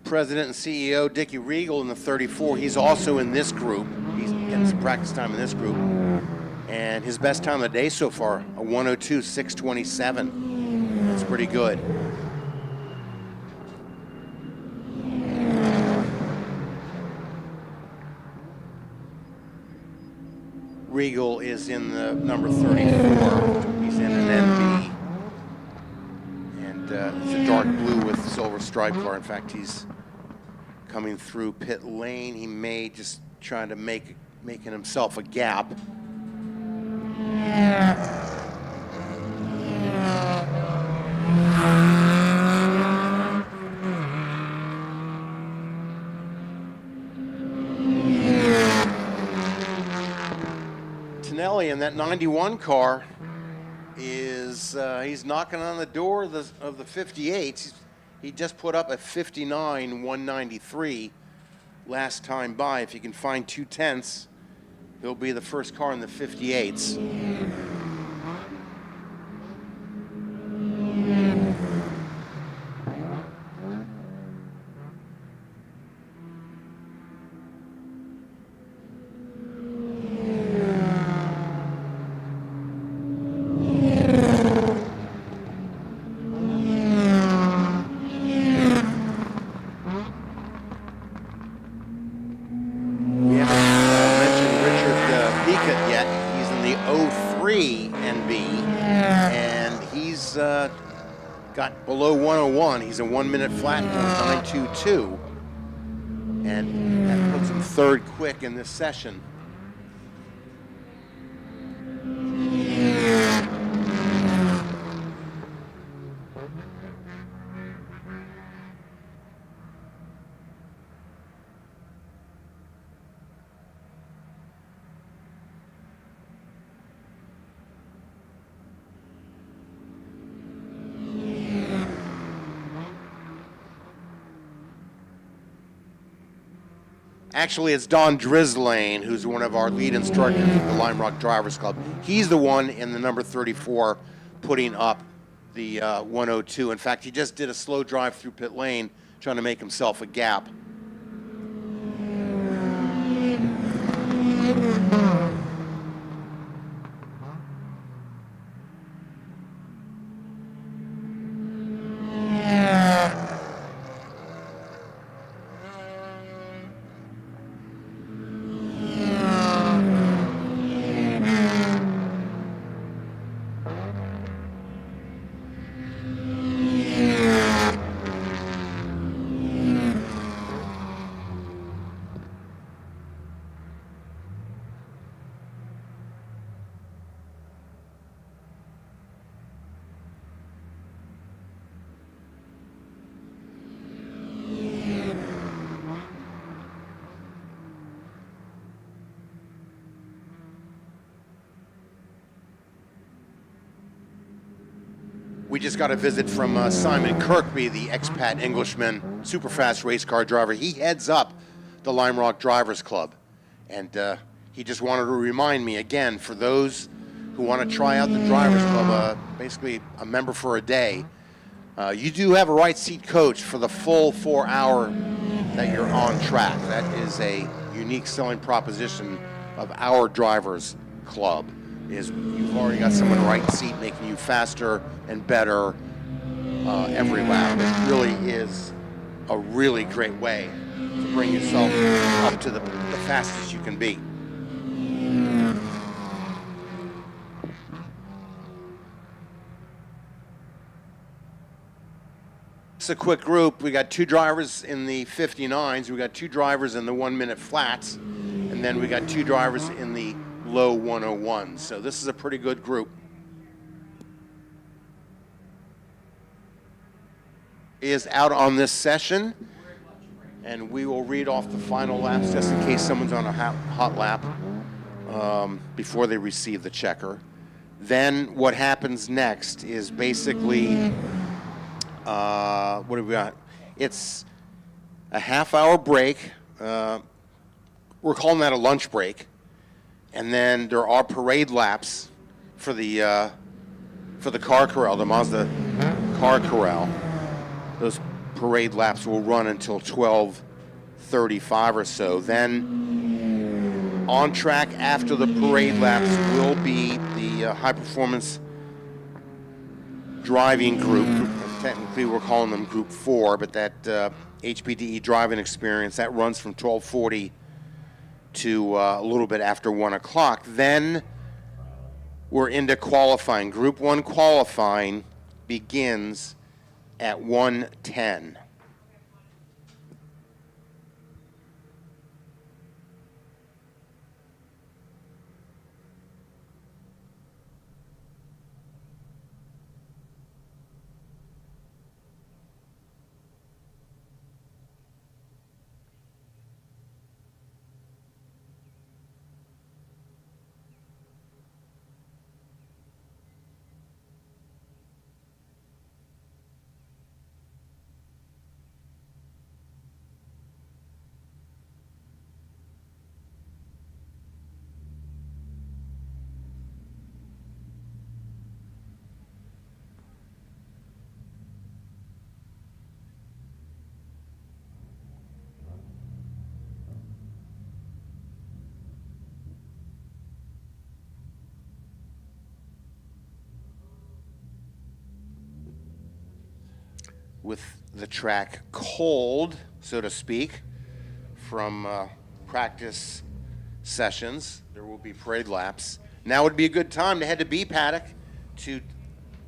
President and CEO Dickie Regal in the 34. He's also in this group. He's getting some practice time in this group. And his best time of the day so far, a 102.627. That's pretty good. Regal is in the number 34. He's in an NB. And it's a dark blue with silver stripe car. In fact, he's coming through pit lane. He may just try to making himself a gap. Tonelli in that 91 car is he's knocking on the door of the 58s. He just put up a 59.193 last time by. If he can find 2/10, he'll be the first car in the 58s. got below 101. He's a 1 minute flat, 922. And that puts him third quick in this session. Actually, it's Don Drislane, who's one of our lead instructors at the Lime Rock Drivers Club. He's the one in the number 34 putting up the 102. In fact, he just did a slow drive through pit lane trying to make himself a gap. We just got a visit from Simon Kirkby, the expat Englishman, super fast race car driver. He heads up the Lime Rock Drivers Club. And he just wanted to remind me again, for those who want to try out the Drivers Club, basically a member for a day, you do have a right seat coach for the full 4 hour that you're on track. That is a unique selling proposition of our Drivers Club. Is you've already got someone right seat making you faster and better every lap. It really is a really great way to bring yourself up to the fastest you can be. It's a quick group. We got 2 drivers in the 59s. We got 2 drivers in the 1 minute flats. And then we got 2 drivers in the low 101. So this is a pretty good group. Is out on this session, and we will read off the final laps just in case someone's on a hot lap before they receive the checker. Then what happens next is basically, what do we got? It's a half-hour break. We're calling that a lunch break. And then there are parade laps for the car corral, the Mazda car corral. Those parade laps will run until 12:35 or so. Then on track after the parade laps will be the high-performance driving group. Technically, we're calling them Group 4, but that HPDE driving experience, that runs from 12:40 to a little bit after 1 o'clock. Then we're into qualifying. Group 1 qualifying begins at 1:10. With the track cold, so to speak, from practice sessions, there will be parade laps. Now would be a good time to head to B paddock to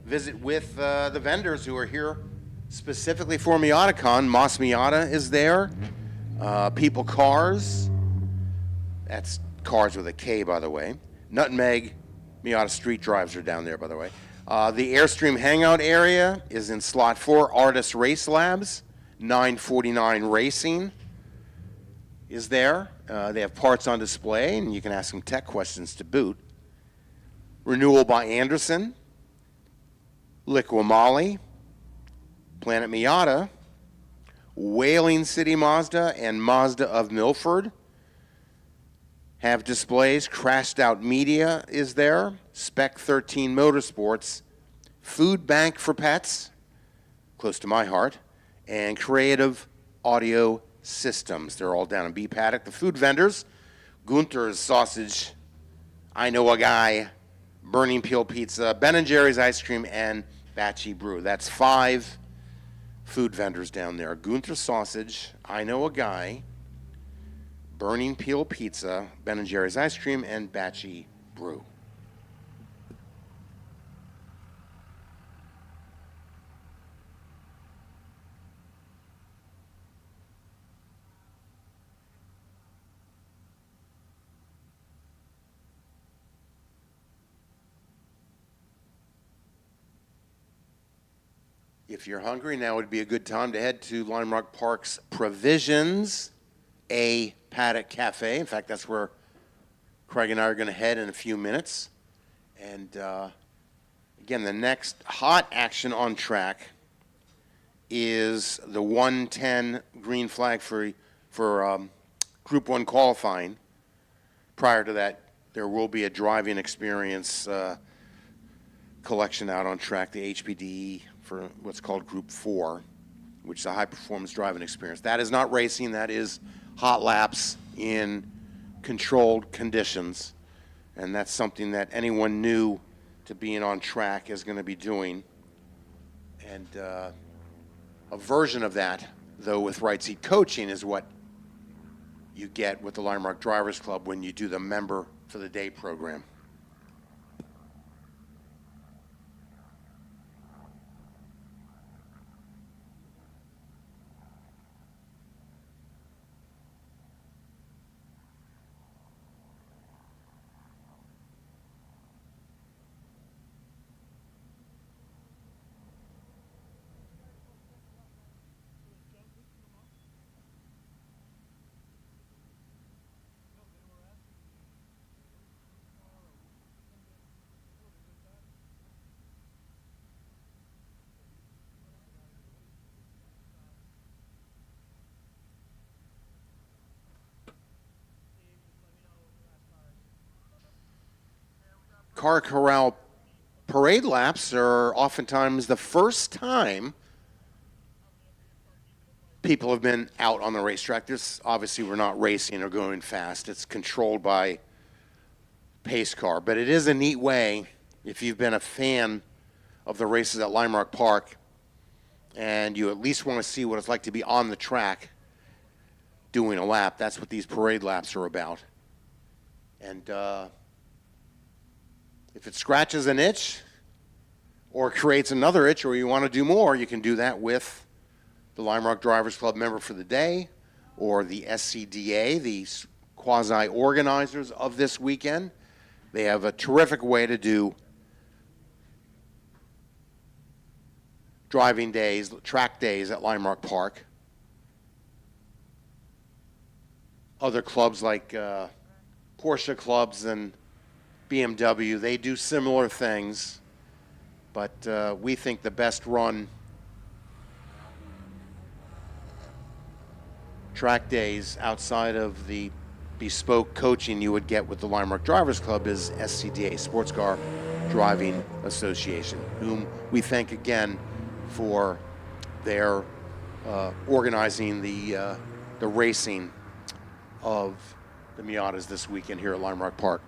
visit with the vendors who are here specifically for Miatacon. Moss Miata is there. People Cars. That's Cars with a K, by the way. Nutmeg Miata Street Drives are down there, by the way. The Airstream Hangout area is in slot 4. Artist Race Labs. 949 Racing is there. They have parts on display, and you can ask them tech questions to boot. Renewal by Anderson. Liqui-Moly. Planet Miata. Whaling City Mazda and Mazda of Milford have displays. Crashed Out Media is there. Spec 13 Motorsports. Food Bank for Pets, close to my heart, and Creative Audio Systems. They're all down in B Paddock. The food vendors, Gunther's Sausage, I Know a Guy, Burning Peel Pizza, Ben & Jerry's Ice Cream, and Batchy Brew. That's 5 food vendors down there. Gunther's Sausage, I Know a Guy, Burning Peel Pizza, Ben & Jerry's Ice Cream, and Batchy Brew. If you're hungry, now would be a good time to head to Lime Rock Park's Provisions, a Paddock Cafe. In fact, that's where Craig and I are going to head in a few minutes. And again, the next hot action on track is the 110 green flag for Group 1 qualifying. Prior to that, there will be a driving experience collection out on track, the HPDE, for what's called Group 4, which is a high-performance driving experience. That is not racing. That is hot laps in controlled conditions, and that's something that anyone new to being on track is going to be doing. And a version of that, though, with right seat coaching is what you get with the Lime Rock Drivers Club when you do the Member for the Day program. Car corral parade laps are oftentimes the first time people have been out on the racetrack. This obviously we're not racing or going fast. It's controlled by pace car, but it is a neat way if you've been a fan of the races at Lime Rock Park and you at least want to see what it's like to be on the track doing a lap. That's what these parade laps are about. And if it scratches an itch or creates another itch or you want to do more, you can do that with the Lime Rock Drivers Club Member for the Day or the SCDA, the quasi-organizers of this weekend. They have a terrific way to do driving days, track days at Lime Rock Park. Other clubs like Porsche clubs and BMW, they do similar things, but we think the best run track days outside of the bespoke coaching you would get with the Lime Rock Drivers Club is SCDA, Sports Car Driving Association, whom we thank again for their organizing the racing of the Miatas this weekend here at Lime Rock Park.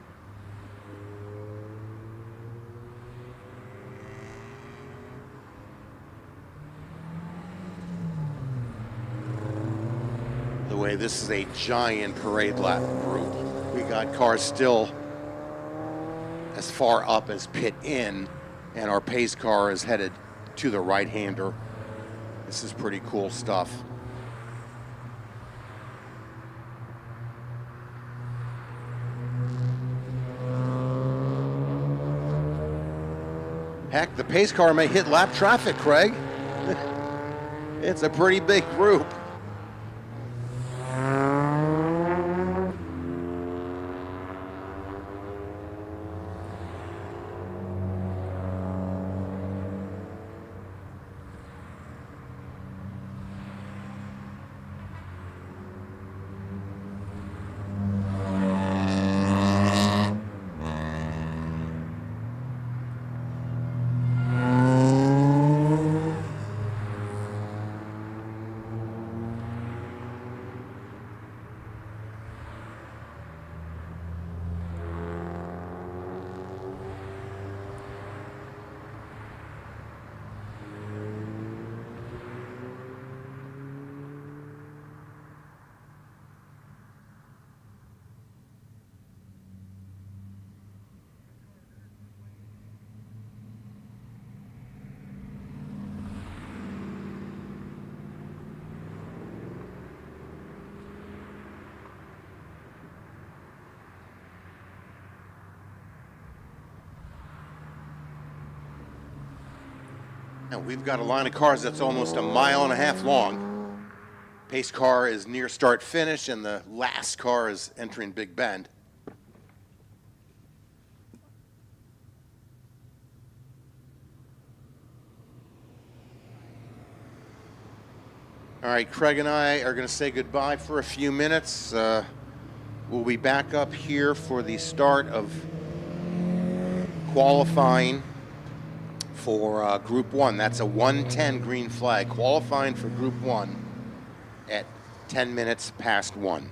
The way this is a giant parade lap group. We got cars still as far up as pit in And our pace car is headed to the right-hander. This is pretty cool stuff. Heck, the pace car may hit lap traffic, Craig. It's a pretty big group. Now we've got a line of cars that's almost a mile and a half long. Pace car is near start finish, and the last car is entering Big Bend. All right, Craig and I are going to say goodbye for a few minutes. We'll be back up here for the start of qualifying for Group 1. That's a 1:10 green flag. Qualifying for Group 1 at 10 minutes past 1.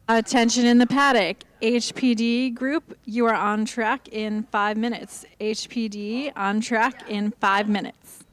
Attention in the paddock. HPD group, you are on track in 5 minutes. HPD on track in 5 minutes.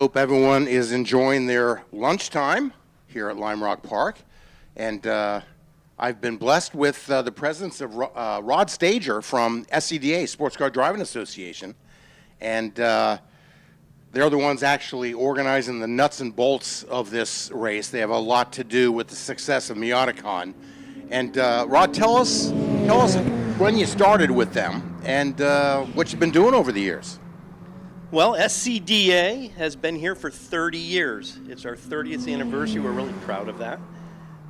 Hope everyone is enjoying their lunchtime here at Lime Rock Park. And I've been blessed with the presence of Rod Stager from SCDA, Sports Car Driving Association. And they're the ones actually organizing the nuts and bolts of this race. They have a lot to do with the success of Miatacon. And Rod, tell us when you started with them and what you've been doing over the years. Well, SCDA has been here for 30 years. It's our 30th anniversary. We're really proud of that.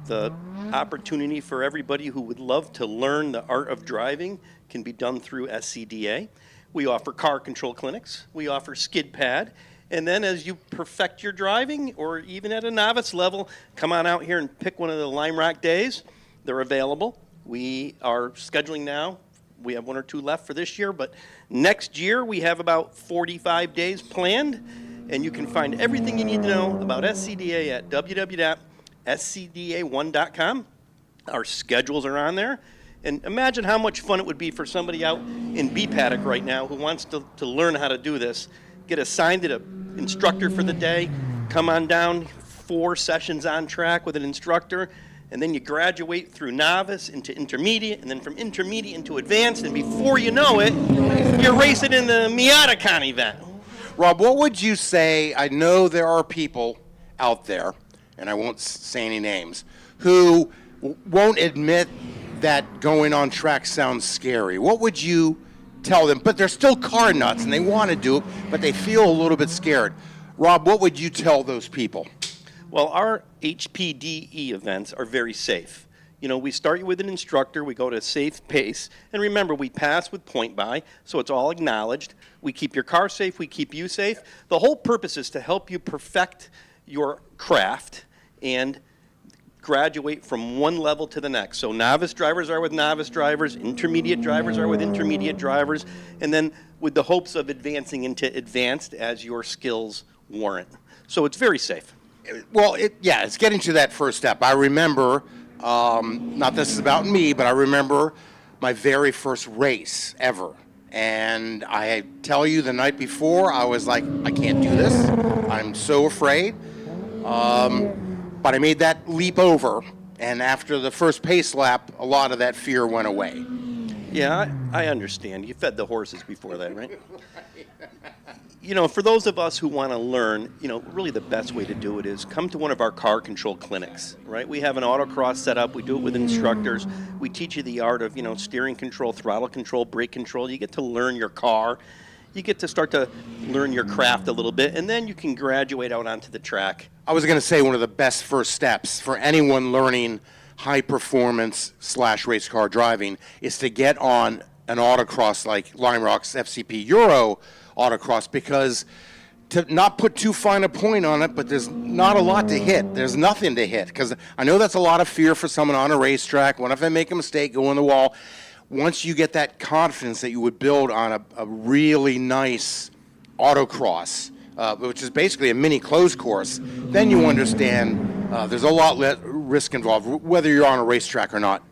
The opportunity for everybody who would love to learn the art of driving can be done through SCDA. We offer car control clinics. We offer skid pad. And then as you perfect your driving, or even at a novice level, come on out here and pick one of the Lime Rock days. They're available. We are scheduling now. We have 1 or 2 left for this year, but next year we have about 45 days planned, and you can find everything you need to know about SCDA at www.scda1.com. Our schedules are on there, and imagine how much fun it would be for somebody out in Miatacon right now who wants to learn how to do this. Get assigned to an instructor for the day, come on down, 4 sessions on track with an instructor, and then you graduate through novice into intermediate, and then from intermediate into advanced, and before you know it, you're racing in the Miatacon event. Rob, what would you say? I know there are people out there, and I won't say any names, who won't admit that going on track sounds scary. What would you tell them? But they're still car nuts, and they want to do it, but they feel a little bit scared. Rob, what would you tell those people? Well, our HPDE events are very safe. You know, we start you with an instructor, we go to a safe pace, and remember, we pass with point by, so it's all acknowledged. We keep your car safe, we keep you safe. The whole purpose is to help you perfect your craft and graduate from one level to the next. So novice drivers are with novice drivers, intermediate drivers are with intermediate drivers, and then with the hopes of advancing into advanced as your skills warrant. So it's very safe. Well, it's getting to that first step. I remember, not this is about me, but I remember my very first race ever. And I tell you, the night before, I was like, I can't do this. I'm so afraid. But I made that leap over. And after the first pace lap, a lot of that fear went away. Yeah, I understand. You fed the horses before that, right? You know, for those of us who want to learn, you know, really the best way to do it is come to one of our car control clinics, right? We have an autocross set up. We do it with instructors. We teach you the art of, you know, steering control, throttle control, brake control. You get to learn your car. You get to start to learn your craft a little bit, and then you can graduate out onto the track. I was going to say one of the best first steps for anyone learning high performance / race car driving is to get on an autocross like Lime Rock's FCP Euro autocross, because to not put too fine a point on it, but there's not a lot to hit. There's nothing to hit, because I know that's a lot of fear for someone on a racetrack. What if I make a mistake, go in the wall? Once you get that confidence that you would build on a really nice autocross, which is basically a mini closed course, then you understand there's a lot less risk involved, whether you're on a racetrack or not.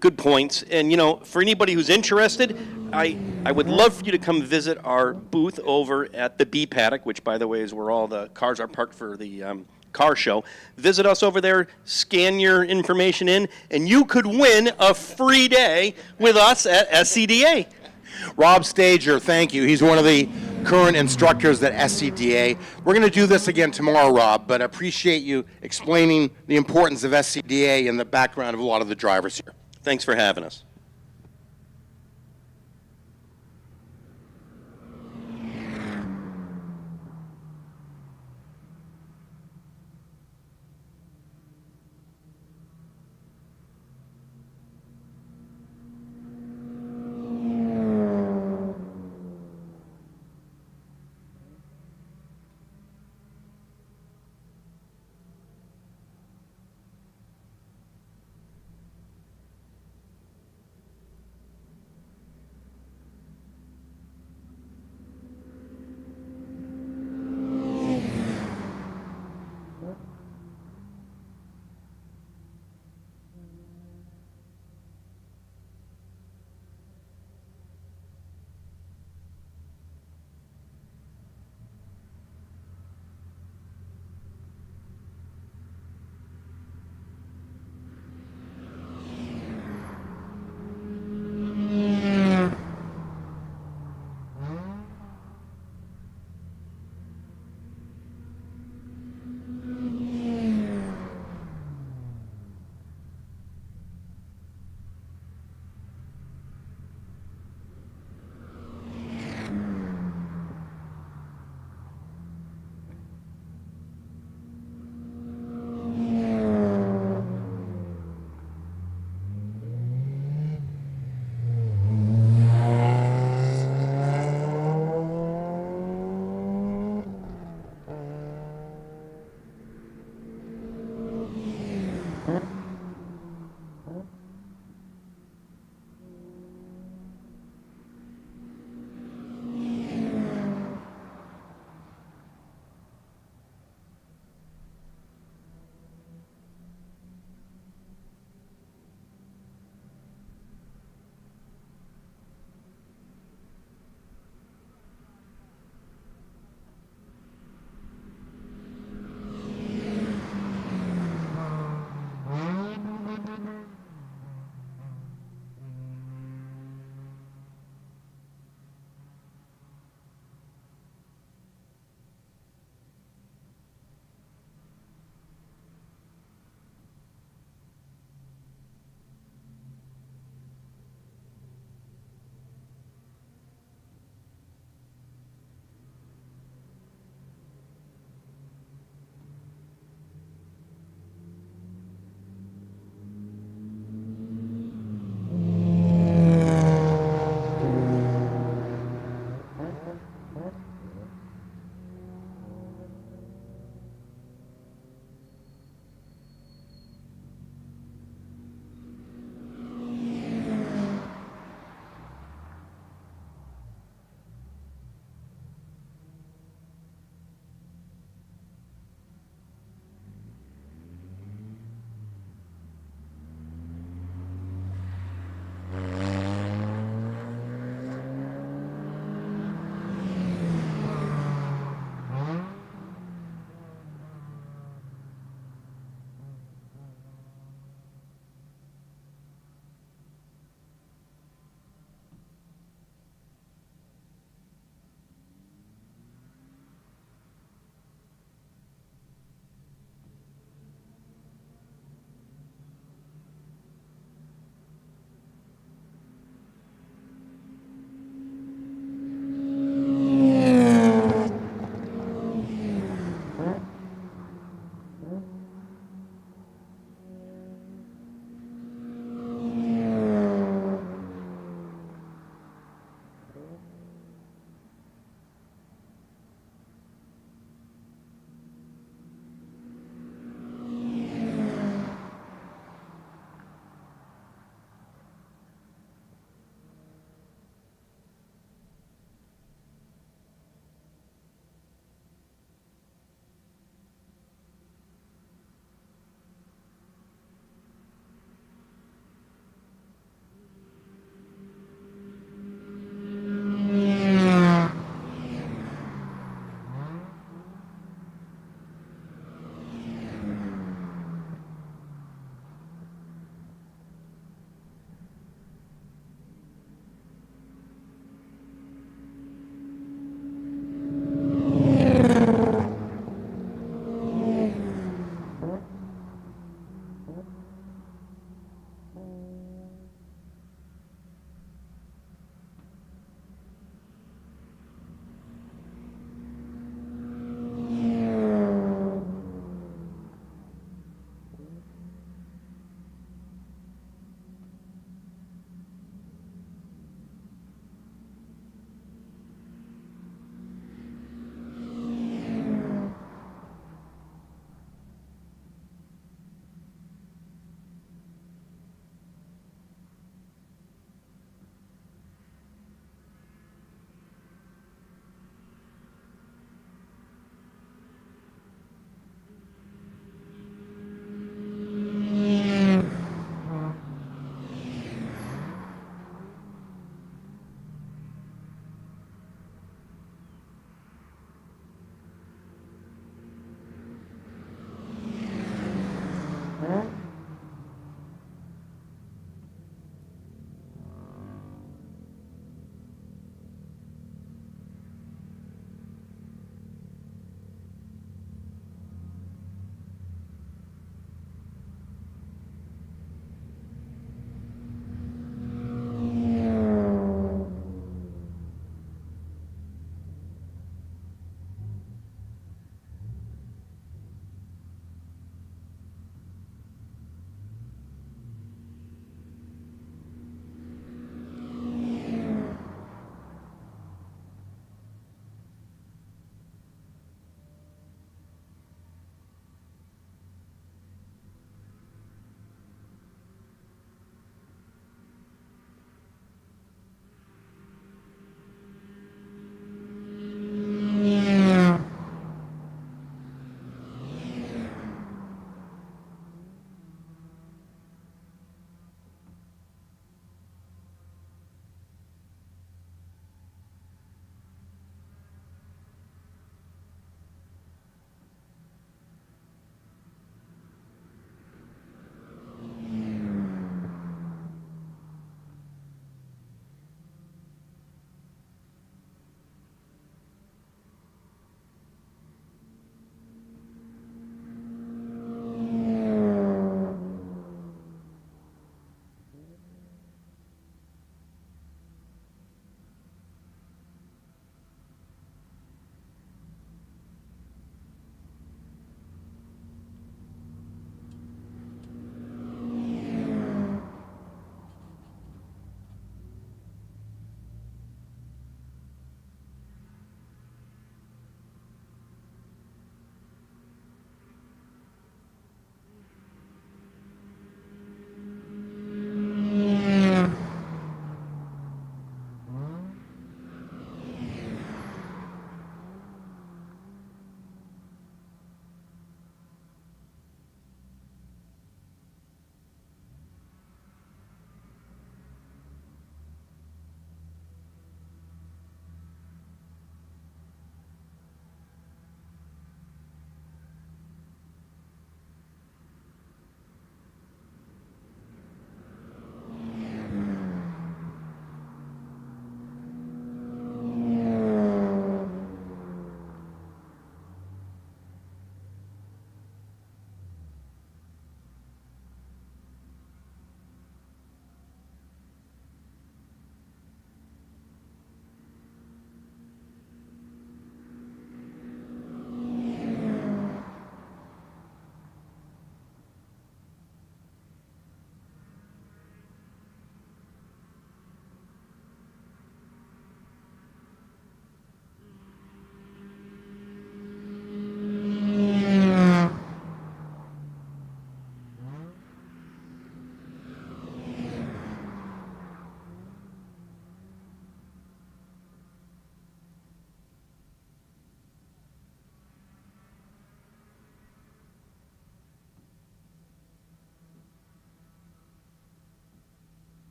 Good points. And, you know, for anybody who's interested, I would love for you to come visit our booth over at the Miatacon, which, by the way, is where all the cars are parked for the car show. Visit us over there, scan your information in, and you could win a free day with us at SCDA. Rob Stager, thank you. He's one of the current instructors at SCDA. We're going to do this again tomorrow, Rob, but I appreciate you explaining the importance of SCDA and the background of a lot of the drivers here. Thanks for having us.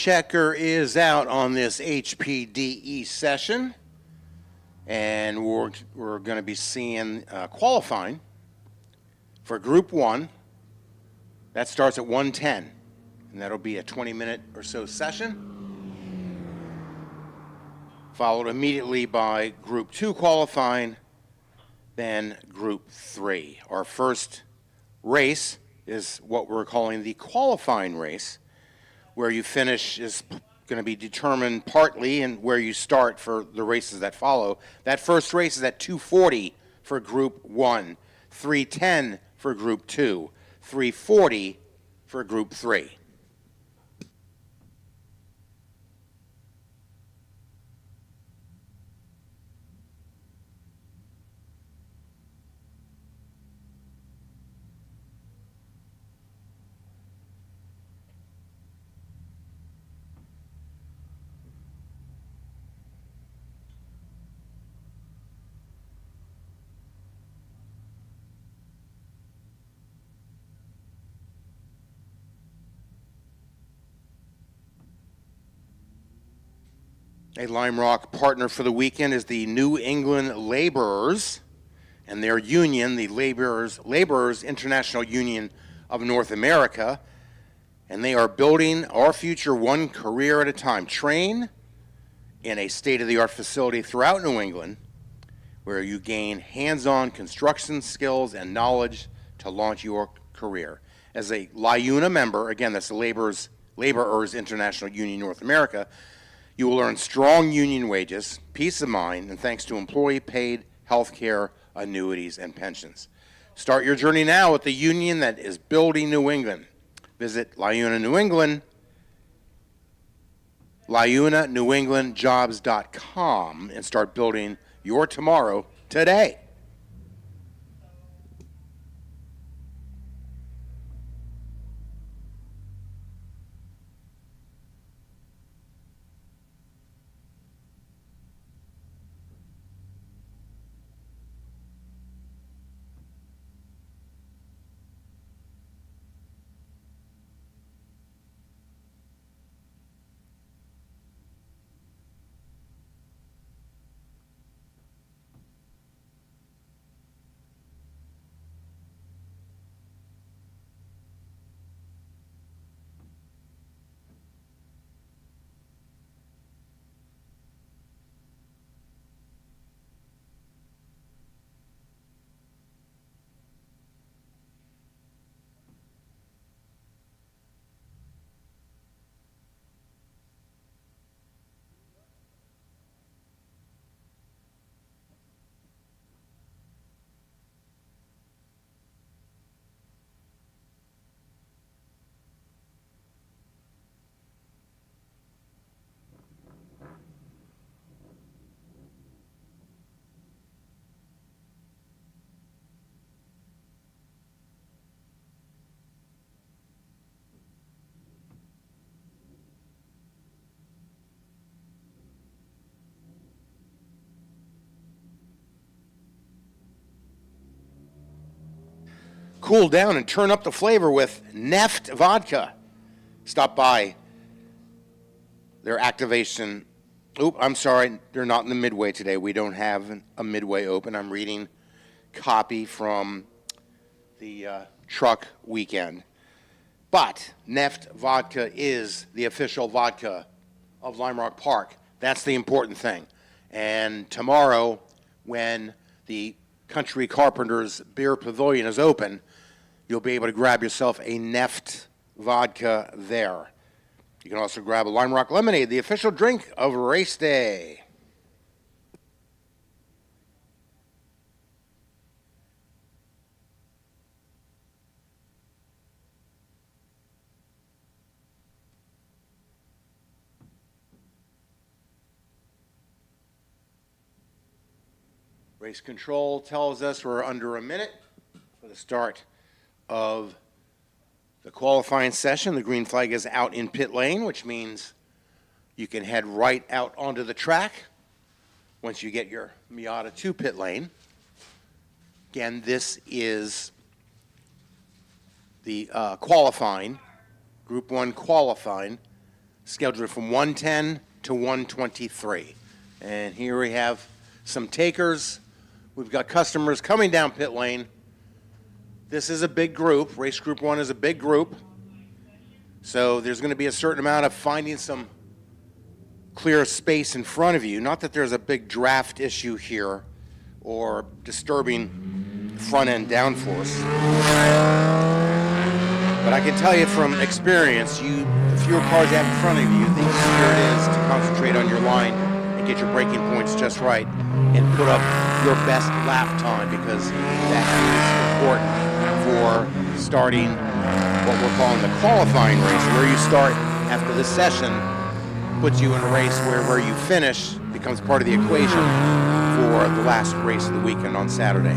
checker is out on this HPDE session, and we're going to be seeing qualifying for Group 1. That starts at 1:10, and that'll be a 20-minute or so session, followed immediately by Group 2 qualifying, then Group 3. Our first race is what we're calling the qualifying race. Where you finish is going to be determined partly in where you start for the races that follow. That first race is at 2:40 for Group 1, 3:10 for Group 2, 3:40 for Group 3. A Lime Rock partner for the weekend is the New England Laborers and their union, the Laborers International Union of North America, and they are building our future one career at a time. Train in a state-of-the-art facility throughout New England where you gain hands-on construction skills and knowledge to launch your career. As a LIUNA member, again, that's the Laborers International Union North America, you will earn strong union wages, peace of mind, and thanks to employee-paid health care, annuities, and pensions. Start your journey now with the union that is building New England. Visit LIUNA New England, LIUNANewEnglandJobs.com, and start building your tomorrow today. Cool down and turn up the flavor with Neft Vodka. Stop by their activation. I'm sorry, they're not in the Midway today. We don't have a Midway open. I'm reading copy from the truck weekend. But Neft Vodka is the official vodka of Lime Rock Park. That's the important thing. And tomorrow, when the Country Carpenters Beer Pavilion is open, you'll be able to grab yourself a Neft vodka there. You can also grab a Lime Rock Lemonade, the official drink of race day. Race control tells us we're under a minute for the start of the qualifying session. The green flag is out in pit lane, which means you can head right out onto the track once you get your Miata to pit lane. Again, this is the qualifying, Group 1 qualifying scheduled from 110 to 123. And here we have some takers. We've got customers coming down pit lane. This is a big group. Race Group 1 is a big group. So there's going to be a certain amount of finding some clear space in front of you. Not that there's a big draft issue here or disturbing front-end downforce. But I can tell you from experience, the fewer cars you have in front of you, the easier it is to concentrate on your line and get your braking points just right and put up your best lap time, because that is important for starting what we're calling the qualifying race, where you start after the session puts you in a race where you finish becomes part of the equation for the last race of the weekend on Saturday.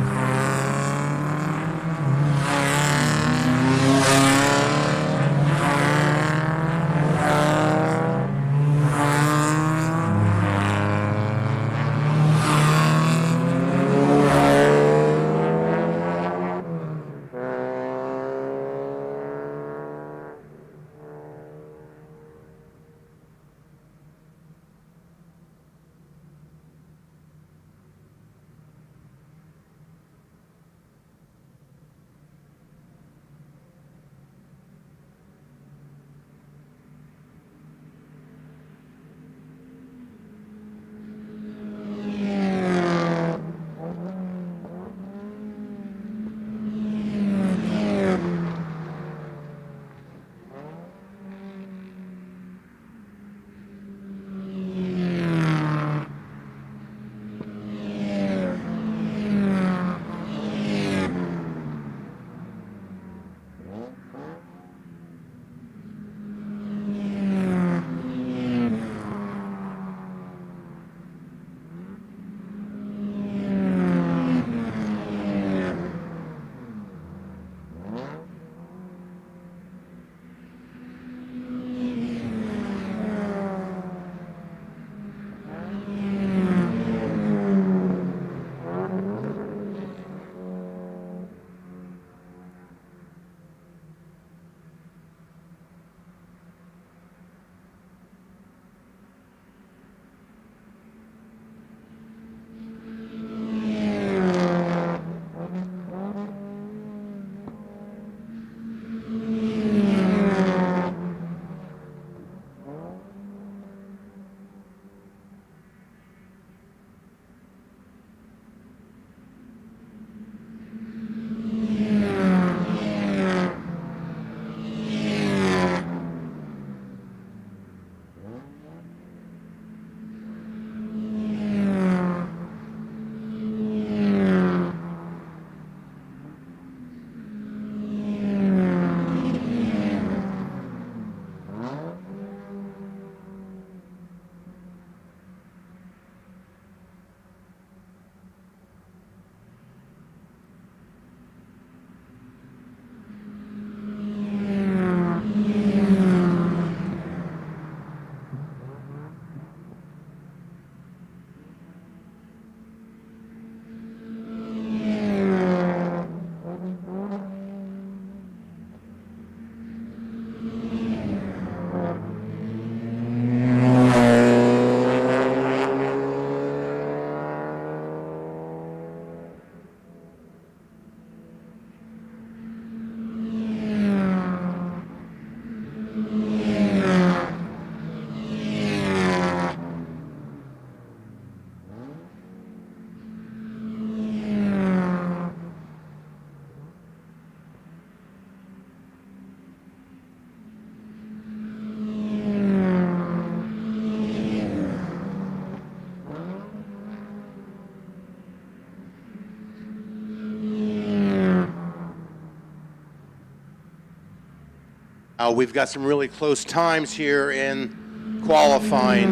We've got some really close times here in qualifying.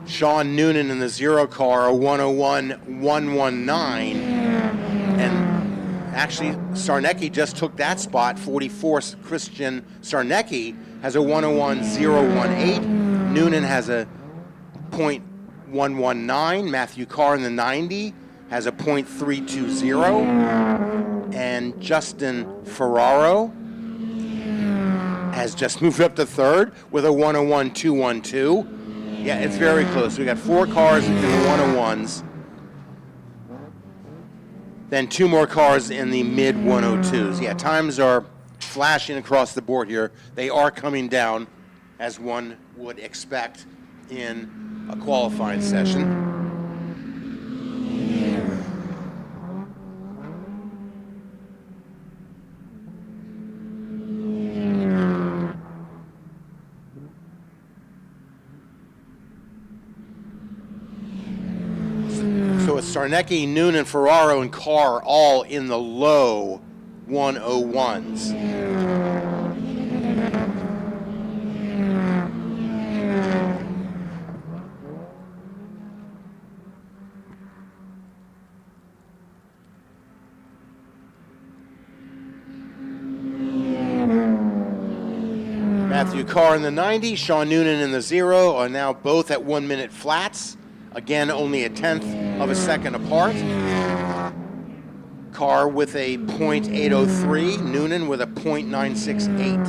Sean Noonan in the 0 car, a 101.119. And actually, Sarnecki just took that spot. 44, Christian Sarnecki has a 101.018. Noonan has a .119. Matthew Carr in the 90 has a .320. And Justin Ferraro has just moved up to third with a 101.212. Yeah, it's very close. We got 4 cars in the 101s, then 2 more cars in the mid 102s. Yeah, times are flashing across the board here. They are coming down, as one would expect in a qualifying session. So it's Sarnecki, Noonan, Ferraro, and Carr all in the low 101s. Matthew Carr in the 90, Sean Noonan in the 0 are now both at 1 minute flats. Again, only a tenth of a second apart. Carr with a .803, Noonan with a .968.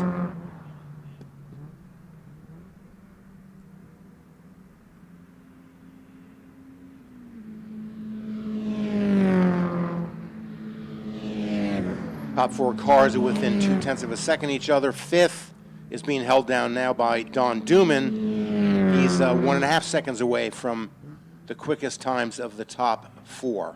Top 4 cars are within 0.2 of a second each other. Fifth is being held down now by Don Duman. He's 1.5 seconds away from the quickest times of the top 4.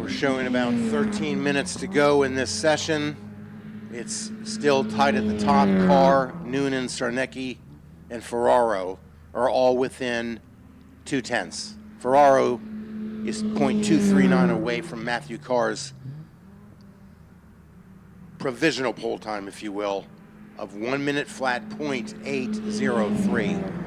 Showing about 13 minutes to go in this session. It's still tight at the top. Carr, Noonan, Sarnecki, and Ferraro are all within 0.2. Ferraro is .239 away from Matthew Carr's provisional pole time, if you will, of 1 minute flat .803.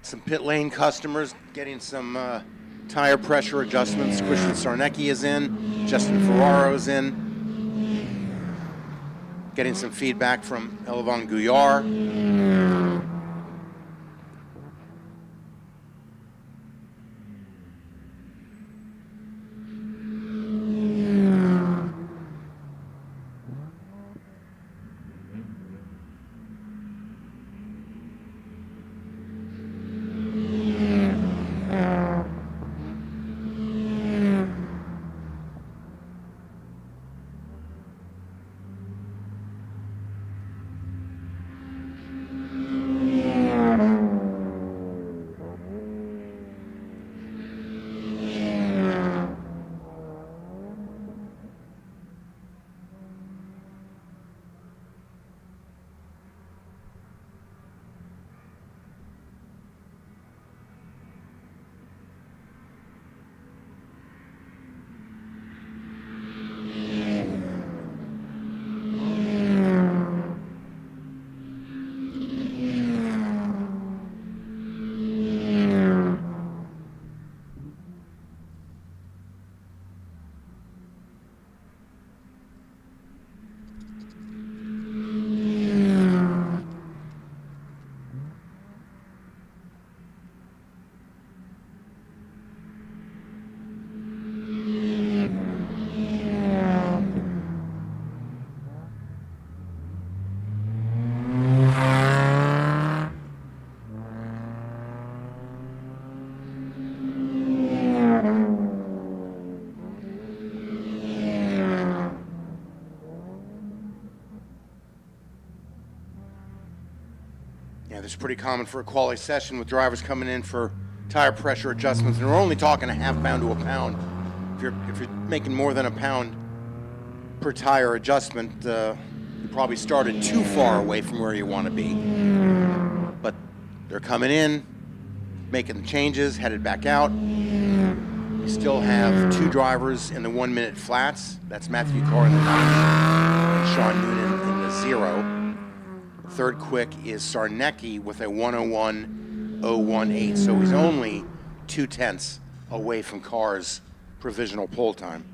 Some pit lane customers getting some tire pressure adjustments. Christian Sarnecki is in. Justin Ferraro is in. Getting some feedback from Elvan Guyar. this is pretty common for a quality session with drivers coming in for tire pressure adjustments, and we're only talking a half pound to a pound. If you're making more than a pound per tire adjustment, you probably started too far away from where you want to be. But they're coming in, making the changes, headed back out. We still have two drivers in the 1 minute flats. That's Matthew Carr in the 90 and Sean Noonan in the 0. Third quick is Sarnecki with a 1:01.018. So he's only 0.2 away from Carr's provisional pole time.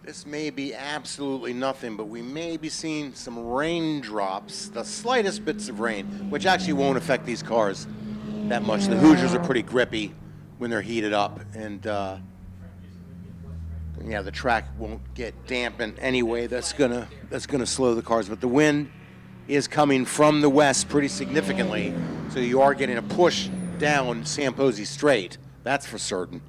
This may be absolutely nothing, but we may be seeing some raindrops, the slightest bits of rain, which actually won't affect these cars that much. The Hoosiers are pretty grippy when they're heated up, and yeah, the track won't get dampened anyway. That's gonna slow the cars. But the wind is coming from the west pretty significantly, so you are getting a push down Sam Posey Straight. That's for certain.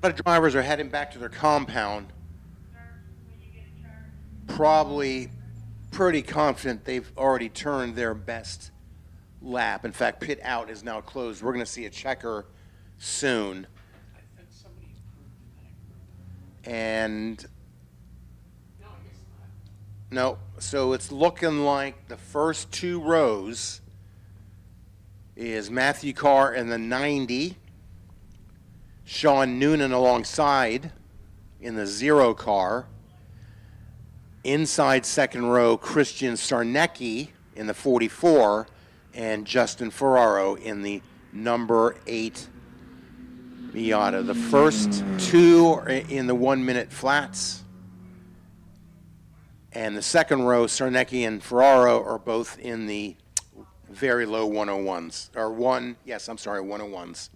A lot of drivers are heading back to their compound, probably pretty confident they've already turned their best lap. In fact, pit out is now closed. We're going to see a checker soon. I think somebody approved that. And No, I guess not. no, so it's looking like the first two rows is Matthew Carr in the 90, Sean Noonan alongside in the 0 car. Inside second row, Christian Sarnecki in the 44, and Justin Ferraro in the number 8 Miata. The first two are in the 1 minute flats, and the second row, Sarnecki and Ferraro, are both in the very low 101s, or 101s.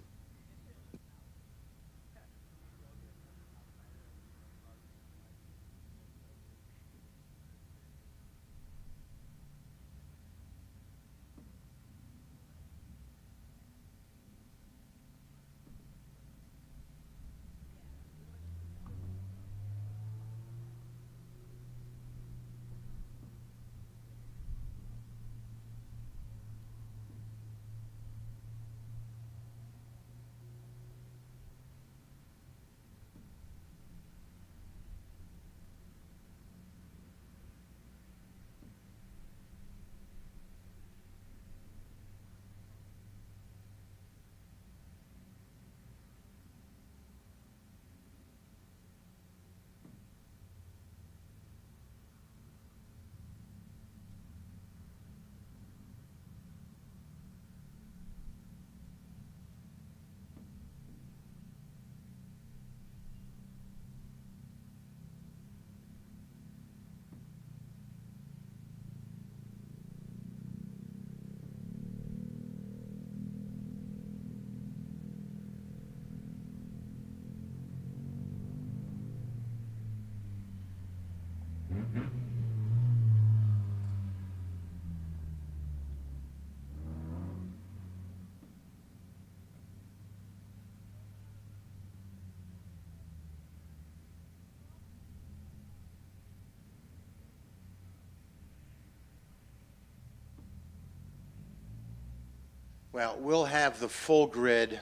Well, we'll have the full grid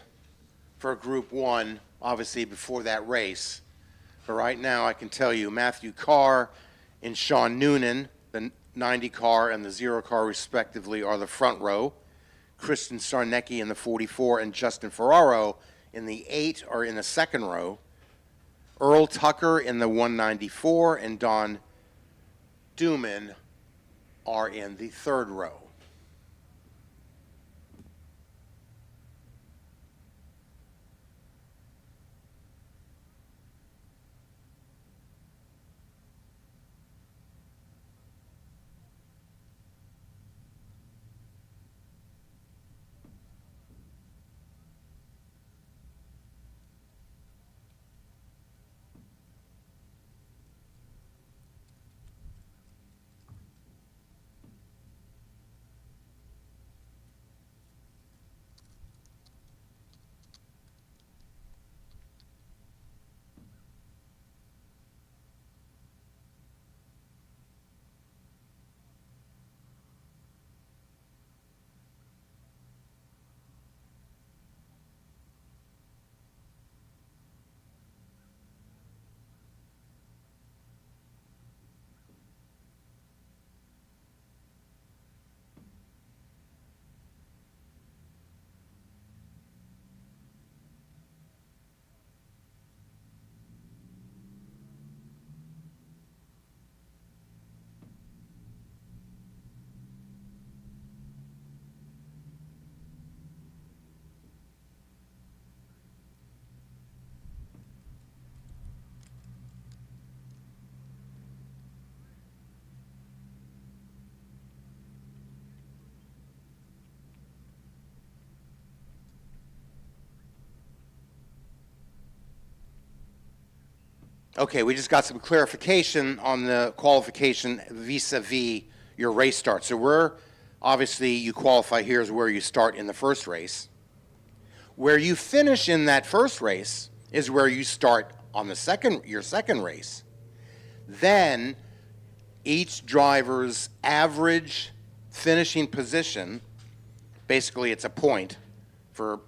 for Group 1, obviously, before that race. But right now, I can tell you Matthew Carr and Sean Noonan, the 90 car and the 0 car respectively, are the front row. Christian Sarnecki in the 44 and Justin Ferraro in the 8 are in the second row. Earl Tucker in the 194 and Don Duman are in the third row. Okay, we just got some clarification on the qualification vis-a-vis your race start. So we're, obviously, you qualify here is where you start in the first race. Where you finish in that first race is where you start on the your second race. Then each driver's average finishing position, basically it's a point for,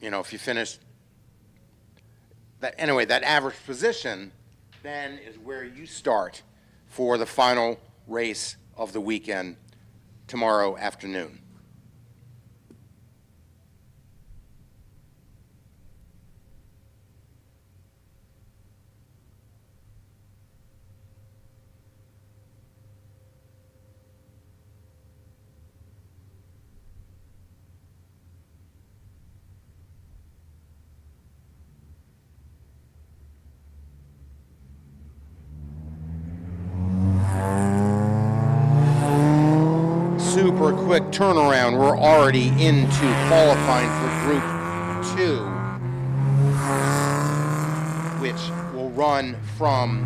if you finish that, anyway, that average position then is where you start for the final race of the weekend tomorrow afternoon. Super quick turnaround. We're already into qualifying for Group 2, which will run from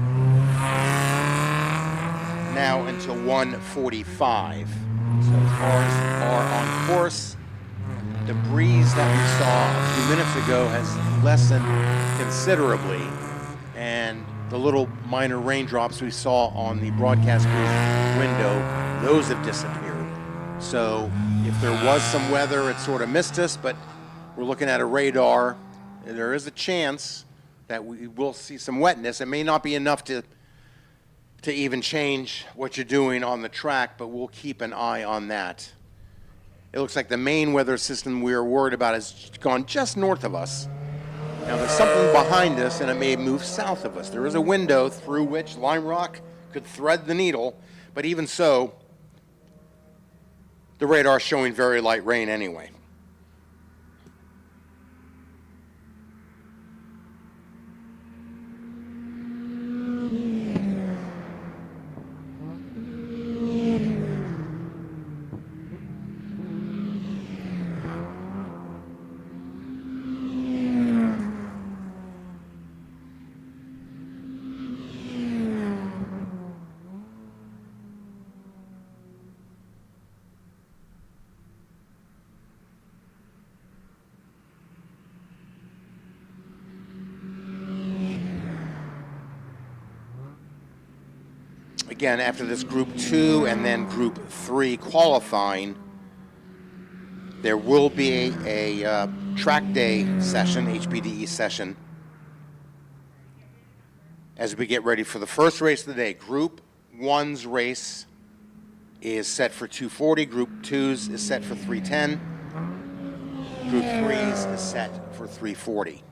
now until 1:45. So cars are on course. The breeze that we saw a few minutes ago has lessened considerably, and the little minor raindrops we saw on the broadcast booth window, those have disappeared. So if there was some weather, it sort of missed us, but we're looking at a radar. There is a chance that we will see some wetness. It may not be enough to even change what you're doing on the track, but we'll keep an eye on that. It looks like the main weather system we are worried about has gone just north of us. Now there's something behind us, and it may move south of us. There is a window through which Lime Rock could thread the needle, but even so, the radar is showing very light rain anyway. Again, after this Group 2 and then Group 3 qualifying, There will be a track day session, HPDE session, as we get ready for the first race of the day. Group 1's race is set for 240. Group 2's is set for 310. Group 3's is set for 340.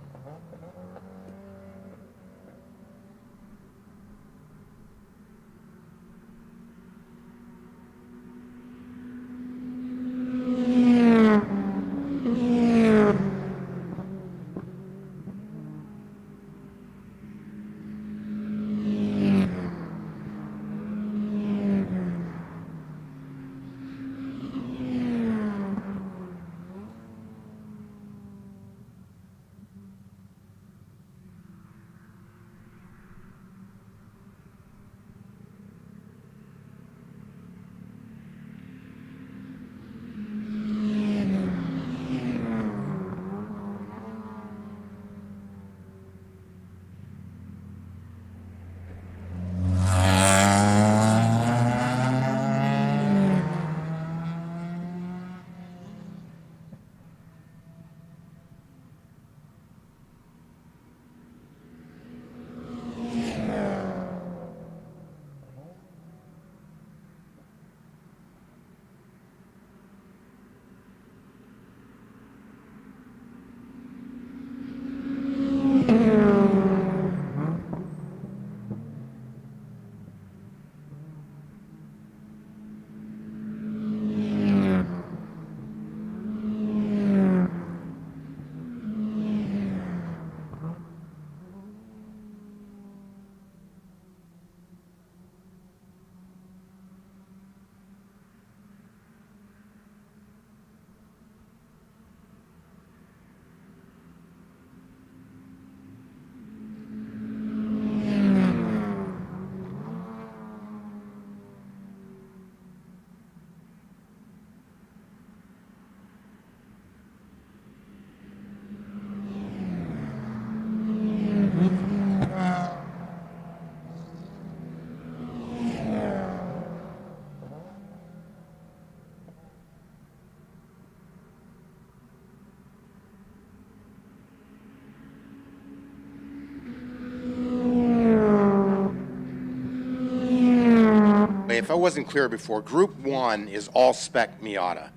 If I wasn't clear before, Group 1 is all spec Miata.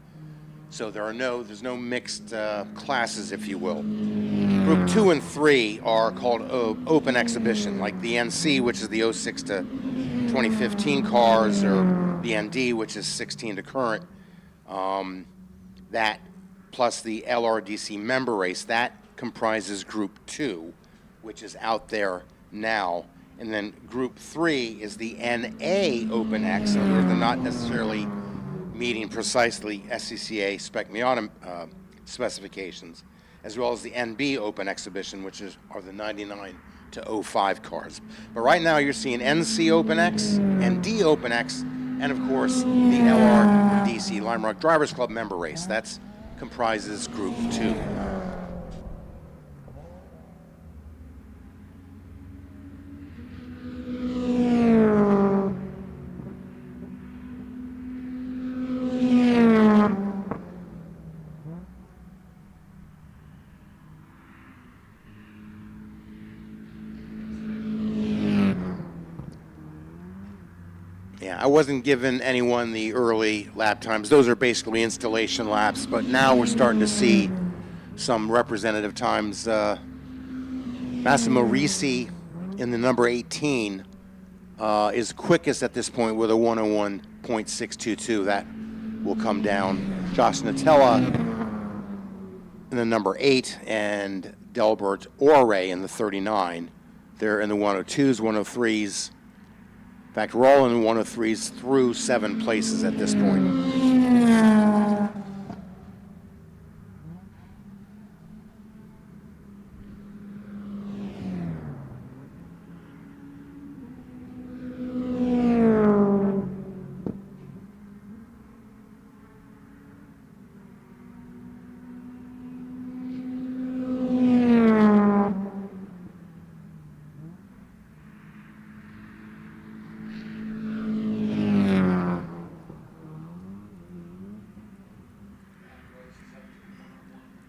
So there's no mixed classes, if you will. Group 2 and 3 are called open exhibition, like the NC, which is the 06 to 2015 cars, or the ND, which is 16 to current. That plus the LRDC member race, that comprises Group 2, which is out there now. And then Group 3 is the NA Open X, so they're not necessarily meeting precisely SCCA Spec Miata specifications, as well as the NB Open Exhibition, which are the 99 to 05 cars. But right now you're seeing NC Open X, ND Open X, and of course the LRDC Lime Rock Drivers Club member race. That comprises Group 2. Yeah, I wasn't giving anyone the early lap times. Those are basically installation laps, but now we're starting to see some representative times. Massimo Risi in the number 18 is quickest at this point with a 101.622. That will come down. Josh Natella in the number 8 and Delbert Ore in the 39. They're in the 102s, 103s. In fact, we're all in the 103s through 7 places at this point.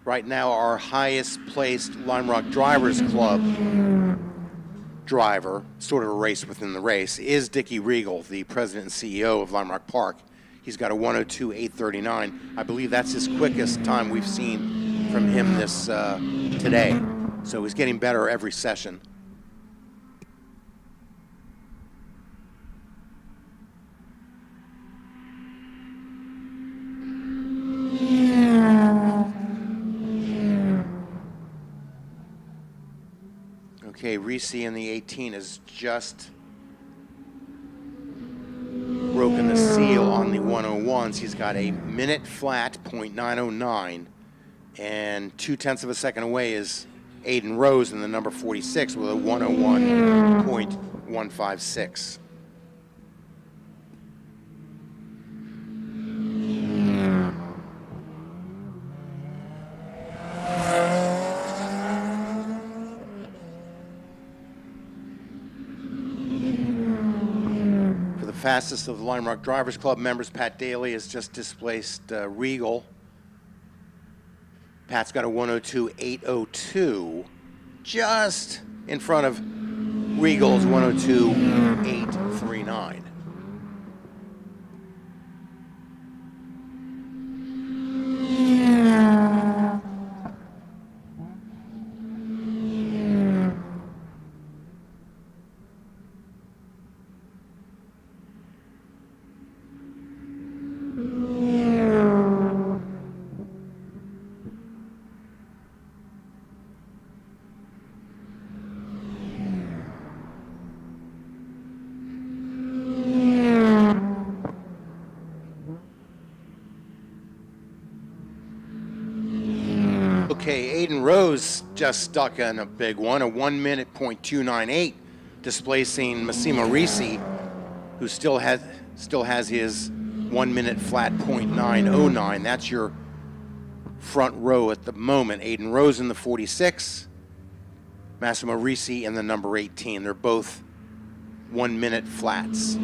Right now, our highest placed Lime Rock Drivers Club driver, sort of a race within the race, is Dickie Regal, the president and CEO of Lime Rock Park. He's got a 102.839. I believe that's his quickest time we've seen from him this today. So he's getting better every session. Okay, Reese in the 18 has just broken the seal on the 101s. He's got a minute flat, .909, and 0.2 of a second away is Aiden Rose in the number 46 with a 101.156. Fastest of the Lime Rock Drivers Club members, Pat Daly, has just displaced Regal. Pat's got a 102.802, just in front of Regal's 102.839. Okay, Aiden Rose just stuck in a big one, a 1 minute .298, displacing Massimo Risi, who still has his 1 minute flat .909. That's your front row at the moment. Aiden Rose in the 46, Massimo Risi in the number 18. They're both 1 minute flats.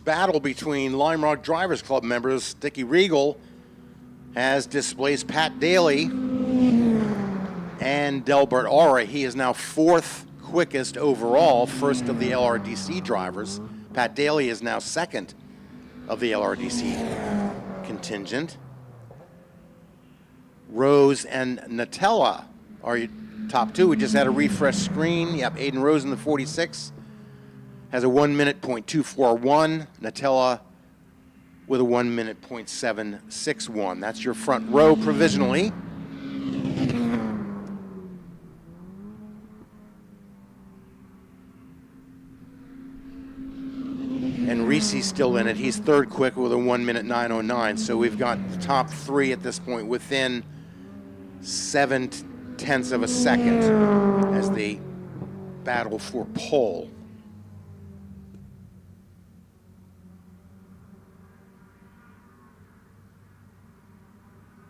Battle between Lime Rock Drivers Club members. Dickie Regal has displaced Pat Daly and Delbert Aura. He is now fourth quickest overall, first of the LRDC drivers. Pat Daly is now second of the LRDC contingent. Rose and Nutella are your top two. We just had a refresh screen. Yep, Aiden Rose in the 46. Has a 1 minute .241. Nutella with a 1 minute .761. That's your front row provisionally. And Reese's still in it. He's third quick with a 1 minute .909. So we've got the top three at this point within 0.7 of a second as they battle for pole.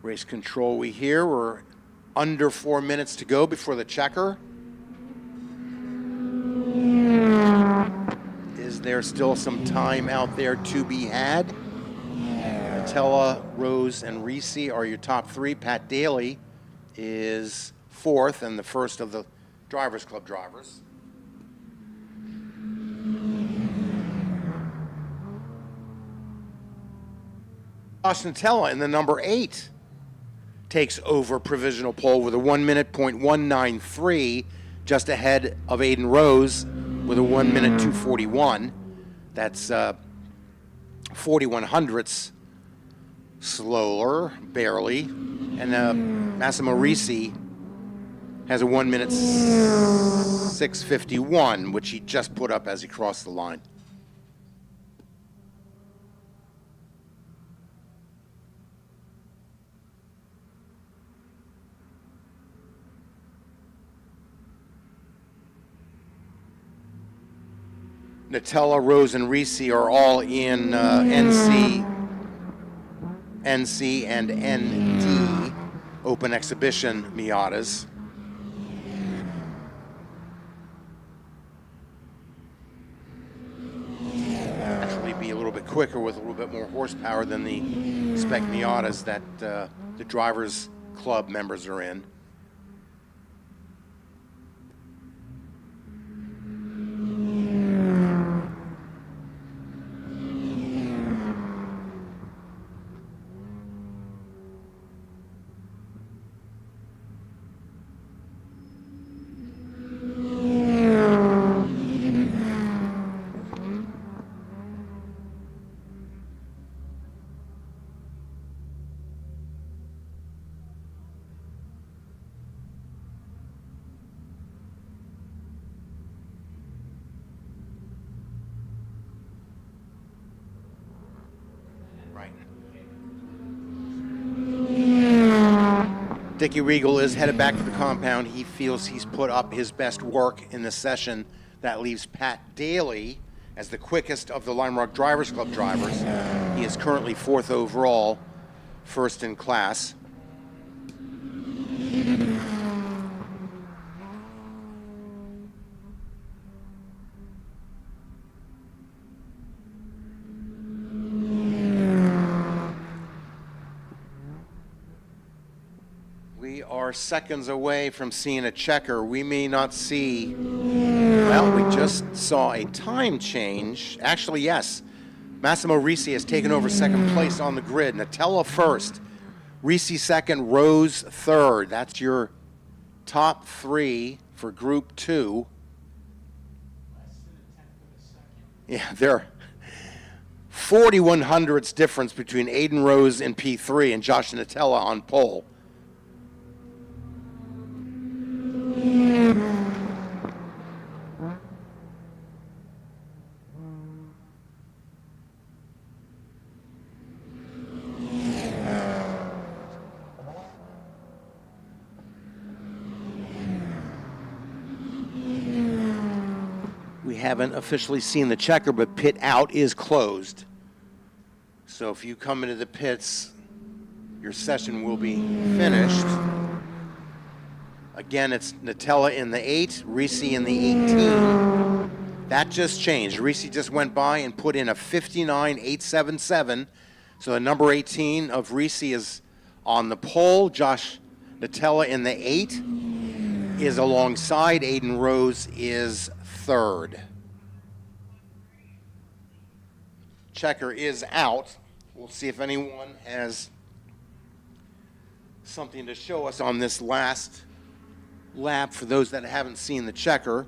Race control we hear. We're under 4 minutes to go before the checker. Is there still some time out there to be had? Nutella, Rose, and Reese are your top three. Pat Daly is fourth and the first of the Drivers Club drivers. Josh Nutella in the number 8 takes over provisional pole with a 1 minute .193, just ahead of Aiden Rose with a 1 minute .241. That's 41 hundredths slower, barely. And Massimo Risi has a 1 minute .651, which he just put up as he crossed the line. Nutella, Rose, and Reese are all in NC, and ND open exhibition Miatas. Actually be a little bit quicker with a little bit more horsepower than the spec Miatas that the drivers club members are in. Right. Dickie Regal is headed back to the compound. He feels he's put up his best work in the session. That leaves Pat Daly as the quickest of the Lime Rock Drivers Club drivers. He is currently 4th overall, first in class. We are seconds away from seeing a checker. We may not see, well, we just saw a time change. Actually, yes. Massimo Risi has taken over second place on the grid. Nutella first, Risi second, Rose third. That's your top 3 for Group 2. Less than a tenth of a second. Yeah, they're 41/100ths difference between Aiden Rose in P3 and Josh Nutella on pole. We haven't officially seen the checker, but pit out is closed. So if you come into the pits, your session will be finished. Again, it's Nutella in the 8, Reese in the 18. That just changed. Reese just went by and put in a 59.877. So the number 18 of Reese is on the pole. Josh Nutella in the 8 is alongside. Aiden Rose is third. Checker is out. We'll see if anyone has something to show us on this last lap for those that haven't seen the checker.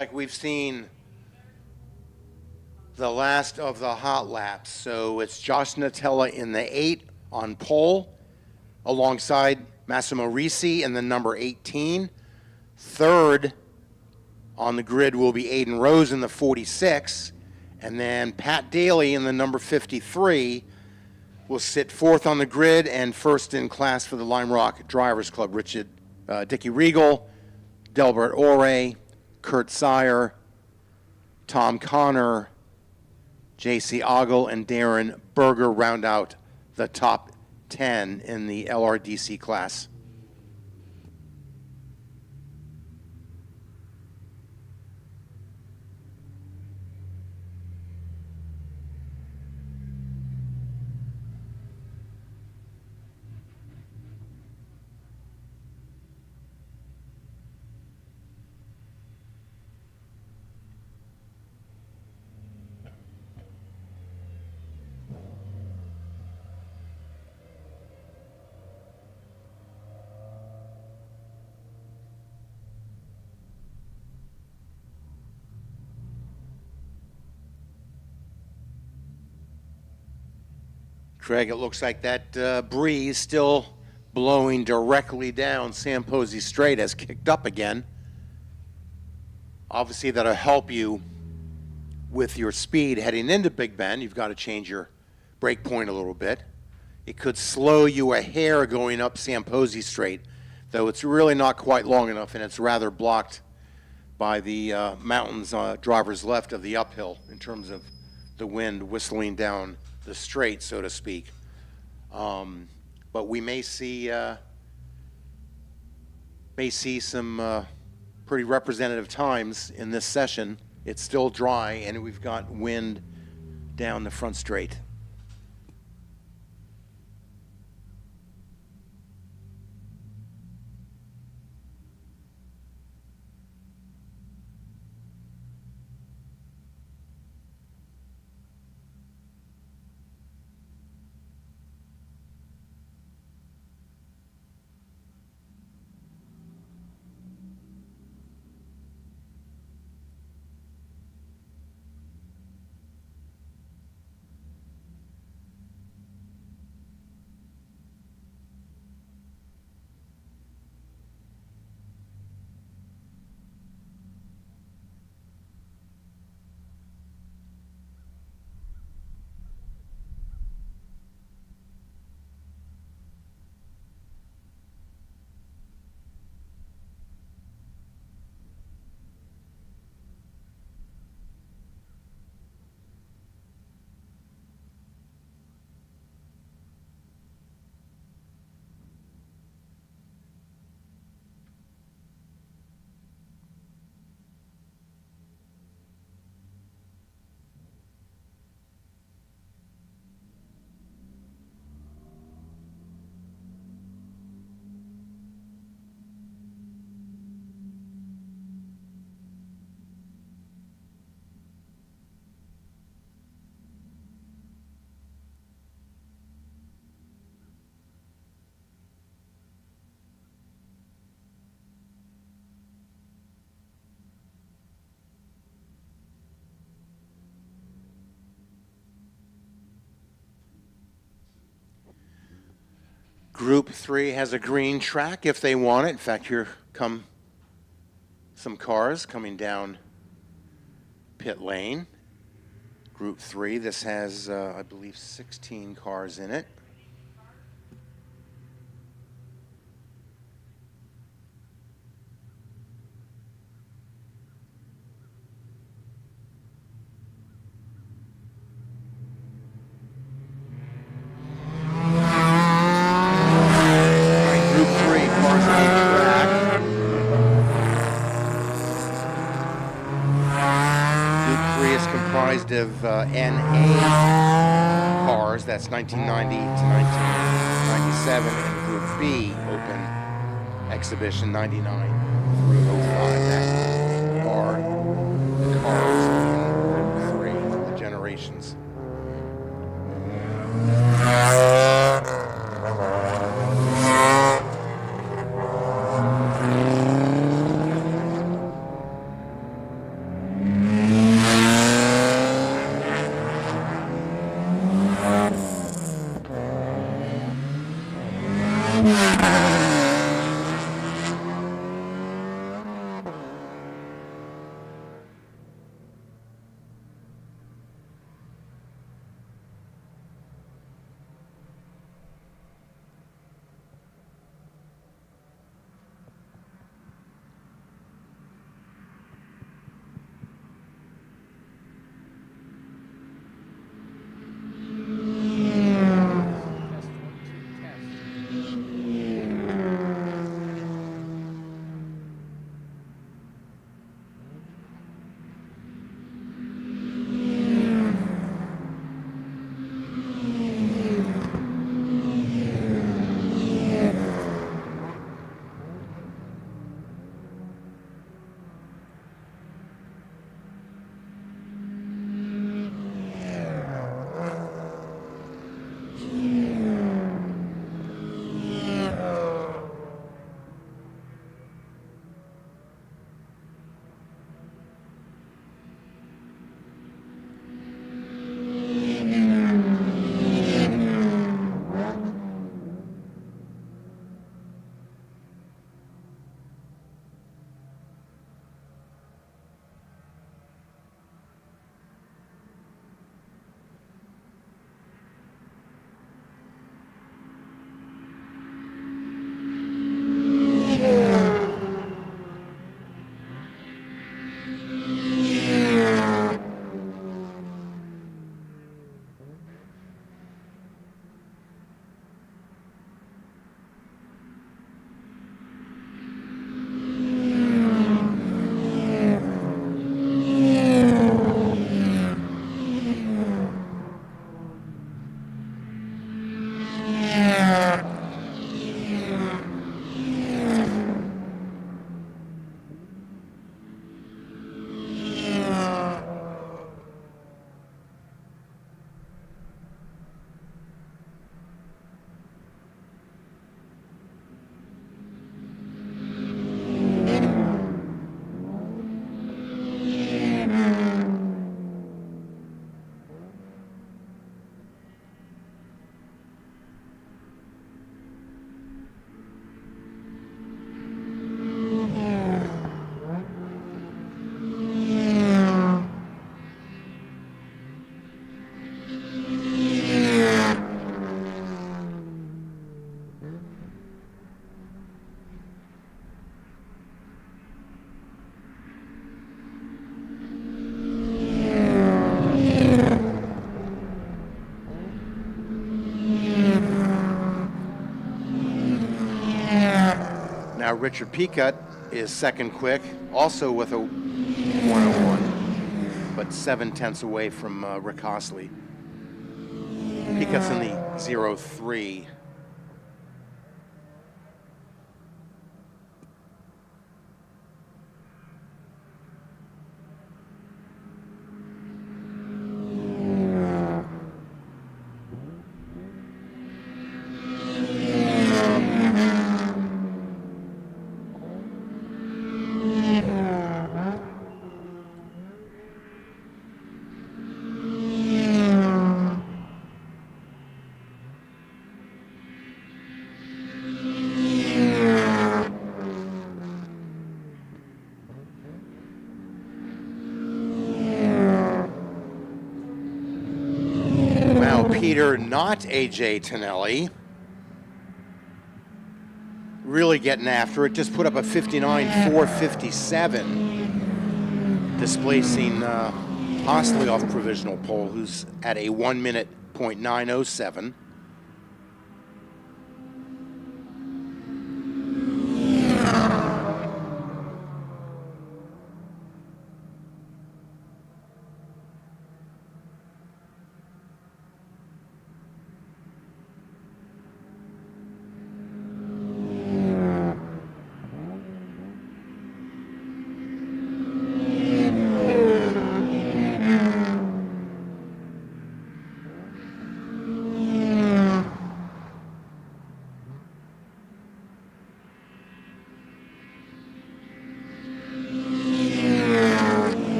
Like we've seen the last of the hot laps. So it's Josh Nutella in the 8 on pole alongside Massimo Risi in the number 18. Third on the grid will be Aiden Rose in the 46. And then Pat Daly in the number 53 will sit 4th on the grid and first in class for the Lime Rock Drivers Club. Dickie Regal, Delbert Ore, Kurt Sire, Tom Connor, J.C. Ogle, and Darren Berger round out the top 10 in the LRDC class. Craig, it looks like that breeze still blowing directly down San Posey Strait has kicked up again. Obviously, that'll help you with your speed heading into Big Bend. You've got to change your brake point a little bit. It could slow you a hair going up San Posey Strait, though it's really not quite long enough, and it's rather blocked by the mountains driver's left of the uphill in terms of the wind whistling down the straight, so to speak. But we may see some pretty representative times in this session. It's still dry, and we've got wind down the front straight. Group 3 has a green track if they want it. In fact, here come some cars coming down pit lane. Group 3, this has, I believe, 16 cars in it. Group 3, cars on the track. Group 3 is comprised of NA cars, that's 1990 to 1997, and Group B, open exhibition 99 through 05. That are the cars in Group 3, the generations. Now Richard Peacutt is second quick, also with a 101, but 7/10 away from Rick Hostley. Peacutt's in the 0-3. Peter, not AJ Tonelli. Really getting after it. Just put up a 59.457, displacing Hostley off provisional pole, who's at a 1 minute .907.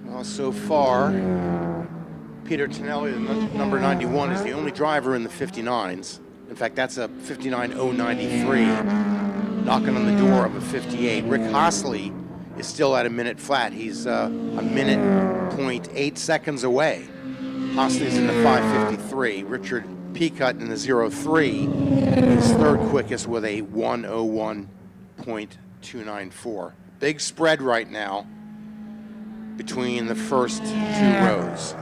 Well, so far, Peter Tonelli, number 91, is the only driver in the 59s. In fact, that's a 59.093, knocking on the door of a 58. Rick Hostley is still at a minute flat. He's a minute .8 seconds away. Hostley's in the 5:53. Richard Peacutt in the 0-3 is third quickest with a 1:01.294. Big spread right now between the first two rows.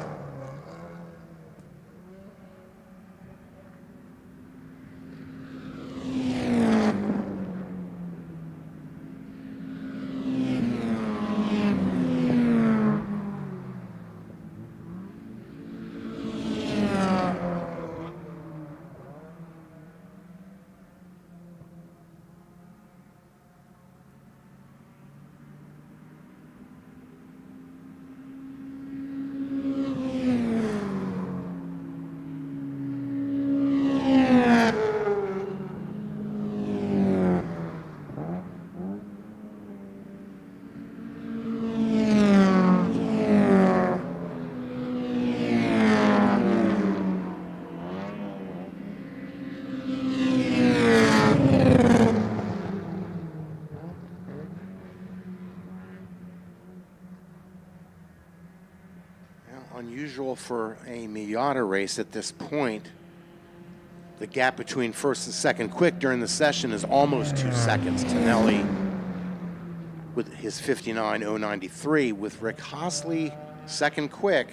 Unusual for a Miata race at this point. The gap between first and second quick during the session is almost 2 seconds. Tonelli with his 59.093, with Rick Hostley second quick,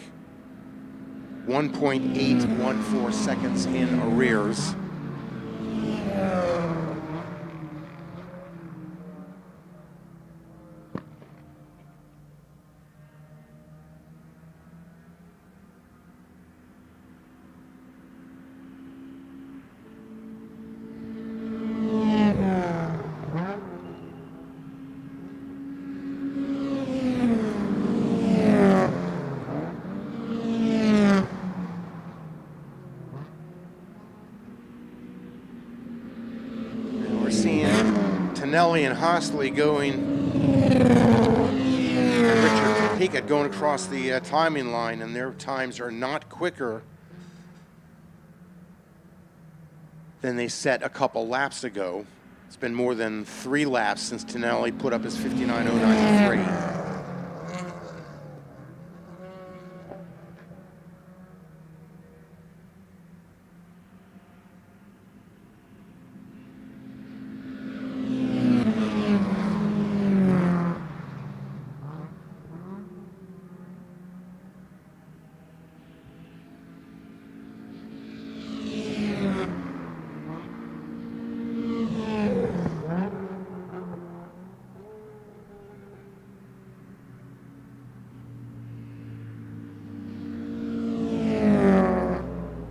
1.814 seconds in arrears. Tonelli and Hostley going, Richard Pickett going across the timing line, and their times are not quicker than they set a couple laps ago. It's been more than 3 laps since Tonelli put up his 59.093.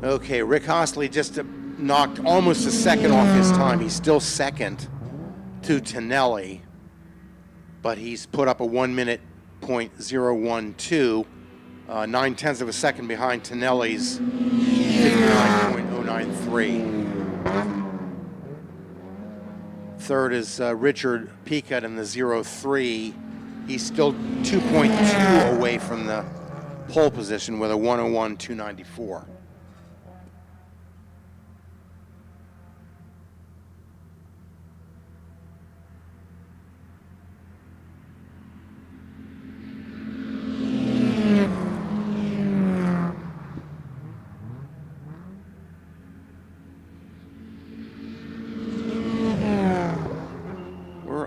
Okay, Rick Hostley just knocked almost a second off his time. He's still second to Tonelli, but he's put up a 1 minute .012, 9/10 of a second behind Tonelli's 59.093. Third is Richard Pickett in the 03. He's still 2.2 away from the pole position with a 101.294.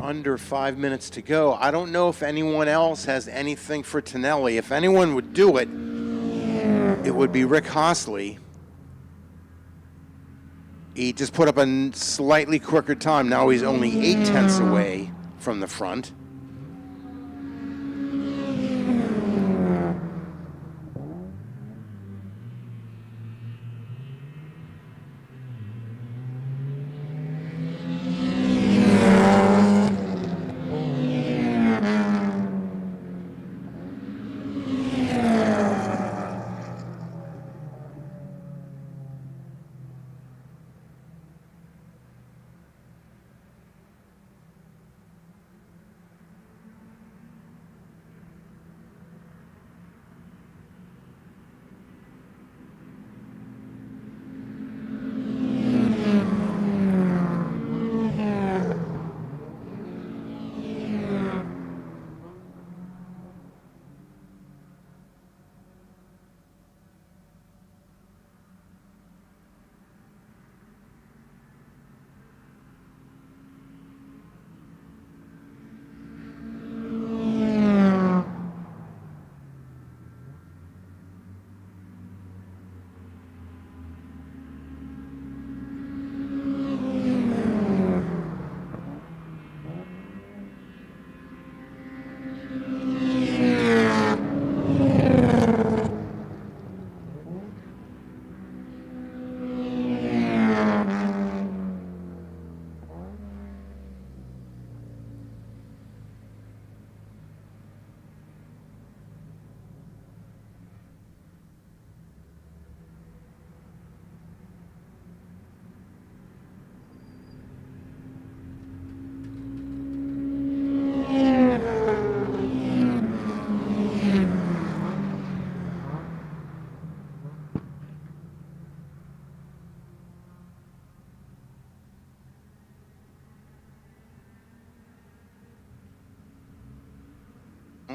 Under 5 minutes to go. I don't know if anyone else has anything for Tonelli. If anyone would do it, it would be Rick Hostley. He just put up a slightly quicker time. Now he's only 0.8 away from the front.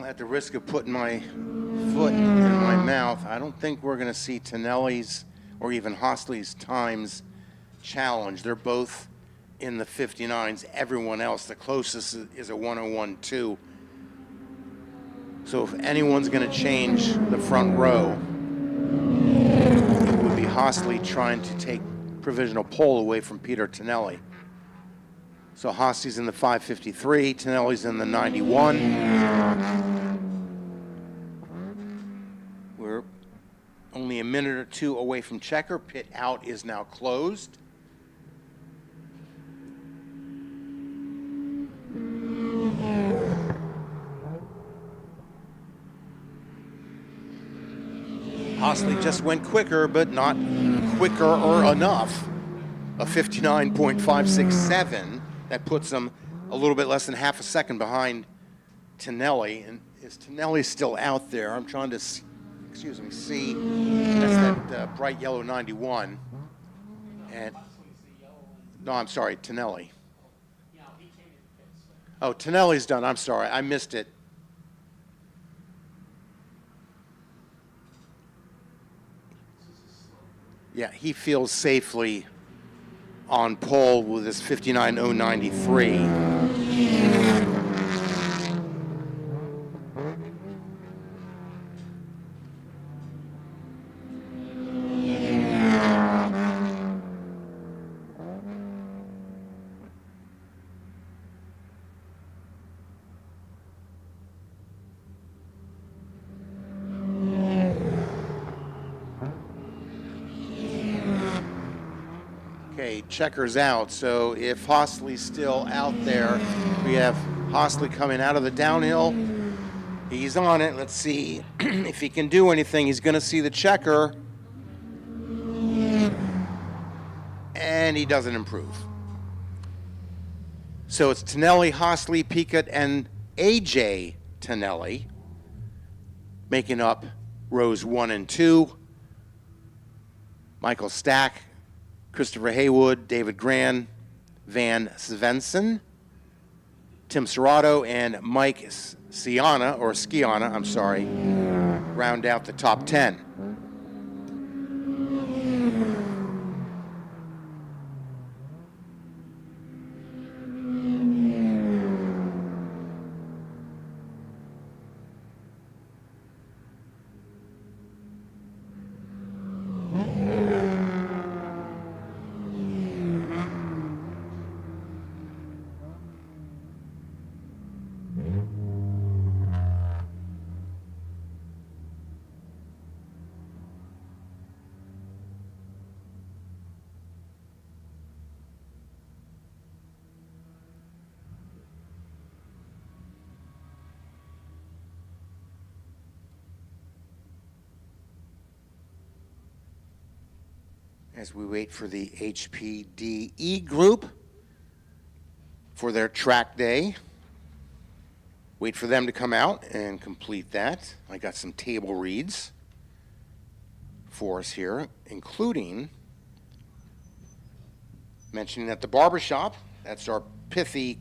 At the risk of putting my foot in my mouth, I don't think we're going to see Tonelli's or even Hostley's times challenged. They're both in the 59s. Everyone else, the closest is a 101.2. So if anyone's going to change the front row, it would be Hostley trying to take provisional pole away from Peter Tonelli. So Hostley's in the 553, Tonelli's in the 91. We're only a minute or two away from checker. Pit out is now closed. Hostley just went quicker, but not quicker or enough. A 59.567. That puts him a little bit less than half a second behind Tonelli. And is Tonelli still out there? I'm trying to, excuse me, see. That's that bright yellow 91. And no, I'm sorry, Tonelli. Yeah, he came in the pits. Oh, Tonelli's done. I'm sorry, I missed it. Yeah, he feels safely on pole with his 59.093. Okay, checkers out. So if Hostley's still out there, we have Hostley coming out of the downhill. He's on it. Let's see if he can do anything. He's going to see the checker. And he doesn't improve. So it's Tonelli, Hostley, Piquet, and AJ Tonelli making up rows 1 and 2. Michael Stack, Christopher Haywood, David Gran, Van Svensson, Tim Serrato, and Mike Scianna, I'm sorry, round out the top 10. As we wait for the HPDE group for their track day. Wait for them to come out and complete that. I got some table reads for us here, including mentioning at the barbershop, that's our pithy,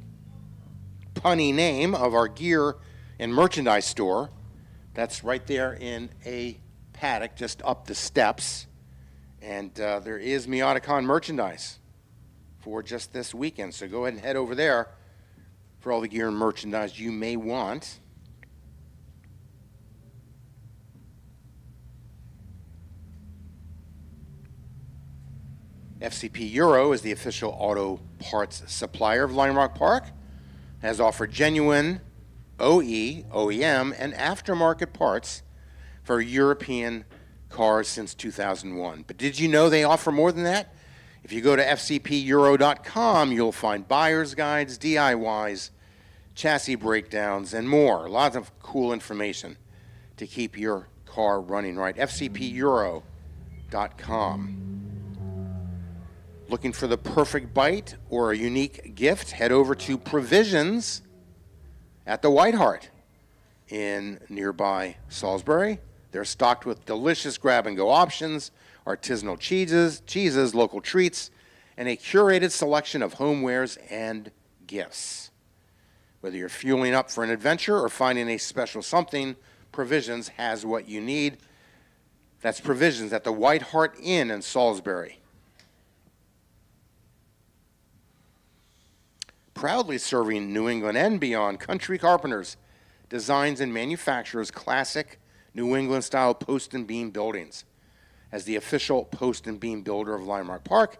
punny name of our gear and merchandise store. That's right there in a paddock just up the steps. And there is Miatacon merchandise for just this weekend. So go ahead and head over there for all the gear and merchandise you may want. FCP Euro is the official auto parts supplier of Lime Rock Park. Has offered genuine OE, OEM, and aftermarket parts for European cars since 2001. But did you know they offer more than that? If you go to fcpeuro.com, you'll find buyer's guides, DIYs, chassis breakdowns, and more. Lots of cool information to keep your car running right. fcpeuro.com. Looking for the perfect bite or a unique gift? Head over to Provisions at the White Hart in nearby Salisbury. They're stocked with delicious grab-and-go options, artisanal cheeses, local treats, and a curated selection of homewares and gifts. Whether you're fueling up for an adventure or finding a special something, Provisions has what you need. That's Provisions at the White Hart Inn in Salisbury. Proudly serving New England and beyond, Country Carpenters designs and manufactures classic New England-style post and beam buildings. As the official post and beam builder of Lime Rock Park,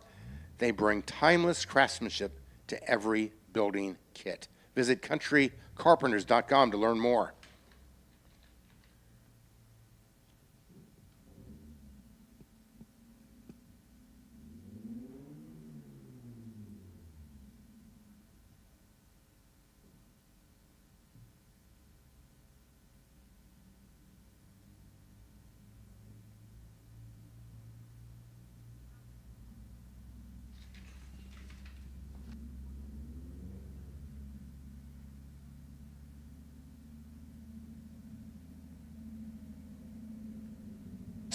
they bring timeless craftsmanship to every building kit. Visit countrycarpenters.com to learn more.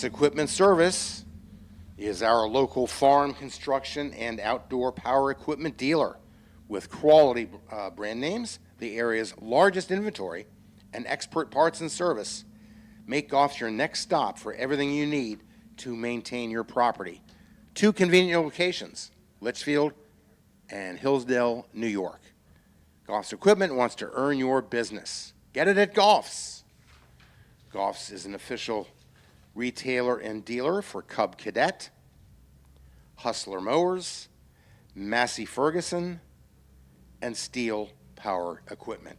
Goff's Equipment Service is our local farm construction and outdoor power equipment dealer with quality brand names, the area's largest inventory, and expert parts and service. Make Goff's your next stop for everything you need to maintain your property. 2 convenient locations, Litchfield and Hillsdale, New York. Goff's Equipment wants to earn your business. Get it at Goff's. Goff's is an official retailer and dealer for Cub Cadet, Hustler Mowers, Massey Ferguson, and Steel Power Equipment.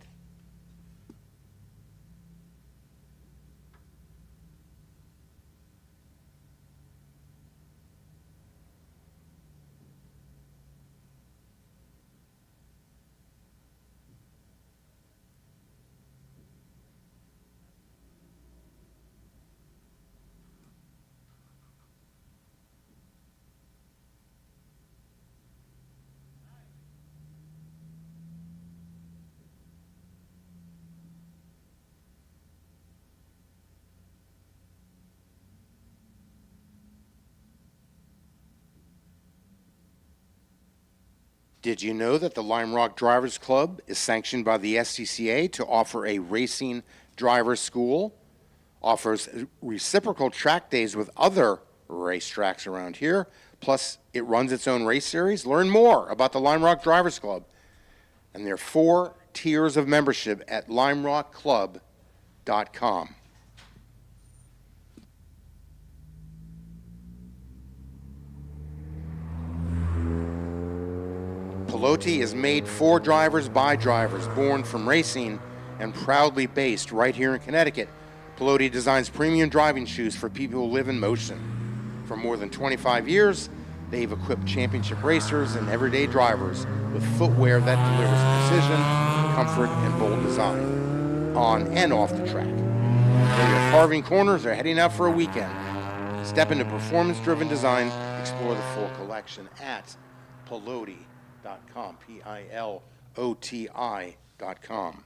Did you know that the Lime Rock Drivers Club is sanctioned by the SCCA to offer a racing driver school, offers reciprocal track days with other racetracks around here, plus it runs its own race series? Learn more about the Lime Rock Drivers Club and their 4 tiers of membership at limerockclub.com. Pelote is made for drivers by drivers, born from racing and proudly based right here in Connecticut. Pelote designs premium driving shoes for people who live in motion. For more than 25 years, they've equipped championship racers and everyday drivers with footwear that delivers precision, comfort, and bold design, on and off the track. Whether you're carving corners or heading out for a weekend, step into performance-driven design, explore the full collection at Pelote.com, Piloti.com.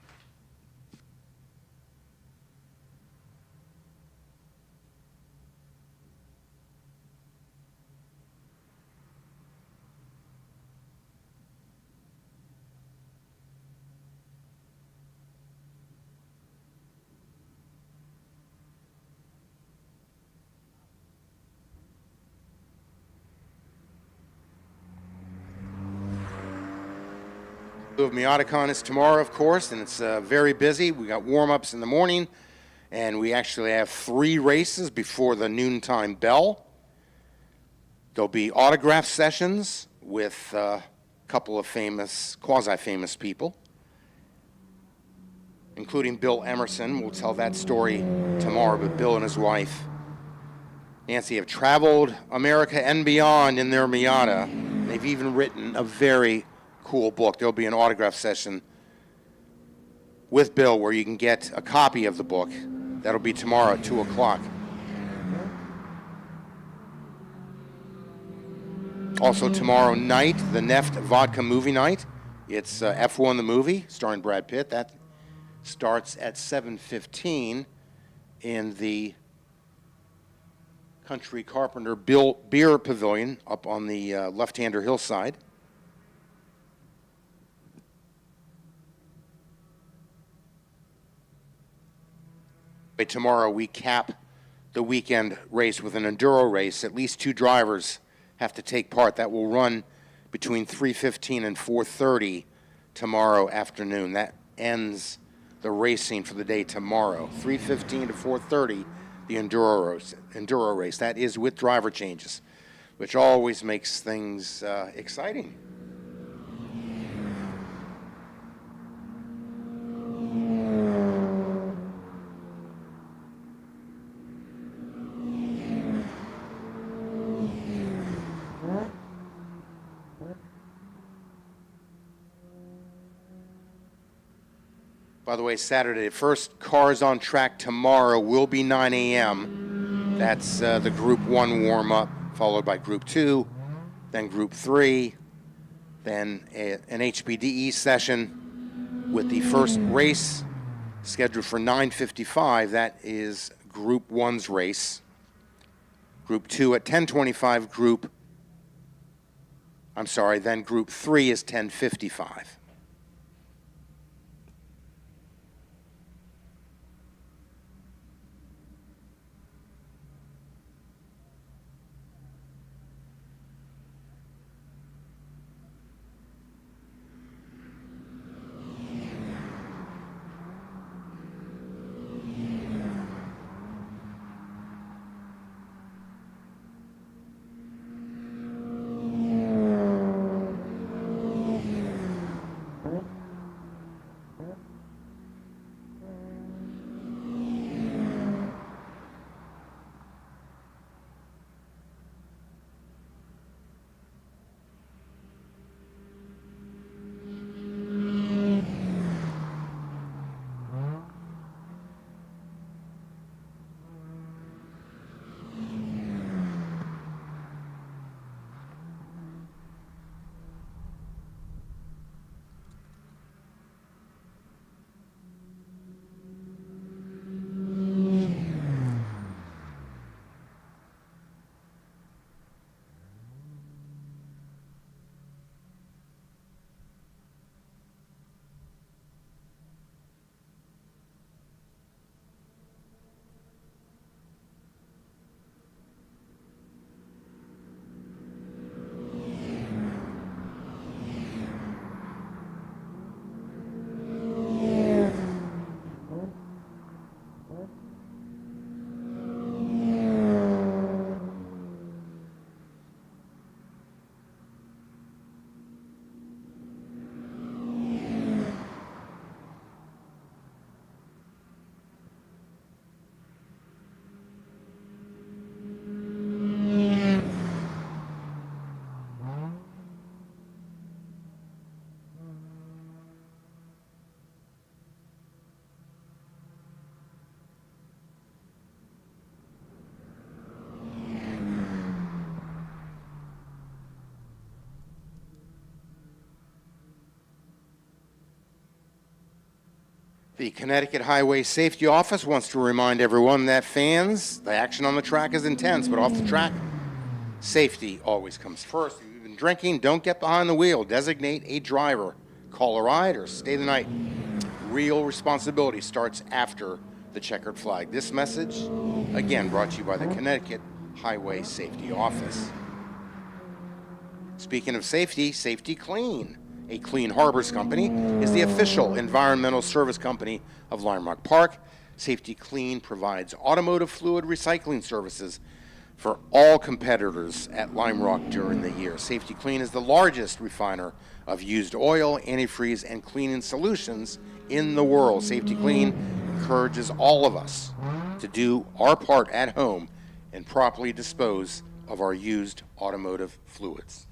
Of Miatacon is tomorrow, of course, and it's very busy. We got warm-ups in the morning, and we actually have 3 races before the noontime bell. There'll be autograph sessions with a couple of famous, quasi-famous people, including Bill Emerson. We'll tell that story tomorrow, but Bill and his wife, Nancy, have traveled America and beyond in their Miata. They've even written a very cool book. There'll be an autograph session with Bill where you can get a copy of the book. That'll be tomorrow at 2 o'clock. Also tomorrow night, the Neft Vodka Movie Night. It's F1 the movie, starring Brad Pitt. That starts at 7:15 in the Country Carpenter Beer Pavilion up on the left-hander hillside. Tomorrow we cap the weekend race with an enduro race. At least 2 drivers have to take part. That will run between 3:15 and 4:30 tomorrow afternoon. That ends the racing for the day tomorrow. 3:15 to 4:30, the enduro race. That is with driver changes, which always makes things exciting. By the way, Saturday, first cars on track tomorrow will be 9 a.m. That's the Group 1 warm-up, followed by Group 2, then Group 3, then an HPDE session with the first race scheduled for 9:55. That is Group 1's race. Group 2 at 10:25. Then Group 3 is 10:55. The Connecticut Highway Safety Office wants to remind everyone that fans, the action on the track is intense, but off the track, safety always comes first. If you've been drinking, don't get behind the wheel. Designate a driver. Call a ride or stay the night. Real responsibility starts after the checkered flag. This message, again, brought to you by the Connecticut Highway Safety Office. Speaking of safety, Safety Clean, a Clean Harbors company, is the official environmental service company of Lime Rock Park. Safety Clean provides automotive fluid recycling services for all competitors at Lime Rock during the year. Safety Clean is the largest refiner of used oil, antifreeze, and cleaning solutions in the world. Safety Clean encourages all of us to do our part at home and properly dispose of our used automotive fluids.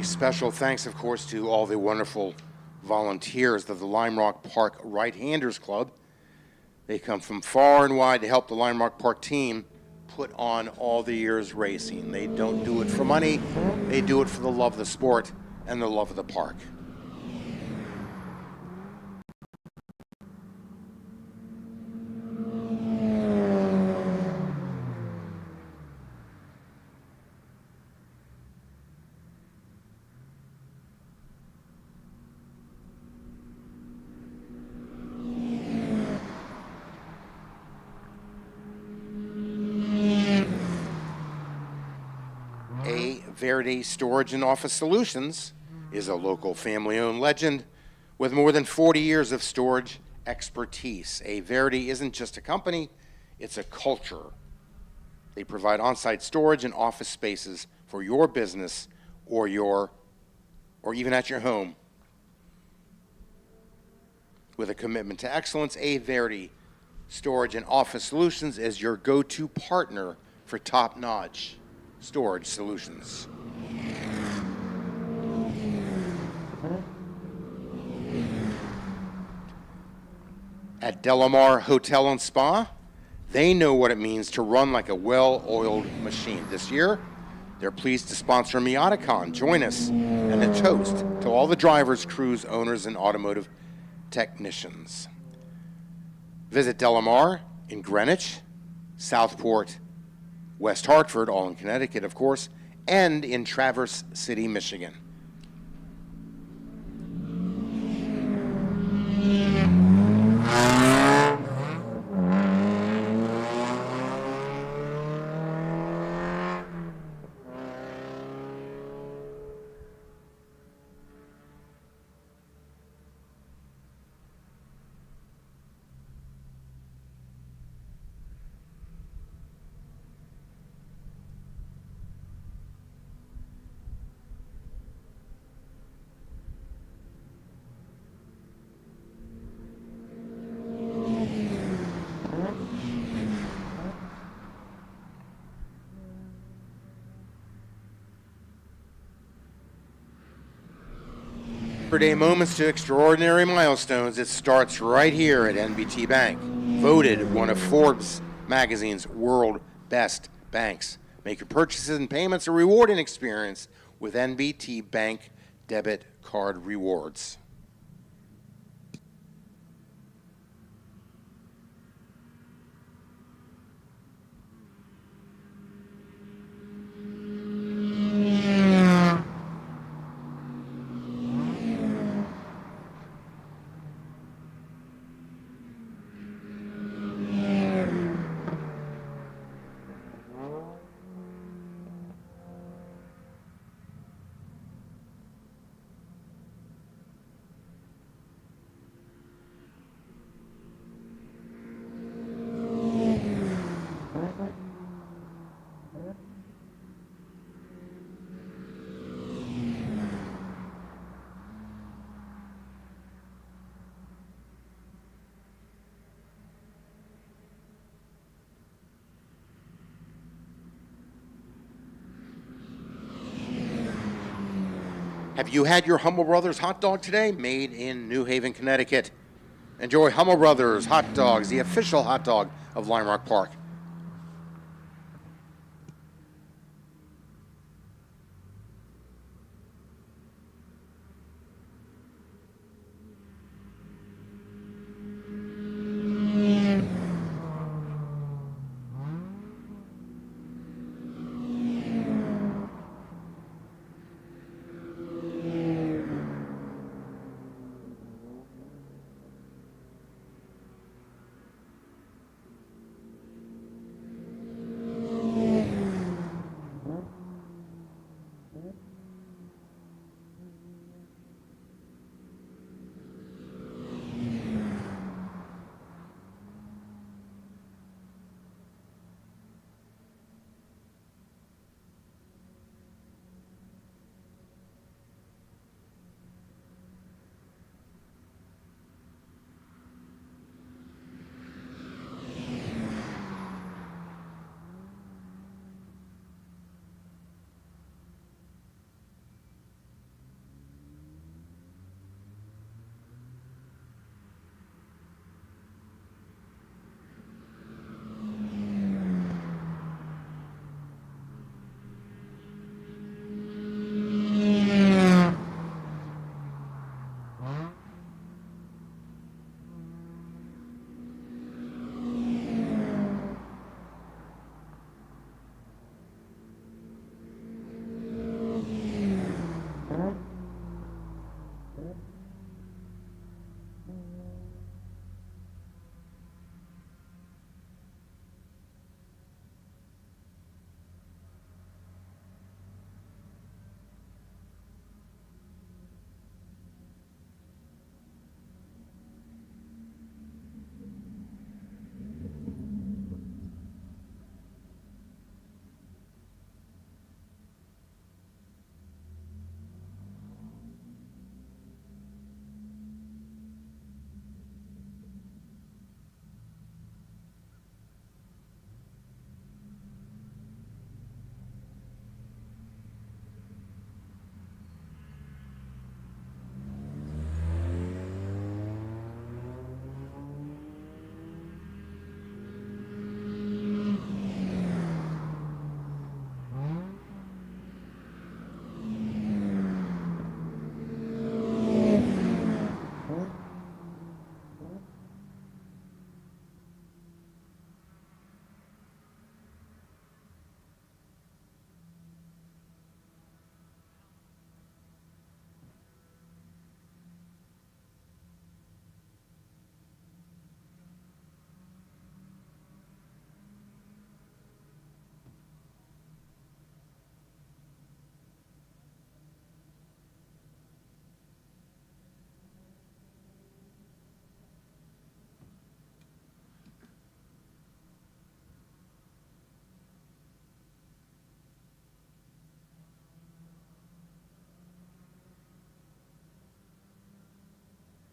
Special thanks, of course, to all the wonderful volunteers of the Lime Rock Park Right-Handers Club. They come from far and wide to help the Lime Rock Park team put on all the years racing. They don't do it for money, they do it for the love of the sport and the love of the park. A Verde Storage and Office Solutions is a local family-owned legend with more than 40 years of storage expertise. A Verde isn't just a company, it's a culture. They provide on-site storage and office spaces for your business or even at your home. With a commitment to excellence, A Verde Storage and Office Solutions is your go-to partner for top-notch storage solutions. At Delamar Hotel and Spa, they know what it means to run like a well-oiled machine. This year, they're pleased to sponsor Miatacon. Join us and a toast to all the drivers, crews, owners, and automotive technicians. Visit Delamar in Greenwich, Southport, West Hartford, all in Connecticut, of course, and in Traverse City, Michigan. Day moments to extraordinary milestones. It starts right here at NBT Bank. Voted one of Forbes magazine's world best banks. Make your purchases and payments a rewarding experience with NBT Bank debit card rewards. Have you had your Humble Brothers hot dog today? Made in New Haven, Connecticut. Enjoy Humble Brothers hot dogs, the official hot dog of Lime Rock Park.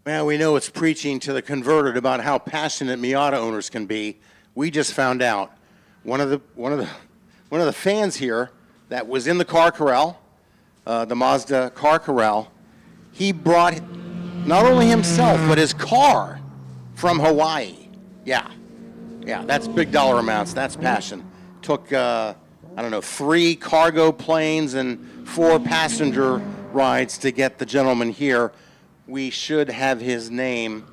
Well, we know it's preaching to the converted about how passionate Miata owners can be. We just found out one of the fans here that was in the car corral, the Mazda car corral. He brought not only himself but his car from Hawaii. Yeah, that's big dollar amounts. That's passion. Took I don't know, 3 cargo planes and 4 passenger rides to get the gentleman here. We should have his name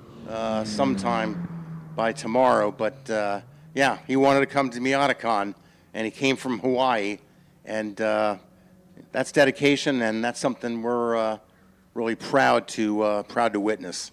sometime by tomorrow, but yeah, he wanted to come to Miatacon, and he came from Hawaii, and that's dedication, and that's something we're really proud to witness.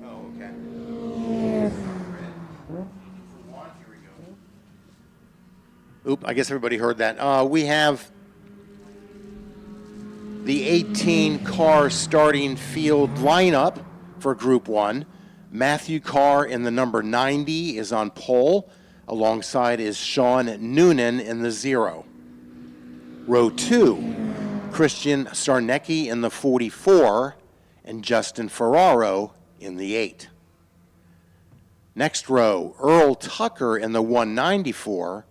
Oh, okay. Oop, I guess everybody heard that. We have the 18 car starting field lineup for Group 1. Matthew Carr in the number 90 is on pole. Alongside is Sean Noonan in the 0. Row 2, Christian Sarnecki in the 44 and Justin Ferraro in the 8. Next row, Earl Tucker in the 194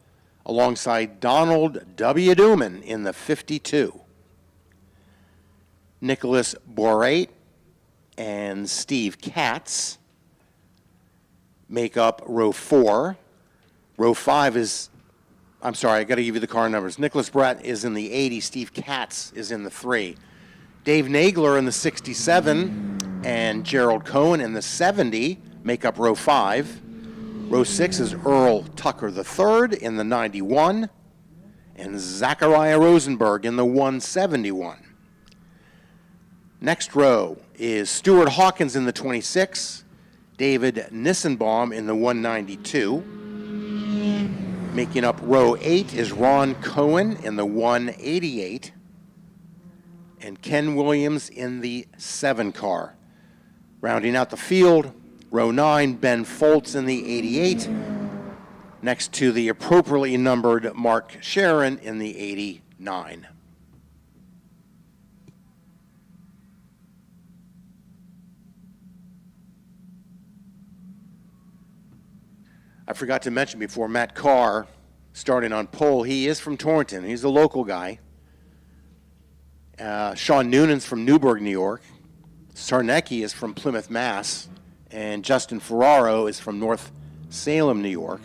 alongside Donald W. Duman in the 52. Nicholas Borate and Steve Katz make up row 4. Row 5 is, I'm sorry, I got to give you the car numbers. Nicholas Borate is in the 80, Steve Katz is in the 3. Dave Nagler in the 67 and Gerald Cohen in the 70 make up row 5. Row 6 is Earl Tucker III in the 91 and Zachariah Rosenberg in the 171. Next row is Stuart Hawkins in the 26, David Nissenbaum in the 192. Making up row 8 is Ron Cohen in the 188 and Ken Williams in the 7 car. Rounding out the field, row 9, Ben Foltz in the 88, next to the appropriately numbered Mark Sharon in the 89. I forgot to mention before, Matt Carr, starting on pole, he is from Torrington. He's a local guy. Sean Noonan's from Newburgh, New York. Sarnecki is from Plymouth, Mass. And Justin Ferraro is from North Salem, New York.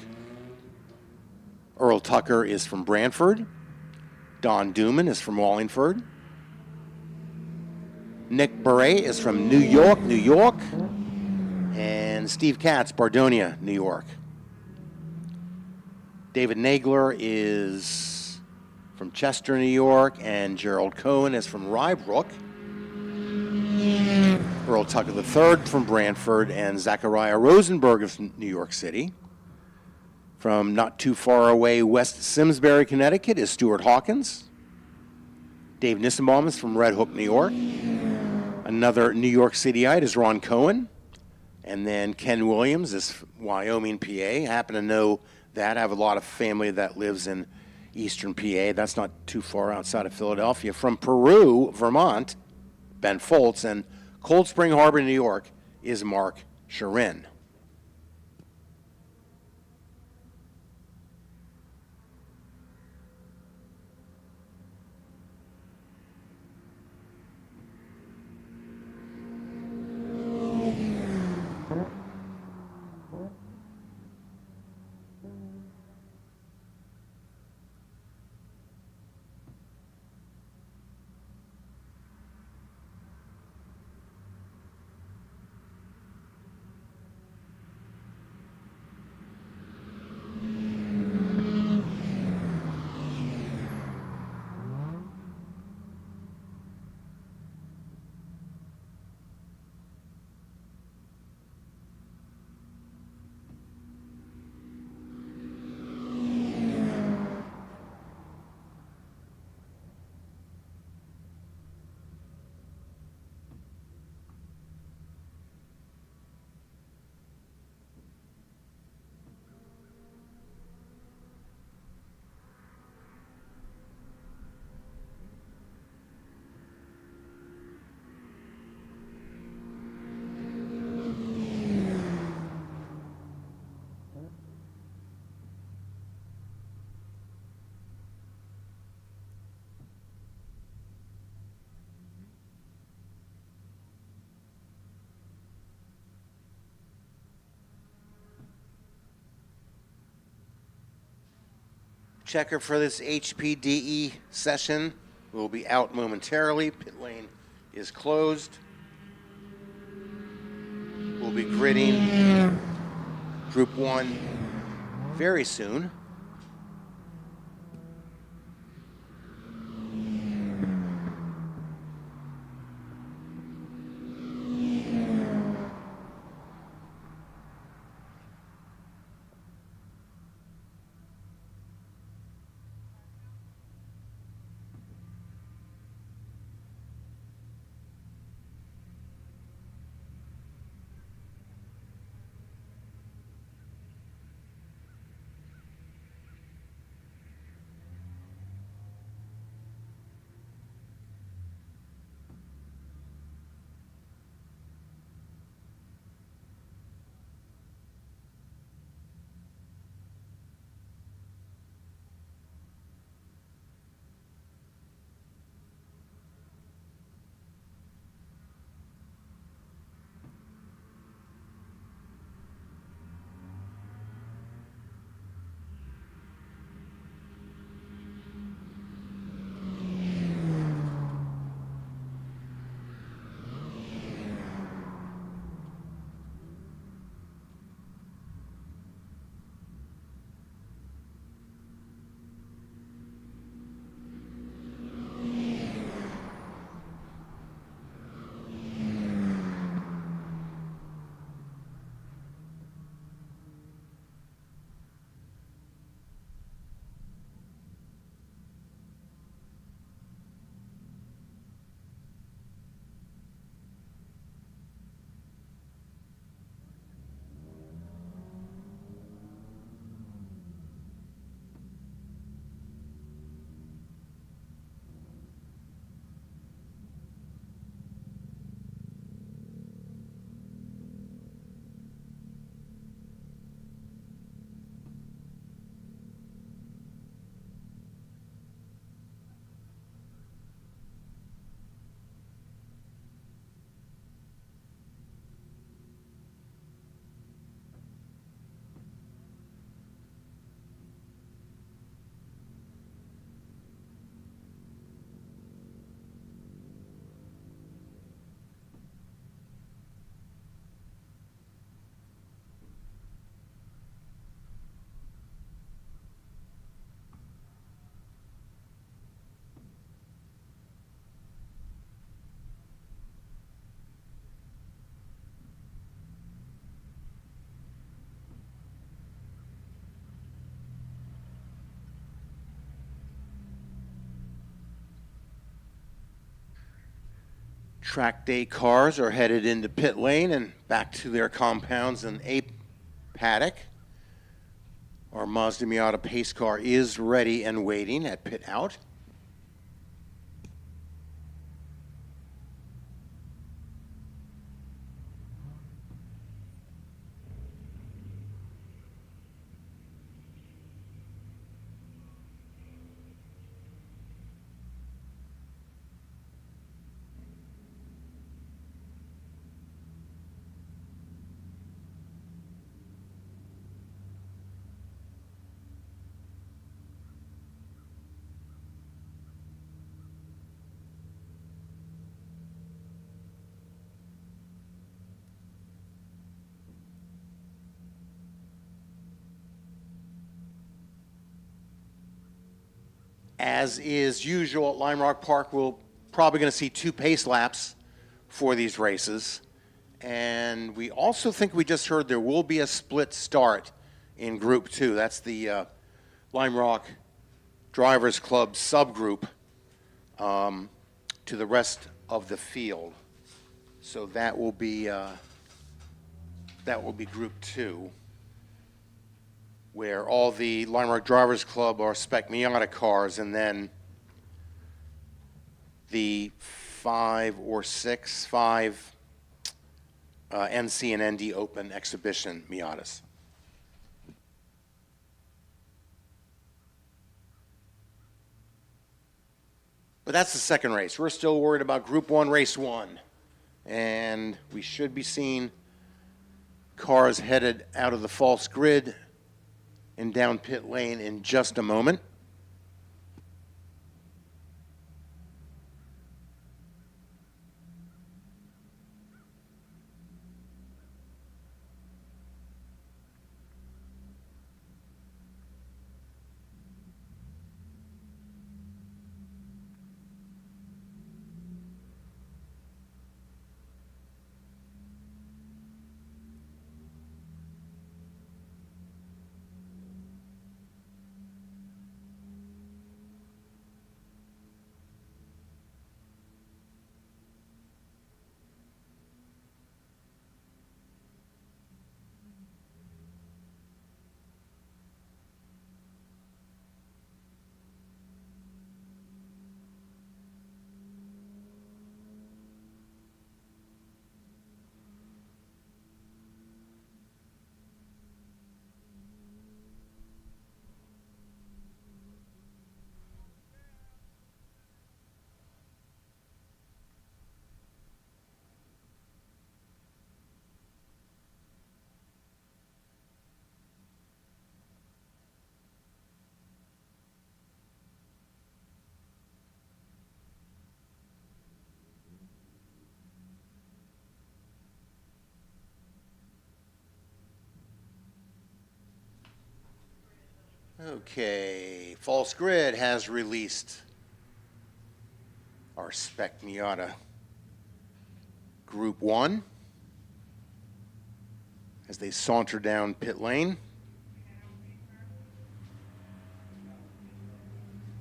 Earl Tucker is from Brantford. Don Duman is from Wallingford. Nick Beret is from New York, New York. And Steve Katz, Bardonia, New York. David Nagler is from Chester, New York, and Gerald Cohen is from Rybrook. Earl Tucker III from Brantford, and Zachariah Rosenberg of New York City. From not too far away, West Simsbury, Connecticut, is Stuart Hawkins. Dave Nissenbaum is from Red Hook, New York. Another New York Cityite is Ron Cohen. And then Ken Williams is Wyoming, PA. I happen to know that. I have a lot of family that lives in eastern PA. That's not too far outside of Philadelphia. From Peru, Vermont, Ben Foltz, and Cold Spring Harbor, New York, is Mark Sharin. Checker for this HPDE session will be out momentarily. Pit lane is closed. We'll be gridding Group 1 very soon. Track day cars are headed into pit lane and back to their compounds in a paddock. Our Mazda Miata pace car is ready and waiting at pit out. As is usual at Lime Rock Park, we're probably going to see 2 pace laps for these races. And we also think we just heard there will be a split start in Group 2. That's the Lime Rock Drivers Club subgroup to the rest of the field. So that will be Group 2, where all the Lime Rock Drivers Club are spec Miata cars, and then the 5 NC and ND Open Exhibition Miatas. But that's the second race. We're still worried about Group 1, Race 1. And we should be seeing cars headed out of the false grid and down pit lane in just a moment. Okay, False Grid has released our spec Miata Group 1 as they saunter down pit lane.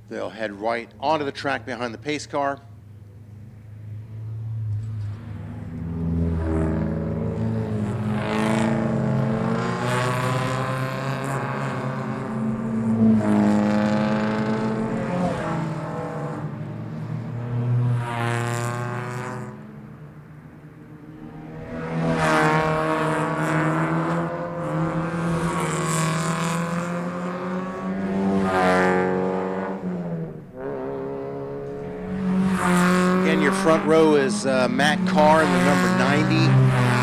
They'll head right onto the track behind the pace car. Again, your front row is Matt Carr in the number 90.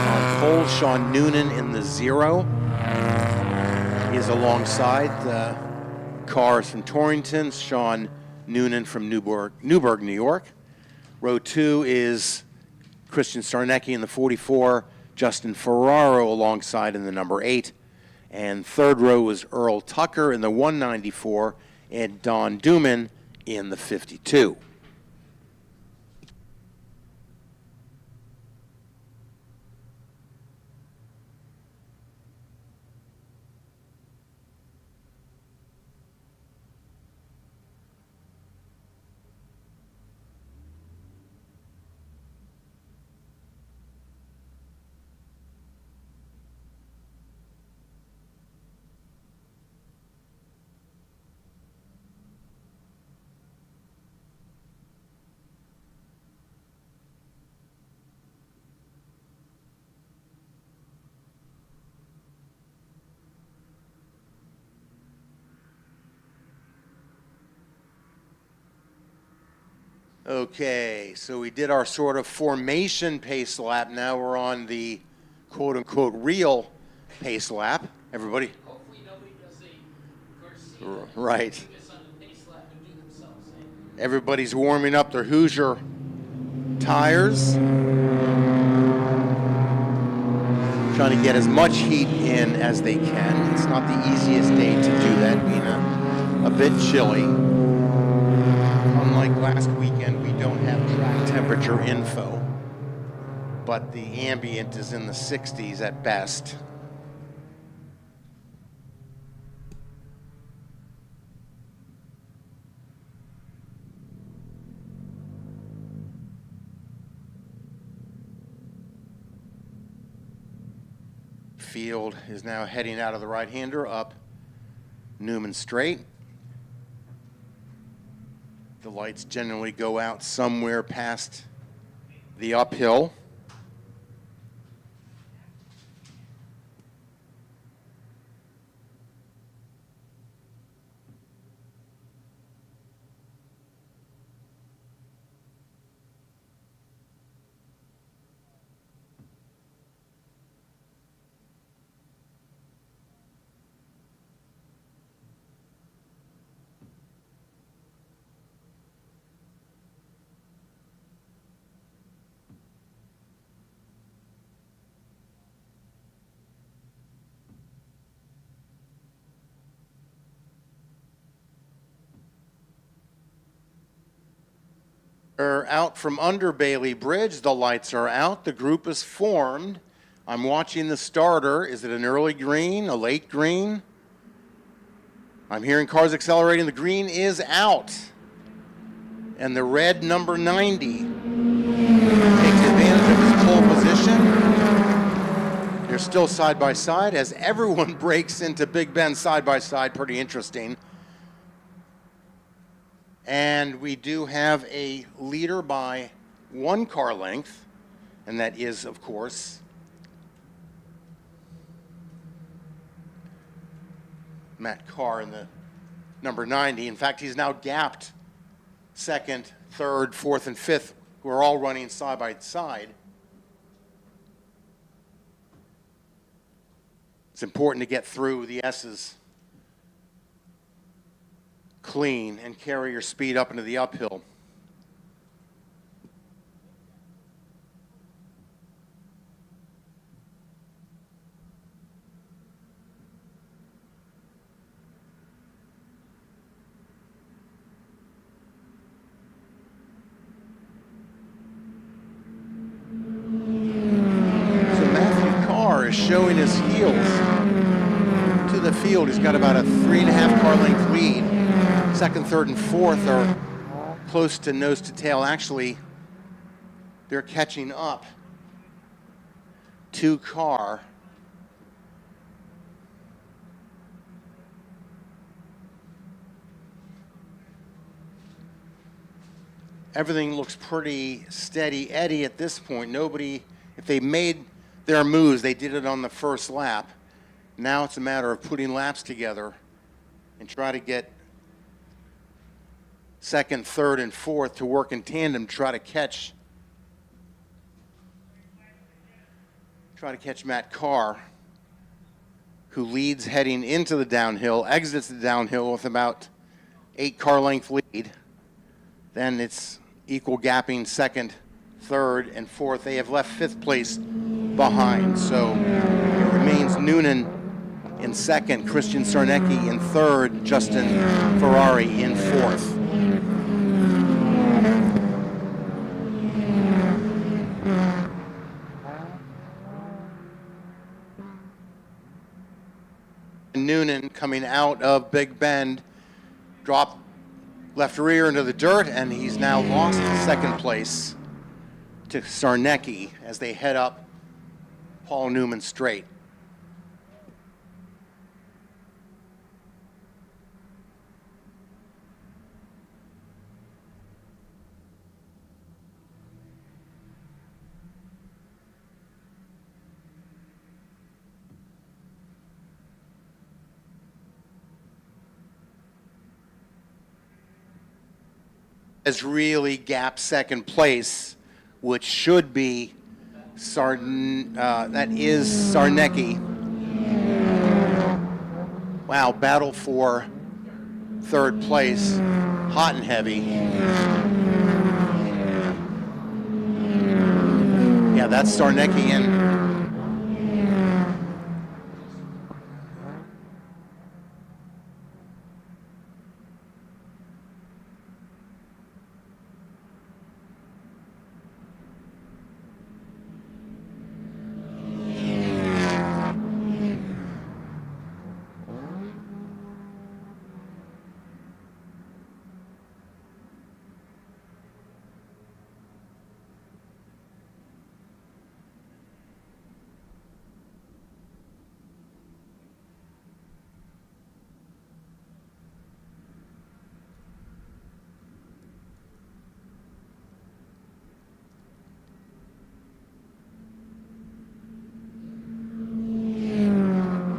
On pole, Sean Noonan in the 0. He is alongside Carr's from Torrington, Sean Noonan from Newburgh, New York. Row 2 is Christian Sarnecki in the 44, Justin Ferraro alongside in the number 8. And third row is Earl Tucker in the 194 and Don Duman in the 52. Okay, so we did our sort of formation pace lap. Now we're on the quote-unquote real pace lap. Everybody? Hopefully nobody does a Garcia. Right. Take us on the pace lap and do themselves, eh? Everybody's warming up their Hoosier tires. Trying to get as much heat in as they can. It's not the easiest day to do that, being a bit chilly. Unlike last weekend, we don't have track temperature info, but the ambient is in the 60s at best. Field is now heading out of the right-hander up Newman Straight. The lights generally go out somewhere past the uphill. Are out from under Bailey Bridge. The lights are out. The group is formed. I'm watching the starter. Is it an early green, a late green? I'm hearing cars accelerating. The green is out. And the red number 90 takes advantage of his pole position. They're still side by side as everyone breaks into Big Bend side by side. Pretty interesting. And we do have a leader by 1 car length, and that is, of course, Matt Carr in the number 90. In fact, he's now gapped second, third, fourth, and fifth, who are all running side by side. It's important to get through the S's clean and carry your speed up into the uphill. So Matthew Carr is showing his heels to the field. He's got about a 3.5 car length lead. Second, third, and fourth are close to nose to tail. Actually, they're catching up to Carr. Everything looks pretty steady Eddie at this point. Nobody, if they made their moves, they did it on the first lap. Now it's a matter of putting laps together and try to get second, third, and fourth to work in tandem, try to catch Matt Carr, who leads heading into the downhill, exits the downhill with about 8 car length lead. Then it's equal gapping second, third, and fourth. They have left 5th place behind, so it remains Noonan in second, Christian Sarnecki in third, Justin Ferrari in fourth. Noonan coming out of Big Bend, dropped left rear into the dirt, and he's now lost second place to Sarnecki as they head up Paul Newman Straight. has really gapped second place, which should be that is Sarnecki. Wow, battle for third place, hot and heavy. Yeah, that's Sarnecki in.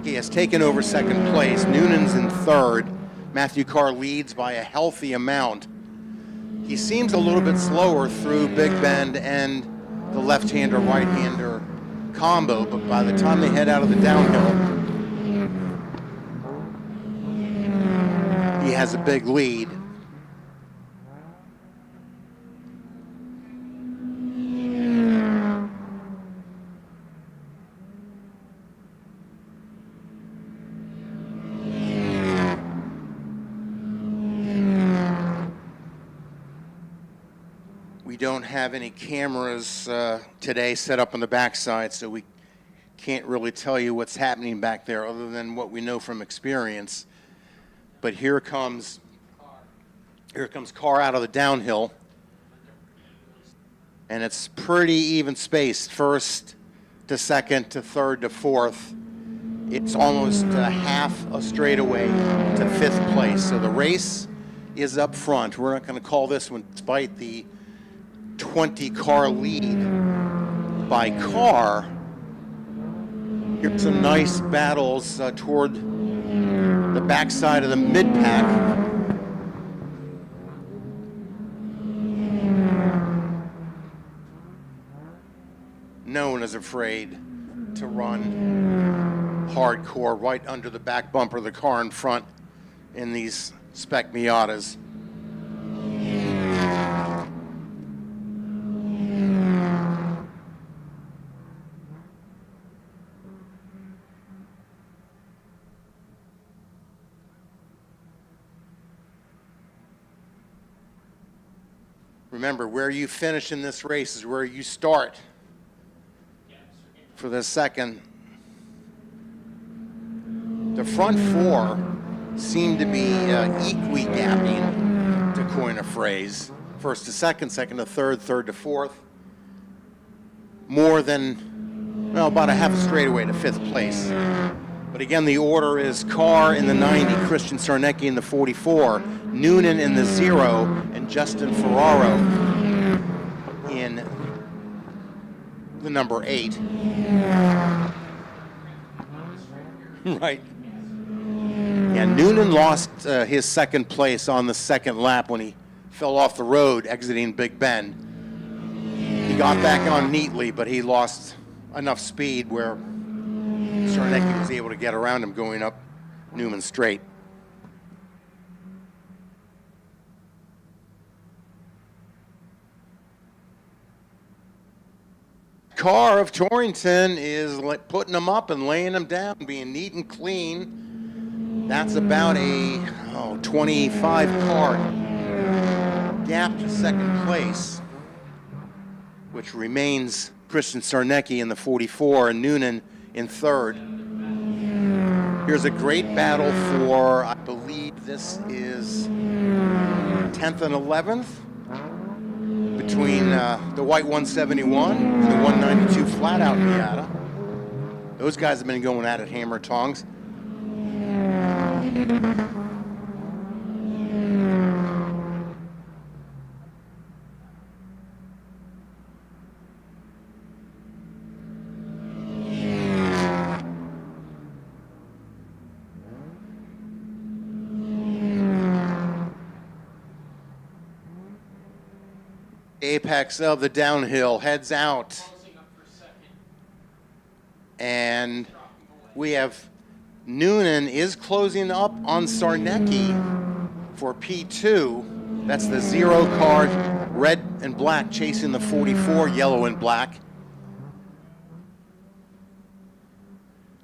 He has taken over second place. Noonan's in third. Matthew Carr leads by a healthy amount. He seems a little bit slower through Big Bend and the left-hander, right-hander combo, but by the time they head out of the downhill, he has a big lead. We don't have any cameras today set up on the backside, so we can't really tell you what's happening back there other than what we know from experience. But here comes Carr out of the downhill, and it's pretty even spaced, first to second to third to fourth. It's almost half a straightaway to fifth place. So the race is up front. We're not going to call this one despite the 20-car lead by Carr. Here's some nice battles toward the backside of the mid-pack. No one is afraid to run hardcore right under the back bumper of the car in front in these spec Miatas. Remember, where you finish in this race is where you start for the second. The front four seem to be equally gapping, to coin a phrase. First to second, second to third, third to fourth. More than, well, about a half a straightaway to fifth place. But again, the order is Carr in the 90, Christian Sarnecki in the 44, Noonan in the 0, and Justin Ferraro in the number 8. Right. And Noonan lost his second place on the second lap when he fell off the road exiting Big Bend. He got back on neatly, but he lost enough speed where Sarnecki was able to get around him going up Newman Straight. Carr of Torrington is putting them up and laying them down, being neat and clean. That's about a 25 car gap to second place, which remains Christian Sarnecki in the 44 and Noonan in third. Here's a great battle for, I believe this is 10th and 11th, between the white 171 and the 192 flat out Miata. Those guys have been going at it hammer tongs. apex of the downhill, heads out. Closing up for second. And we have Noonan is closing up on Sarnecki for P2. That's the 0 car, red and black, chasing the 44, yellow and black.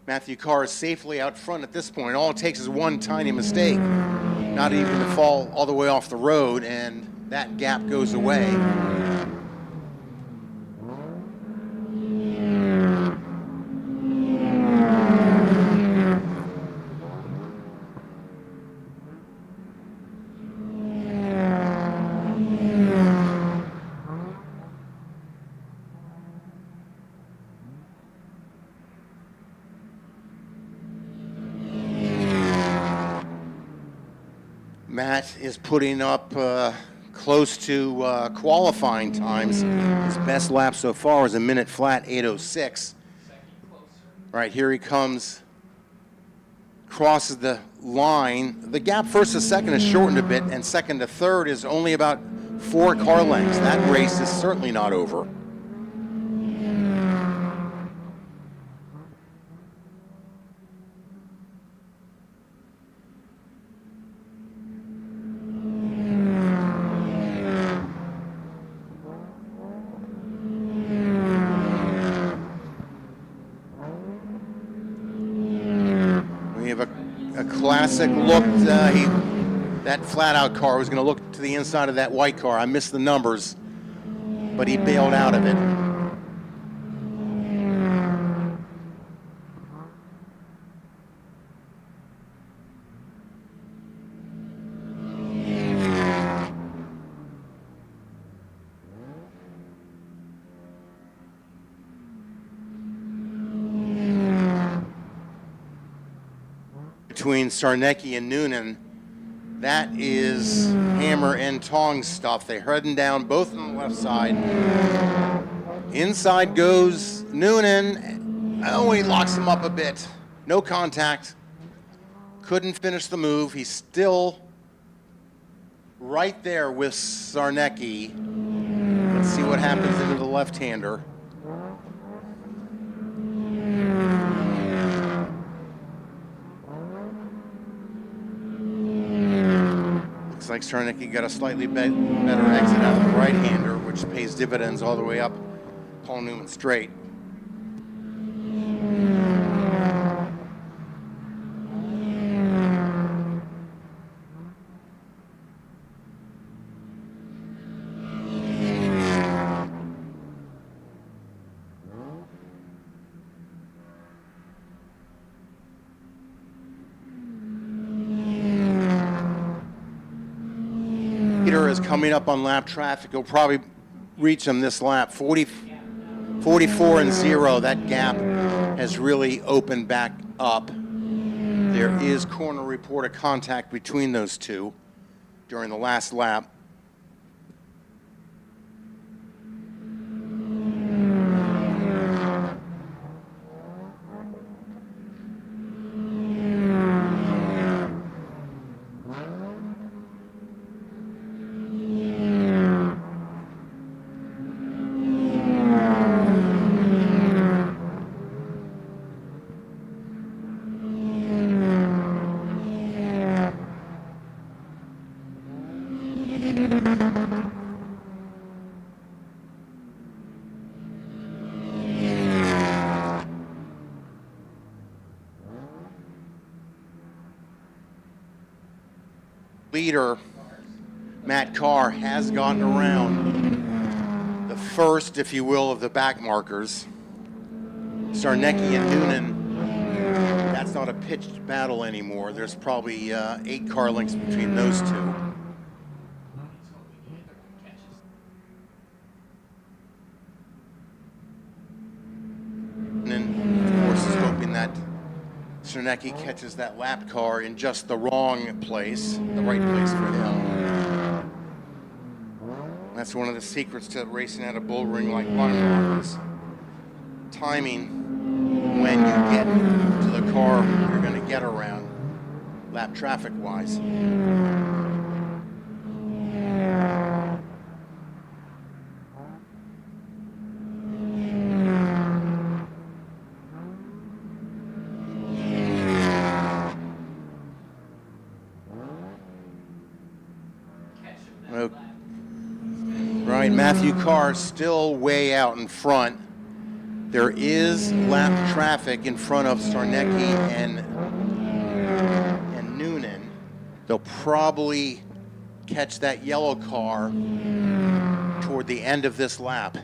Matthew Carr is safely out front at this point. All it takes is one tiny mistake, not even to fall all the way off the road, and that gap goes away. Matt is putting up close to qualifying times. His best lap so far is a minute flat, 8:06. Right, here he comes, crosses the line. The gap first to second is shortened a bit, and second to third is only about 4 car lengths. That race is certainly not over. We have a classic look. That flat-out car was going to look to the inside of that white car. I missed the numbers, but he bailed out of it. Between Sarnecki and Noonan, that is hammer and tongs stuff. They're heading down both on the left side. Inside goes Noonan. Oh, he locks him up a bit. No contact. Couldn't finish the move. He's still right there with Sarnecki. Let's see what happens into the left-hander. Looks like Sarnecki got a slightly better exit out of the right-hander, which pays dividends all the way up Paul Newman Straight. Peter is coming up on lap traffic. He'll probably reach him this lap. 44 and 0. That gap has really opened back up. There is corner report of contact between those two during the last lap. Leader, Matt Carr, has gotten around the first, if you will, of the back markers. Sarnecki and Noonan, that's not a pitched battle anymore. There's probably 8 car lengths between those two. And of course, is hoping that Sarnecki catches that lap car in just the wrong place, the right place for him. That's one of the secrets to racing at a bull ring like Lime Rock is timing when you get to the car you're going to get around lap traffic-wise. right, Matthew Carr still way out in front. There is lap traffic in front of Sarnecki and Noonan. They'll probably catch that yellow car toward the end of this lap.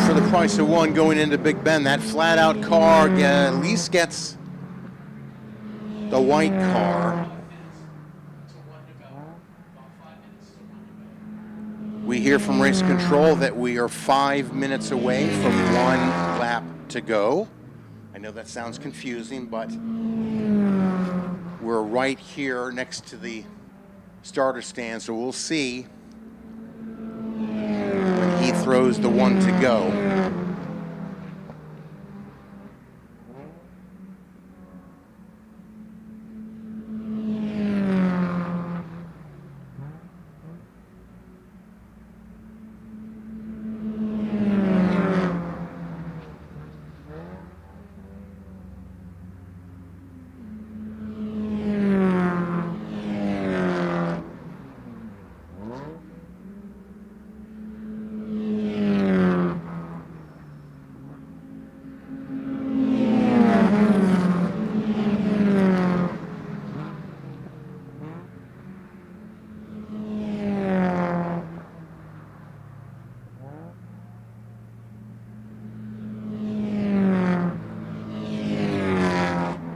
For the price of one going into Big Bend. That flat out car at least gets the white car. We hear from race control that we are 5 minutes away from 1 lap to go. I know that sounds confusing, but we're right here next to the starter stand, so we'll see when he throws the 1 to go.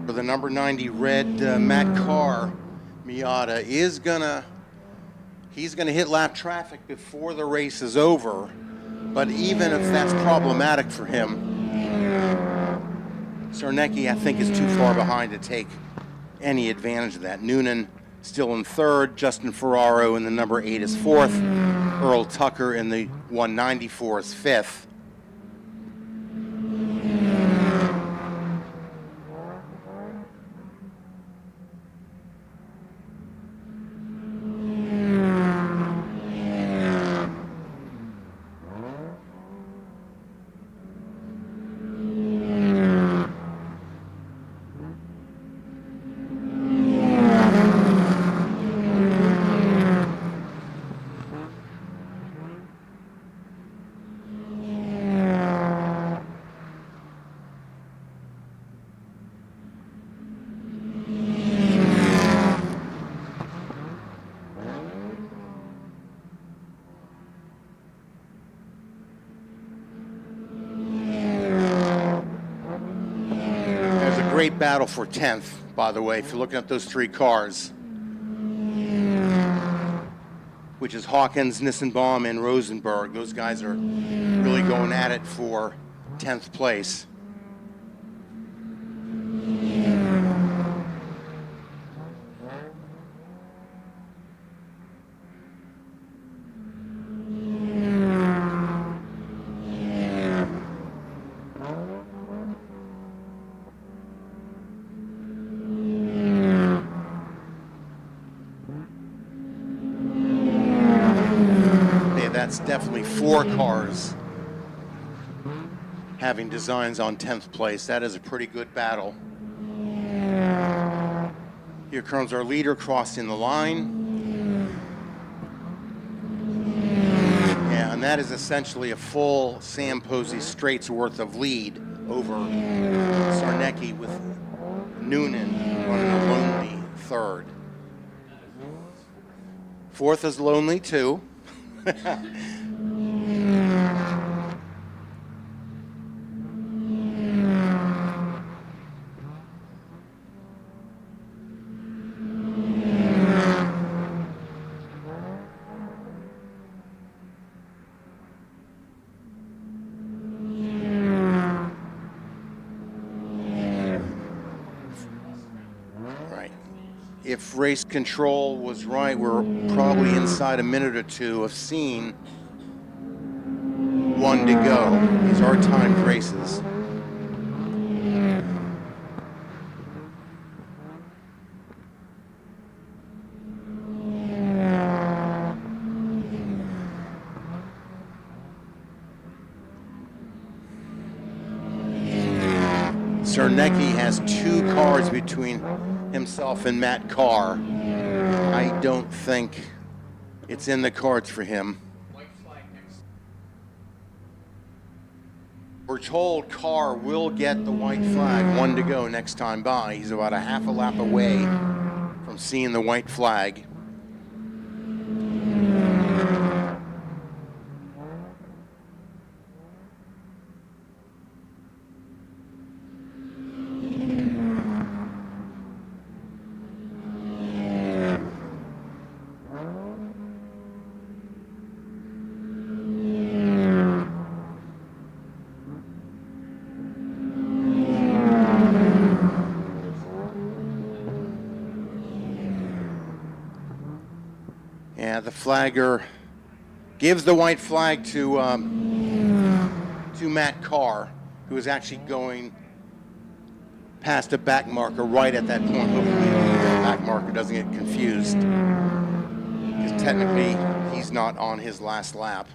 The number 90 red Matt Carr Miata is he's gonna hit lap traffic before the race is over, but even if that's problematic for him, Sarnecki I think is too far behind to take any advantage of that. Noonan still in third, Justin Ferraro in the number 8 is fourth, Earl Tucker in the 194 is fifth. Great battle for 10th, by the way, if you're looking at those 3 cars, which is Hawkins, Nissenbaum, and Rosenberg. Those guys are really going at it for 10th place. That's definitely 4 cars having designs on 10th place. That is a pretty good battle. Here comes our leader crossing the line. Yeah, and that is essentially a full Sam Posey straight's worth of lead over Sarnecki with Noonan running a lonely third. Fourth is lonely too. If race control was right, we're probably inside a minute or two of seeing 1 to go. These are timed races. Czarnecki has 2 cars between himself and Matt Carr. I don't think it's in the cards for him. White flag next. We're told Carr will get the white flag, 1 to go next time by. He's about a half a lap away from seeing the white flag. Yeah, the flagger gives the white flag to Matt Carr, who is actually going past a back marker right at that point. Hopefully the back marker doesn't get confused, because technically he's not on his last lap.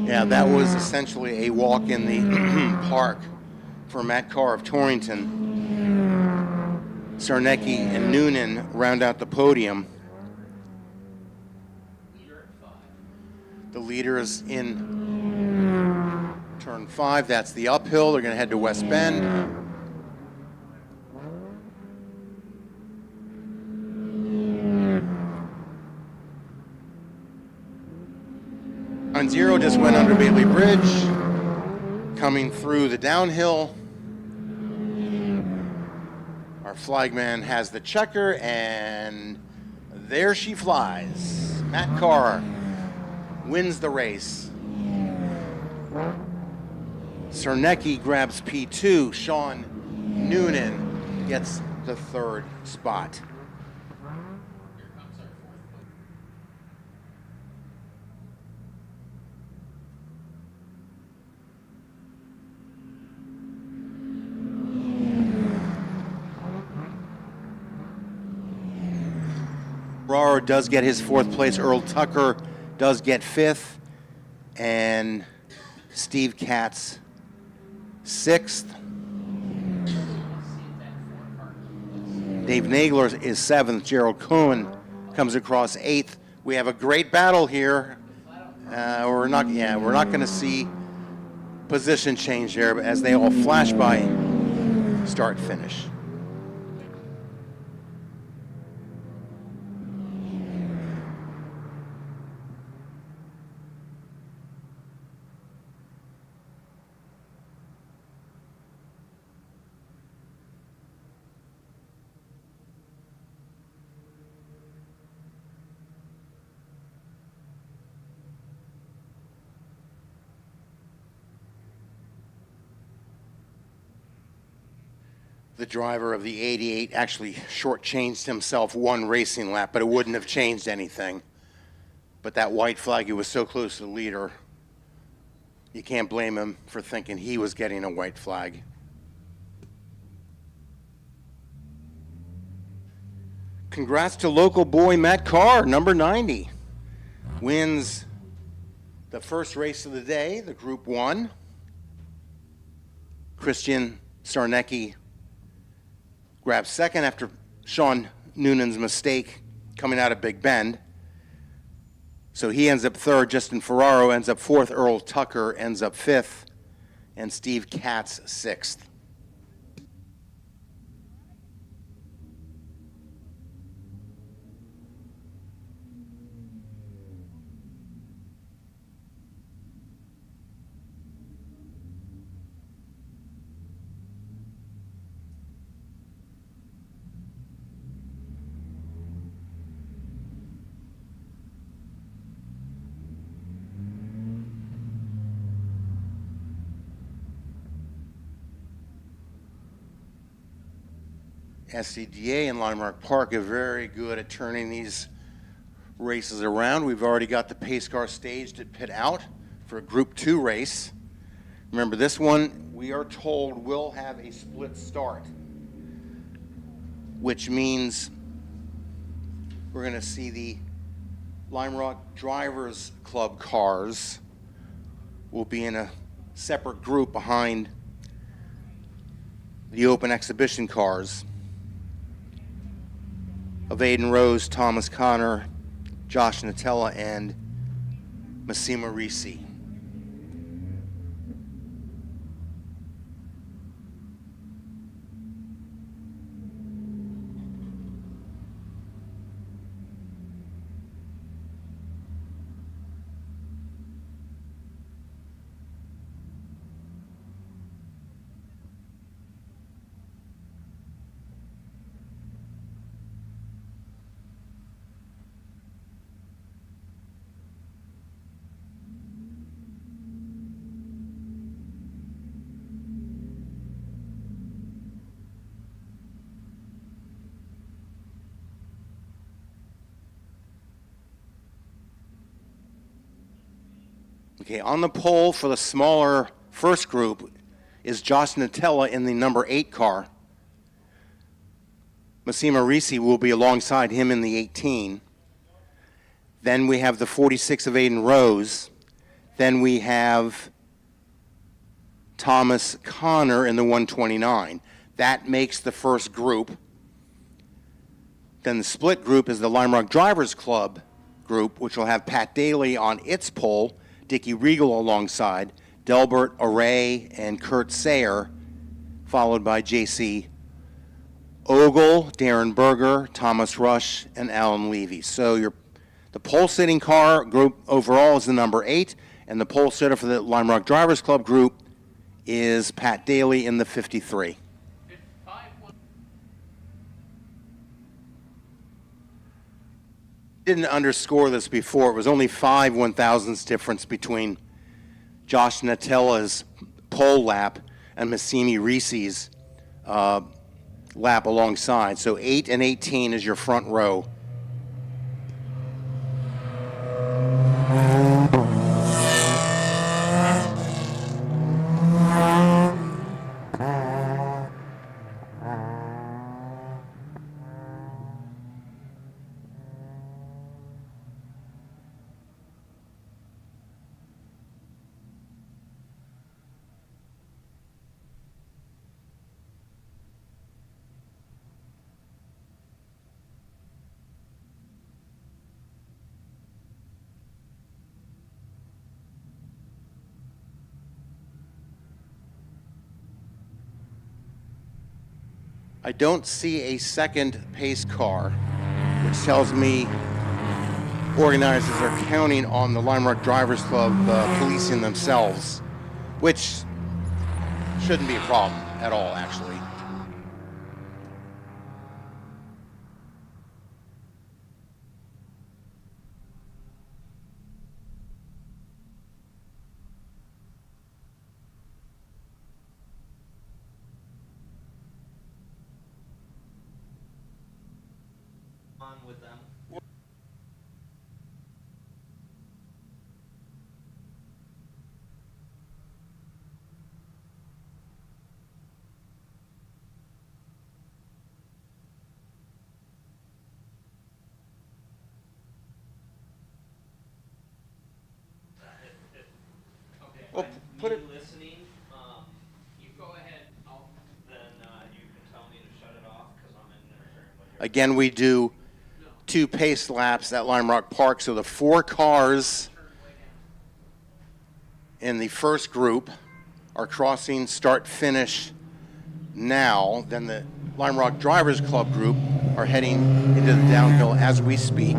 Yeah, that was essentially a walk in the park for Matt Carr of Torrington. Czarnecki and Noonan round out the podium. Leader at 5. The leader is in turn 5. That's the uphill. They're going to head to West Bend. On 0 just went under Bailey Bridge, coming through the downhill. Our flagman has the checker, and there she flies. Matt Carr wins the race. Czarnecki grabs P2. Sean Noonan gets the 3rd spot. Here comes our 4th place. Ferraro does get his 4th place. Earl Tucker does get 5th. And Steve Katz 6th. Dave Nagler is 7th. Gerald Cohen comes across 8th. We have a great battle here. We're not going to see position change there, but as they all flash by, start finish. The driver of the 88 actually shortchanged himself 1 racing lap, but it wouldn't have changed anything. But that white flag, he was so close to the leader, you can't blame him for thinking he was getting a white flag. Congrats to local boy Matt Carr, number 90. Wins the first race of the day, the Group 1. Christian Czarnecki grabs 2nd after Sean Noonan's mistake coming out of Big Bend. So he ends up 3rd. Justin Ferraro ends up 4th. Earl Tucker ends up 5th. And Steve Katz 6th. SCDA and Landmark Park are very good at turning these races around. We've already got the pace car staged at pit out for a Group 2 race. Remember, this one, we are told, will have a split start, which means we're going to see the Lime Rock Drivers Club cars will be in a separate group behind the open exhibition cars of Aiden Rose, Thomas Connor, Josh Natella, and Massimo Risi. Okay, on the pole for the smaller first group is Josh Natella in the number 8 car. Massimo Risi will be alongside him in the 18. Then we have the 46 of Aiden Rose. Then we have Thomas Connor in the 129. That makes the first group. Then the split group is the Lime Rock Drivers Club group, which will have Pat Daly on its pole, Dickie Regal alongside, Delbert Array and Kurt Sayer, followed by J.C. Ogle, Darren Berger, Thomas Rush, and Alan Levy. So the pole sitting car group overall is the number 8, and the pole sitter for the Lime Rock Drivers Club group is Pat Daly in the 53. Didn't underscore this before. It was only 5 1,000ths difference between Josh Natella's pole lap and Massimi Risi's lap alongside. So 8 and 18 is your front row. I don't see a second pace car, which tells me organizers are counting on the Lime Rock Drivers Club policing themselves, which shouldn't be a problem at all, actually. With them. Okay, Well, put it. Listening, you go ahead, then you can tell me to shut it off because I'm in interfering with your. Again, we do 2 pace laps at Lime Rock Park, so the 4 cars in the first group are crossing start-finish now. Then the Lime Rock Drivers Club group are heading into the downhill as we speak.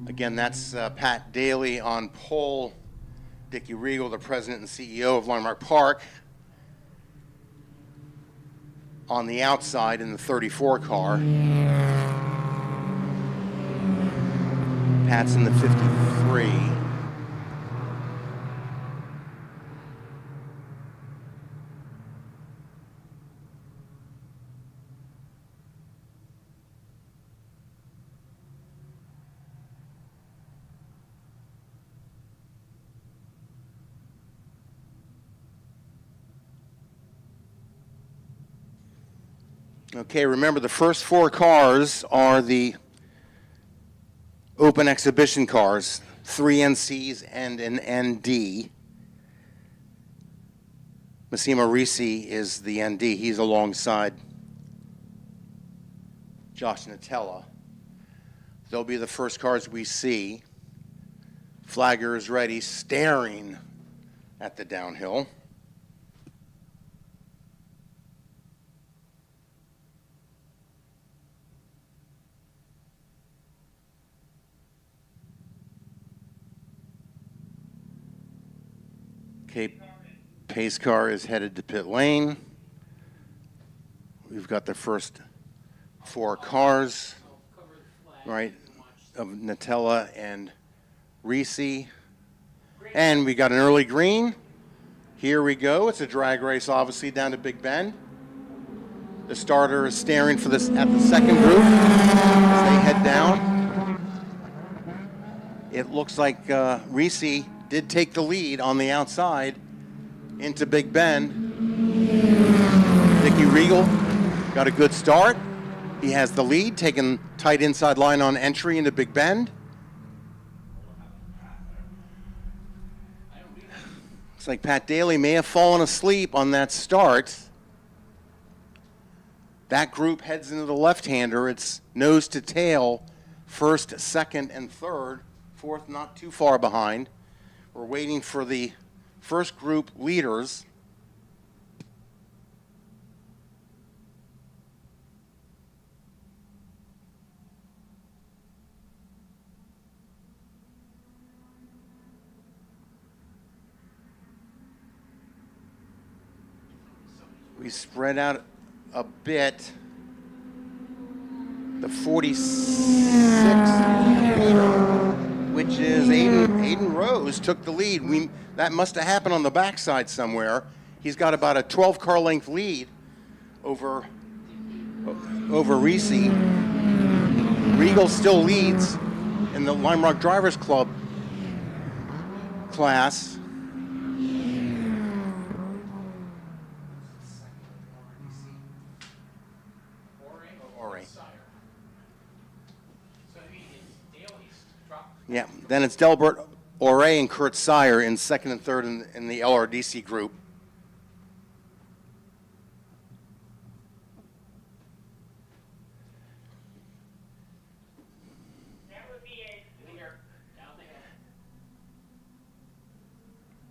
Again, that's Pat Daly on pole, Dickie Regal, the president and CEO of Lime Rock Park, on the outside in the 34 car. Pat's in the 53. Okay, remember the first 4 cars are the open exhibition cars, 3 NCs and an ND. Massimo Risi is the ND. He's alongside Josh Nutella. They'll be the first cars we see. Flagger is ready, staring at the downhill. Okay, pace car is headed to pit lane. We've got the first 4 cars, right, of Nutella and Risi. And we got an early green. Here we go. It's a drag race, obviously, down to Big Bend. The starter is staring for this at the second group as they head down. It looks like Risi did take the lead on the outside into Big Bend. Dickie Regal got a good start. He has the lead, taking tight inside line on entry into Big Bend. Looks like Pat Daly may have fallen asleep on that start. That group heads into the left-hander. It's nose to tail, first, second, and third. Fourth not too far behind. We're waiting for the first group leaders. We spread out a bit. The 46 leader, which is Aiden Rose, took the lead. That must have happened on the backside somewhere. He's got about a 12 car length lead over Risi. Regal still leads in the Lime Rock Drivers Club class. Yeah, then it's Delbert Ore and Kurt Sire in second and third in the LRDC group. That would be a leader down the hill.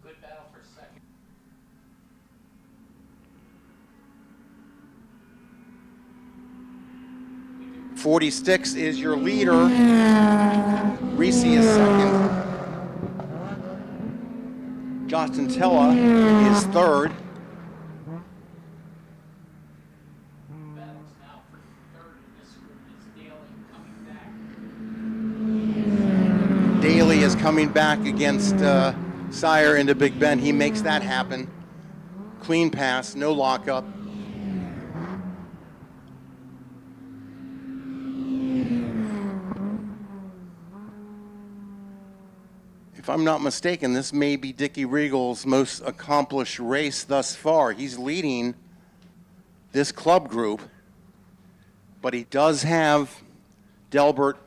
Good battle for second. 46 is your leader. Risi is second. Justin Tella is third. Battles now for third in this group is Daly coming back. Daly is coming back against Sire into Big Ben. He makes that happen. Clean pass, no lockup. If I'm not mistaken, this may be Dickie Regal's most accomplished race thus far. He's leading this club group, but he does have Delbert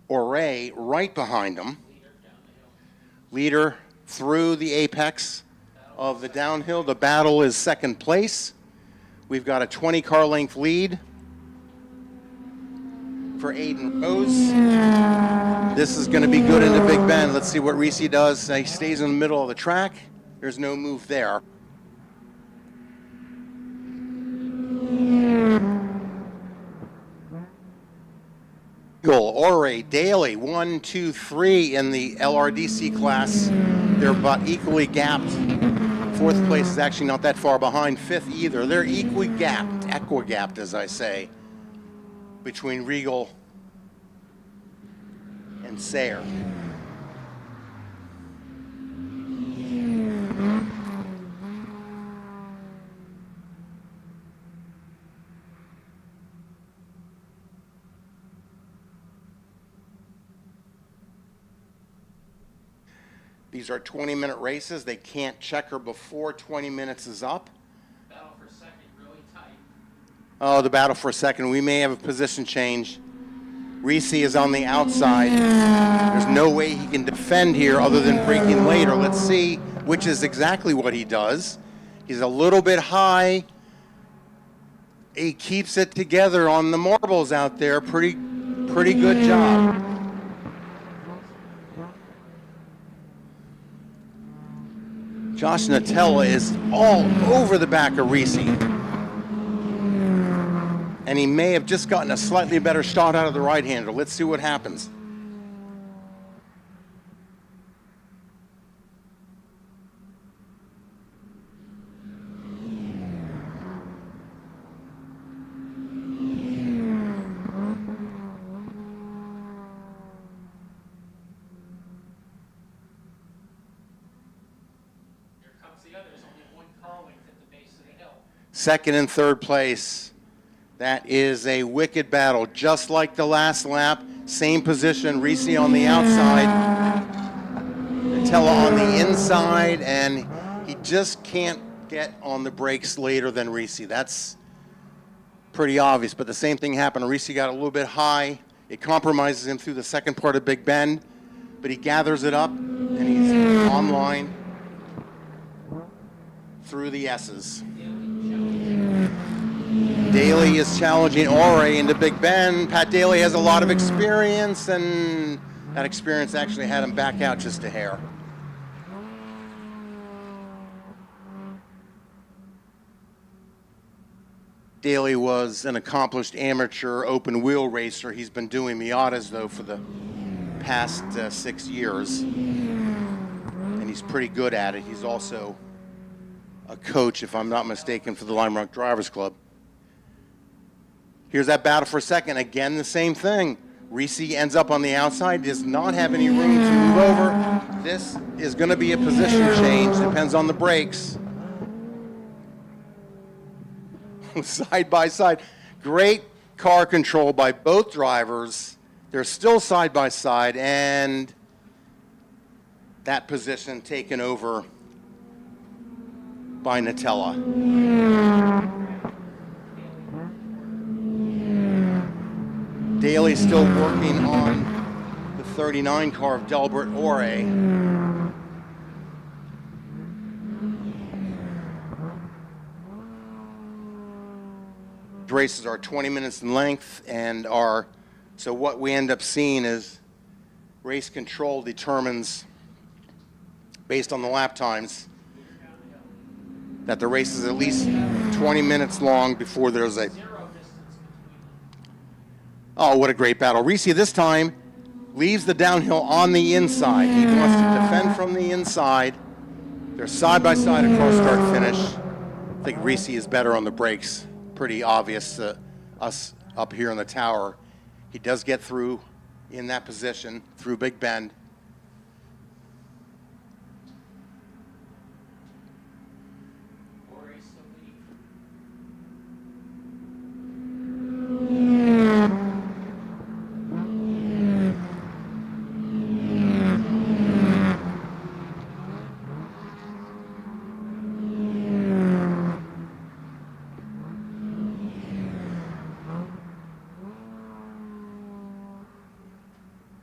Ore right behind him. Leader through the apex of the downhill. The battle is second place. We've got a 20 car length lead for Aiden Rose. This is going to be good into Big Bend. Let's see what Risi does. He stays in the middle of the track. There's no move there. Ore, Daly, 1, 2, 3 in the LRDC class. They're about equally gapped. Fourth place is actually not that far behind fifth either. They're equigapped, as I say, between Regal and Sayre. These are 20-minute races. They can't check her before 20 minutes is up. Battle for second really tight. Oh, the battle for a second. We may have a position change. Reese is on the outside. There's no way he can defend here other than braking later. Let's see which is exactly what he does. He's a little bit high. He keeps it together on the marbles out there. Pretty good job. Josh Nutella is all over the back of Reese. And he may have just gotten a slightly better shot out of the right-hander. Let's see what happens. Here comes the other. There's only one car length at the base of the hill. Second and third place. That is a wicked battle, just like the last lap. Same position, Reese on the outside, Nutella on the inside, and he just can't get on the brakes later than Reese. That's pretty obvious, but the same thing happened. Reese got a little bit high. It compromises him through the second part of Big Bend, but he gathers it up, and he's online through the S's. Daly is challenging Ore into Big Bend. Pat Daly has a lot of experience, and that experience actually had him back out just a hair. Daly was an accomplished amateur open wheel racer. He's been doing Miatas, though, for the past 6 years, and he's pretty good at it. He's also a coach, if I'm not mistaken, for the Lime Rock Drivers Club. Here's that battle for a second. Again, the same thing. Reese ends up on the outside, does not have any room to move over. This is going to be a position change, depends on the brakes. Side by side. Great car control by both drivers. They're still side by side, and that position taken over by Nutella. Daly's still working on the 39 car of Delbert Ore. Races are 20 minutes in length, and so what we end up seeing is race control determines, based on the lap times, that the race is at least 20 minutes long before there's a... Oh, what a great battle. Reese this time leaves the downhill on the inside. He wants to defend from the inside. They're side by side across start finish. I think Reese is better on the brakes. Pretty obvious to us up here in the tower. He does get through in that position through Big Bend. Ore's still leading.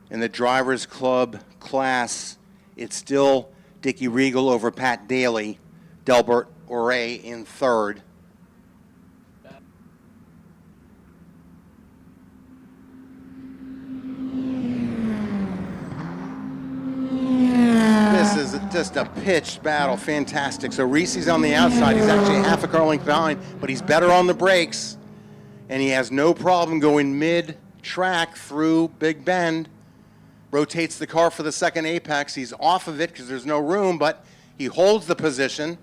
In the Drivers Club class, it's still Dickie Regal over Pat Daly, Delbert Ore in third. This is just a pitched battle, fantastic. So Reese's on the outside. He's actually half a car length behind, but he's better on the brakes, and he has no problem going mid-track through Big Bend. Rotates the car for the second apex. He's off of it because there's no room, but he holds the position.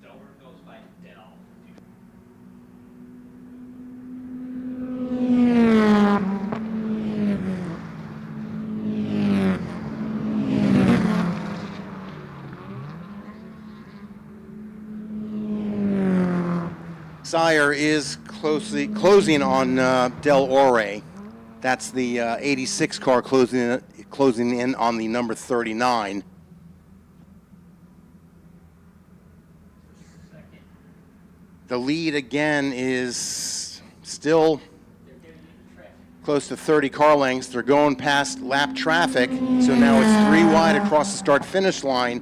Delbert goes by Del. Sire is closing on Del Ore. That's the 86 car closing in on the number 39. Second The lead again is still close to 30 car lengths. They're going past lap traffic, so now it's 3 wide across the start-finish line.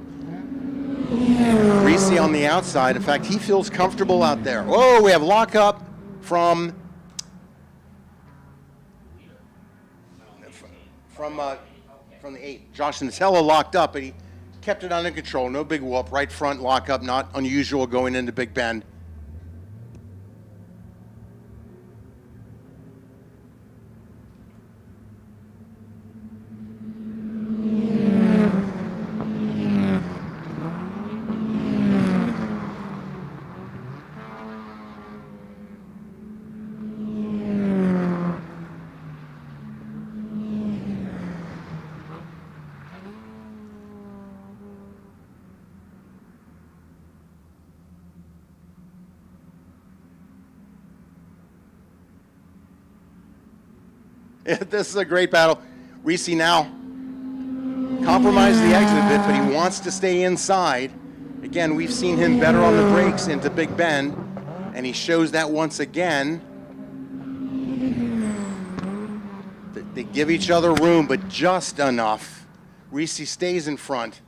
Reese on the outside. In fact, he feels comfortable out there. Oh, we have lockup from the 8. Josh Nutella locked up, but he kept it under control. No big whoop. Right front lockup, not unusual going into Big Bend. This is a great battle. Reese now compromised the exit a bit, but he wants to stay inside. Again, we've seen him better on the brakes into Big Bend, and he shows that once again. They give each other room, but just enough. Reese stays in front.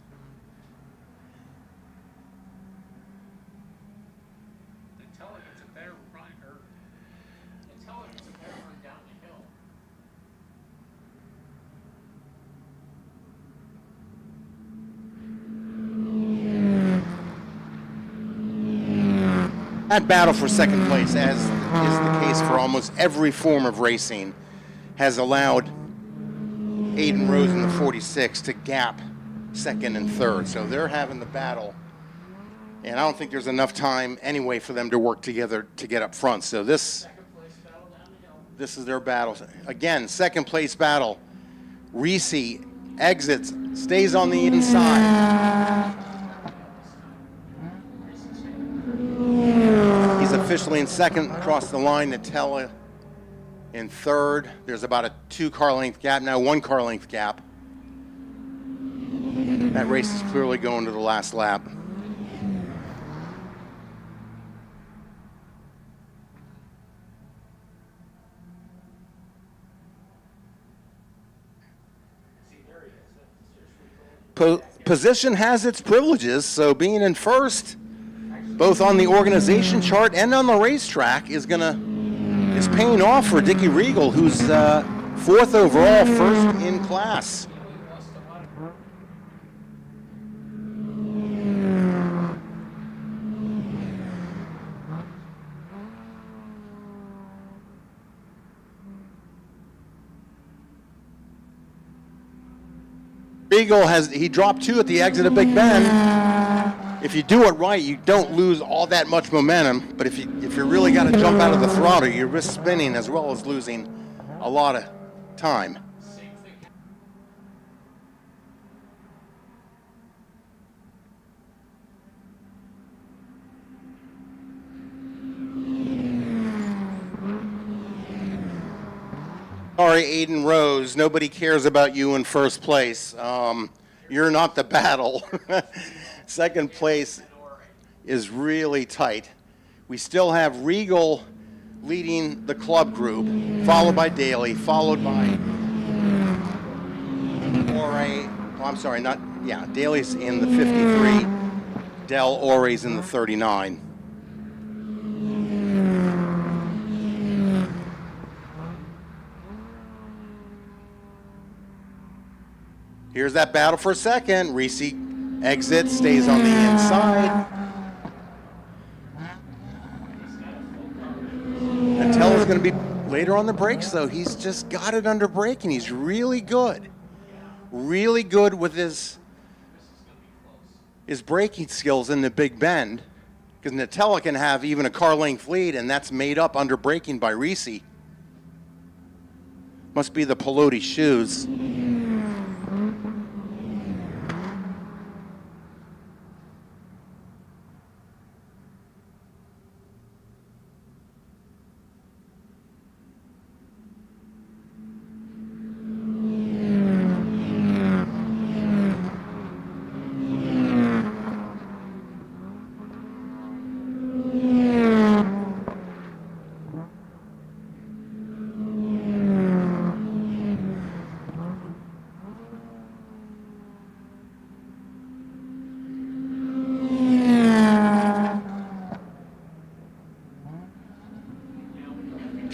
Until it gets a better run, or until it gets a better run down the hill. That battle for second place, as is the case for almost every form of racing, has allowed Aiden Rose in the 46 to gap second and third. So they're having the battle. And I don't think there's enough time anyway for them to work together to get up front. So this is their battle. Again, second place battle. Reese exits, stays on the inside. He's officially in second, across the line. Nutella in third. There's about a 2 car length gap, now 1 car length gap. That race is clearly going to the last lap. Position has its privileges, so being in first, both on the organization chart and on the racetrack, is paying off for Dickie Regal, who's 4th overall, first in class. Regal he dropped 2 at the exit of Big Bend. If you do it right, you don't lose all that much momentum. But if you really got to jump out of the throttle, you risk spinning as well as losing a lot of time. Sorry, Aiden Rose, nobody cares about you in first place. You're not the battle. Second place is really tight. We still have Regal leading the club group, followed by Daly, followed by Daly's in the 53, Del Ore's in the 39. Here's that battle for second. Reese exits, stays on the inside. Natella's going to be later on the brakes, though. He's just got it under braking. He's really good. Really good with his braking skills in the Big Bend. Because Nutella can have even a car length lead, and that's made up under braking by Reese. Must be the Pelote shoes.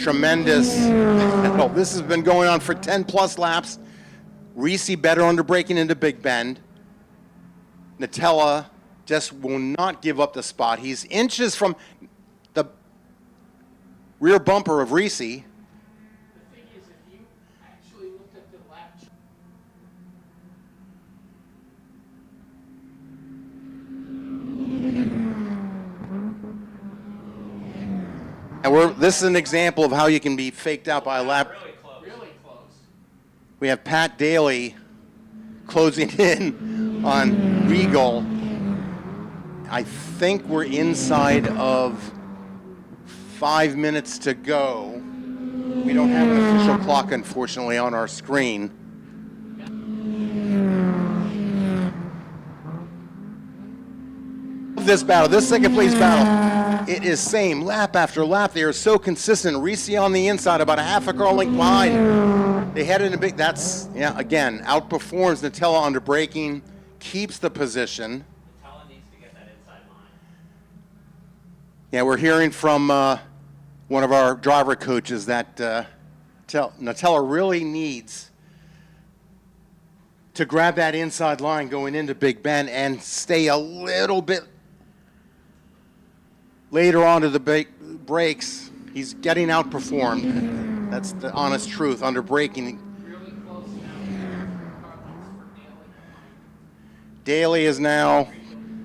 tremendous. Oh, this has been going on for 10 plus laps. Reese better under braking into Big Bend. Nutella just will not give up the spot. He's inches from the rear bumper of Reese. The thing is, if you actually looked at the lap chart, And this is an example of how you can be faked out by a lap. really close. We have Pat Daly closing in on Regal. I think we're inside of 5 minutes to go. We don't have an official clock, unfortunately, on our screen. This battle, this second place battle, it is same lap after lap. They are so consistent. Reese on the inside, about a half a car length behind. They head into big, that's, yeah, again, outperforms Nutella under braking, keeps the position. Nutella needs to get that inside line. Yeah, we're hearing from one of our driver coaches that Nutella really needs to grab that inside line going into Big Bend and stay a little bit later on to the brakes. He's getting outperformed. That's the honest truth. Under braking, Really close now. Car lengths for Daly. Daly is now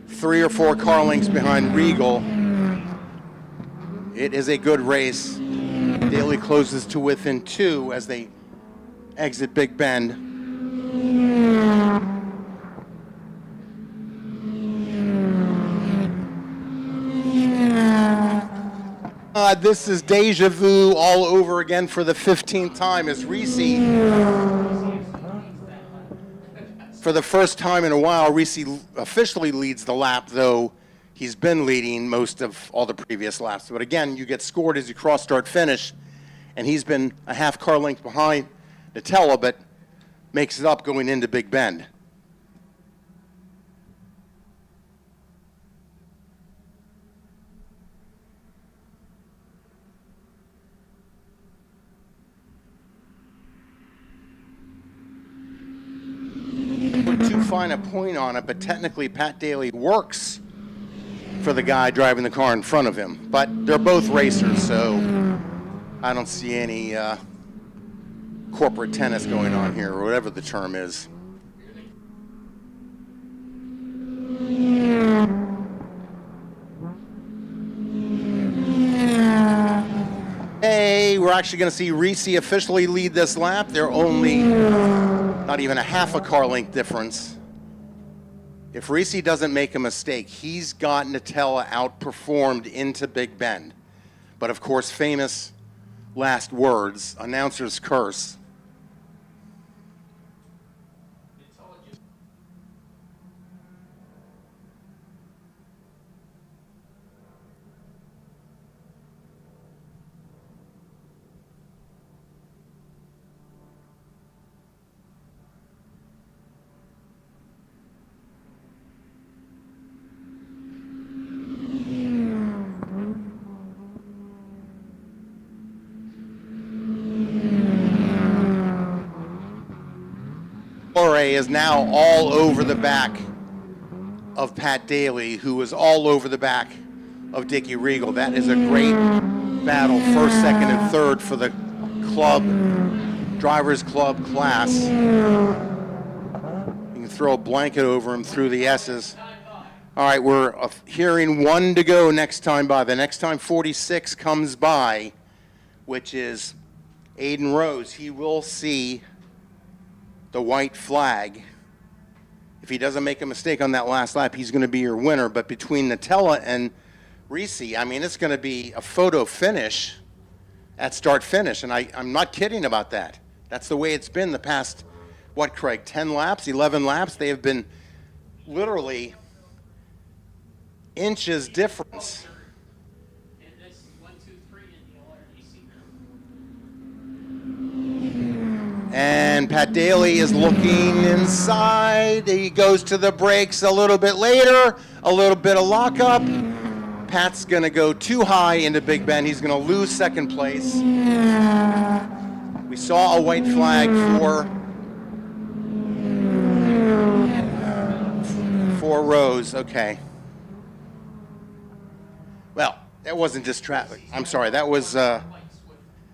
3 or 4 car lengths behind Regal. It is a good race. Daly closes to within 2 as they exit Big Bend. This is deja vu all over again for the 15th time as Reese, for the first time in a while, Reese officially leads the lap, though he's been leading most of all the previous laps. But again, you get scored as you cross start finish, and he's been a half car length behind Nutella, but makes it up going into Big Bend. Too fine a point on it, but technically Pat Daly works for the guy driving the car in front of him. But they're both racers, so I don't see any corporate tennis going on here, or whatever the term is. Hey, we're actually going to see Reese officially lead this lap. They're only not even a half a car length difference. If Reese doesn't make a mistake, he's got Nutella outperformed into Big Bend. But of course, famous last words, announcer's curse. Is now all over the back of Pat Daly, who was all over the back of Dickie Regal. That is a great battle, first, second, and third for the club, Drivers Club class. You can throw a blanket over him through the S's. All right, we're hearing 1 to go next time by. The next time 46 comes by, which is Aiden Rose, he will see the white flag. If he doesn't make a mistake on that last lap, he's going to be your winner. But between Nutella and Reese, I mean, it's going to be a photo finish at start finish. And I'm not kidding about that. That's the way it's been the past, what, Craig, 10 laps, 11 laps? They have been literally inches difference. In this 1, 2, 3 in the LRDC. And Pat Daly is looking inside. He goes to the brakes a little bit later, a little bit of lockup, Pat's going to go too high into Big Bend. He's going to lose second place. We saw a white flag for Rose. Okay. Well, that wasn't just traffic. I'm sorry. That was. No,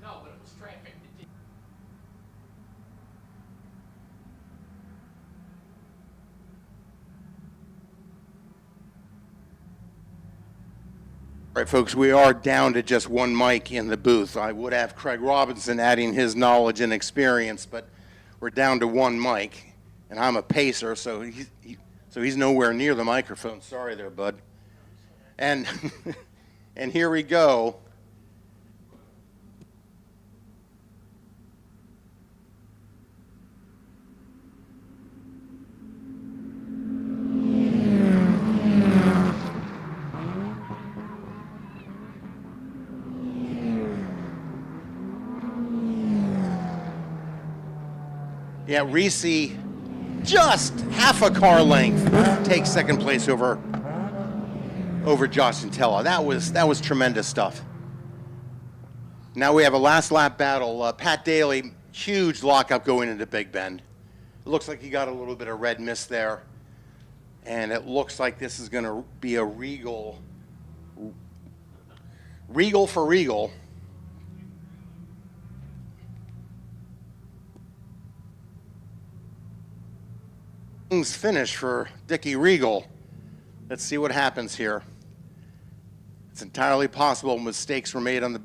but it was traffic. All right, folks, we are down to just one mic in the booth. I would have Craig Robinson adding his knowledge and experience, but we're down to one mic, and I'm a pacer, so he's nowhere near the microphone. Sorry there, bud. And and here we go. Yeah, Reese, just half a car length, takes second place over Josh Intella. That was tremendous stuff. Now we have a last lap battle. Pat Daly, huge lockup going into Big Bend. It looks like he got a little bit of red mist there, and it looks like this is going to be a regal for Regal. Finish for Dickie Regal. Let's see what happens here. It's entirely possible mistakes were made on the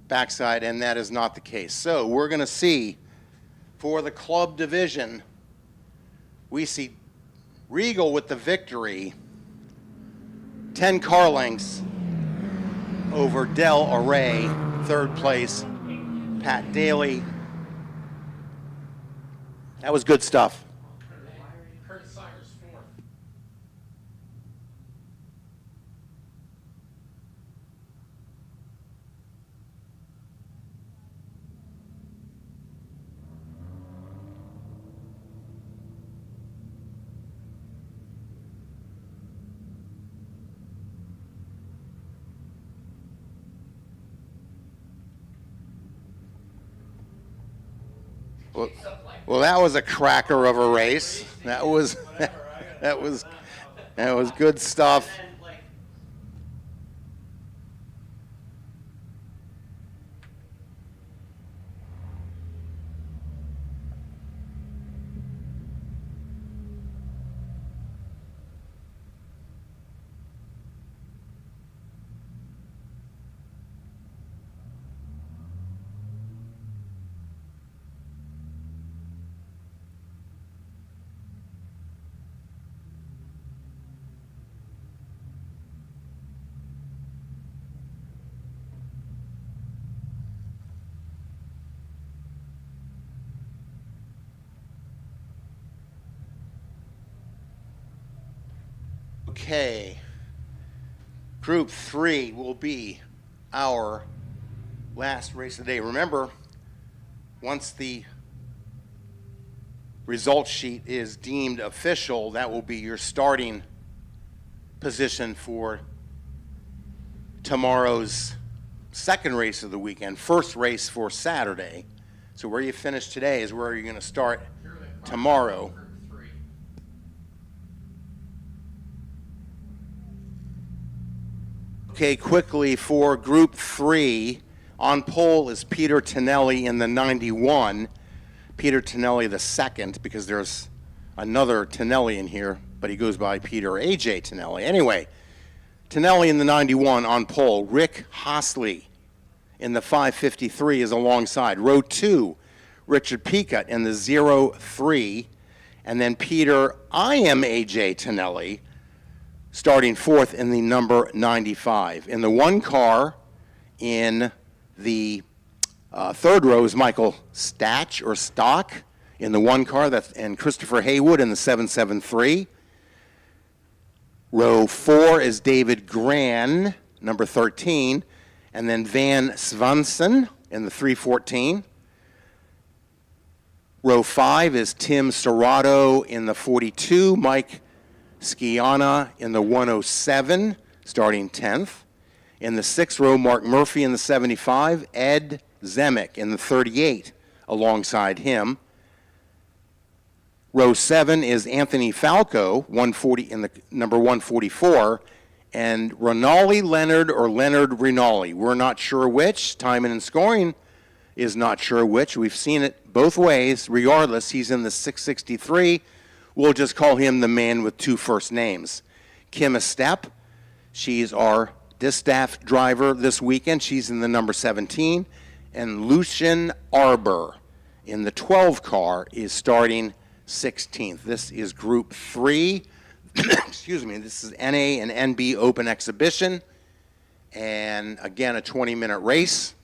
backside, and that is not the case. So we're going to see for the club division, we see Regal with the victory, 10 car lengths over Del Array, third place. Pat Daly. That was good stuff. Curtis Sires fourth. Well, that was a cracker of a race. That was good stuff. Okay. Group 3 will be our last race of the day. Remember, once the result sheet is deemed official, that will be your starting position for tomorrow's second race of the weekend, first race for Saturday. So where you finish today is where you're going to start tomorrow. Okay, quickly for Group 3, on pole is Peter Tonelli in the 91. Peter Tonelli the second, because there's another Tonelli in here, but he goes by Peter A.J. Tonelli. Anyway, Tonelli in the 91 on pole. Rick Hosley in the 553 is alongside. Row 2, Richard Peacutt in the 03. And then Peter I am A.J. Tonelli starting fourth in the number 95. In the one car in the third row is Michael Stock in the one car, and Christopher Haywood in the 773. Row 4 is David Gran, number 13, and then Van Svanson in the 314. Row 5 is Tim Serrato in the 42, Mike Skiana in the 107, starting 10th. In the 6th row, Mark Murphy in the 75, Ed Zemek in the 38 alongside him. Row 7 is Anthony Falco, 140 in the number 144, and Rinaldi Leonard or Leonard Rinaldi. We're not sure which. Timing and scoring is not sure which. We've seen it both ways. Regardless, he's in the 663. We'll just call him the man with two first names. Kim Estep, she's our distaff driver this weekend. She's in the number 17. And Lucian Arbor in the 12 car is starting 16th. This is Group 3. Excuse me. This is NA and NB Open Exhibition. And again, a 20-minute race.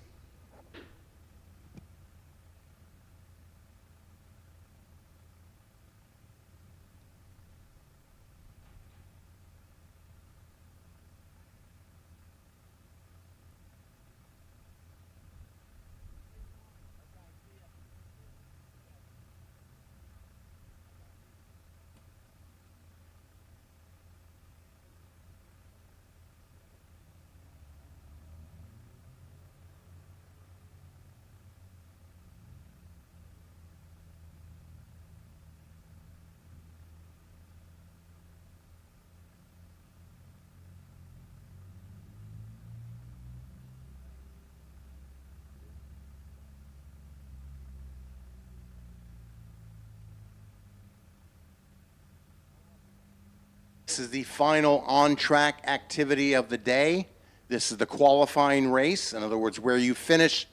This is the final on-track activity of the day. This is the qualifying race. In other words, where you finish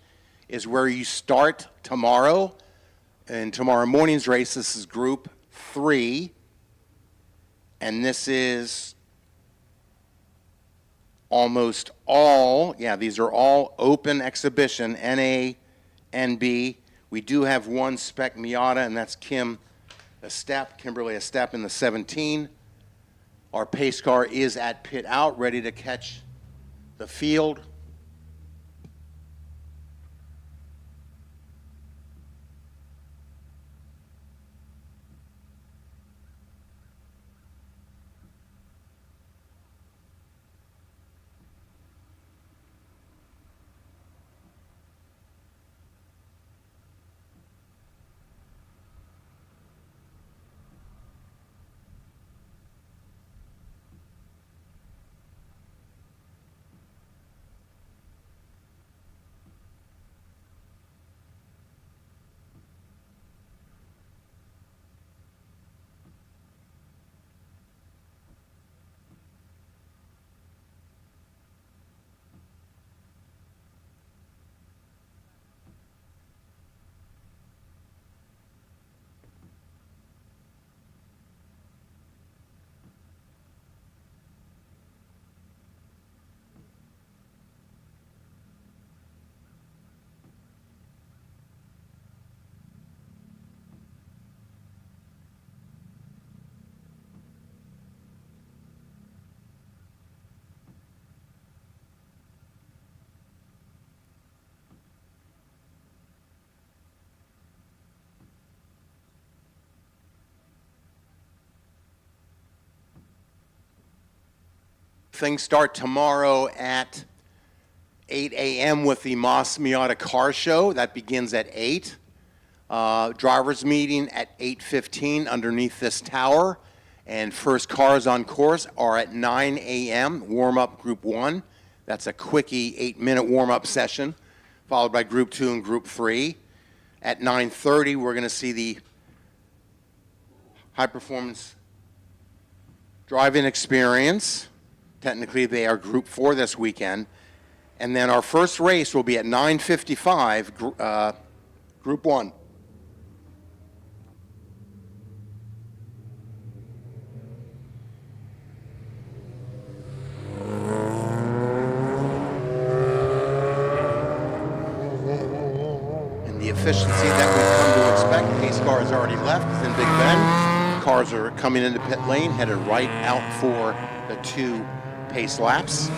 is where you start tomorrow. And tomorrow morning's race, this is Group 3. And this is almost all, these are all open exhibition, NA, NB. We do have one spec Miata, and that's Kimberly Estep in the 17. Our pace car is at pit out, ready to catch the field. Things start tomorrow at 8 a.m. with the Moss Miata Car Show. That begins at 8. Drivers meeting at 8:15 underneath this tower. And first cars on course are at 9 a.m. Warm-up Group 1. That's a quickie 8-minute warm-up session, followed by Group 2 and Group 3. At 9:30, we're going to see the high-performance driving experience. Technically, they are Group 4 this weekend. And then our first race will be at 9:55, Group 1. And the efficiency that we've come to expect, pace car has already left, it's in Big Bend. Cars are coming into pit lane, headed right out for the 2 pace laps.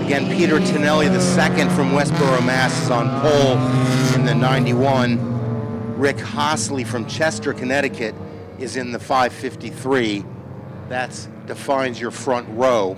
Again, Peter Tonelli, the second from Westboro, Mass, is on pole in the 91. Rick Hosley from Chester, Connecticut, is in the 5:53. That defines your front row.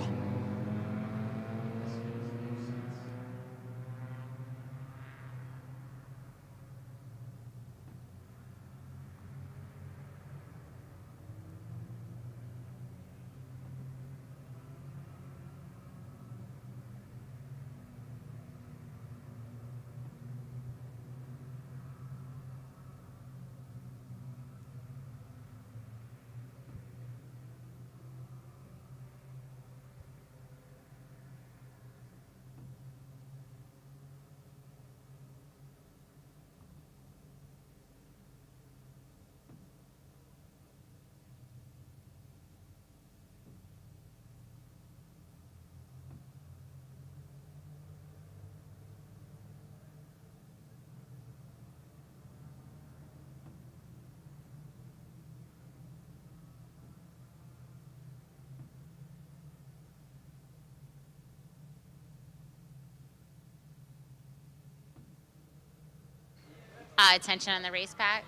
Attention on the race pack.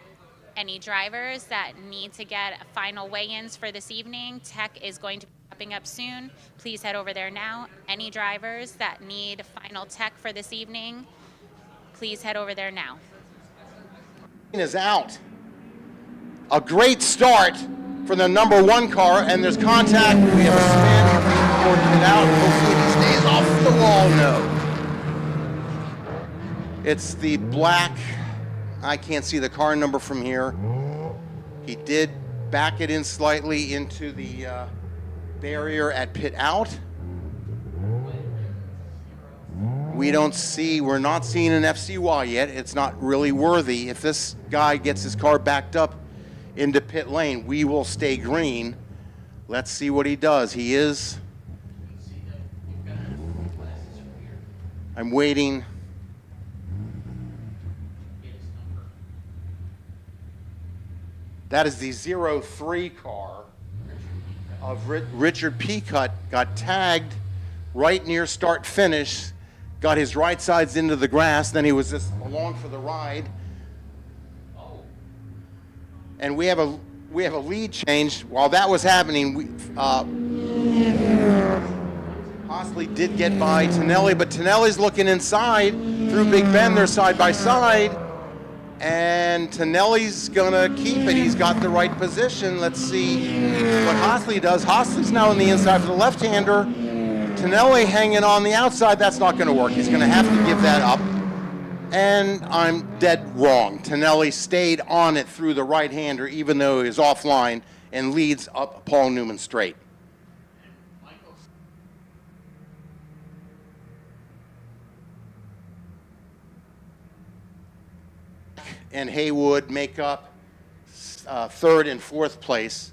Any drivers that need to get final weigh-ins for this evening, tech is going to be wrapping up soon. Please head over there now. Any drivers that need final tech for this evening, please head over there now. Is out. A great start for the number 1 car, and there's contact. We have a spin. Working it out. Hopefully he stays off the wall. No. It's the black. I can't see the car number from here. He did back it in slightly into the barrier at pit out. We're not seeing an FCY yet. It's not really worthy. If this guy gets his car backed up into pit lane, we will stay green. Let's see what he does. He is. I'm waiting. That is the 03 car of Richard Peacutt. Got tagged right near start finish. Got his right sides into the grass. Then he was just along for the ride. And we have a lead change. While that was happening, Hosley did get by Tonelli, but Tonelli's looking inside through Big Bend. They're side by side. And Tonelli's gonna keep it. He's got the right position. Let's see what Hosley does. Hosley's now on the inside for the left-hander. Tonelli hanging on the outside. That's not gonna work. He's gonna have to give that up. And I'm dead wrong. Tonelli stayed on it through the right-hander, even though he was offline, and leads up Paul Newman straight. And Haywood make up 3rd and 4th place.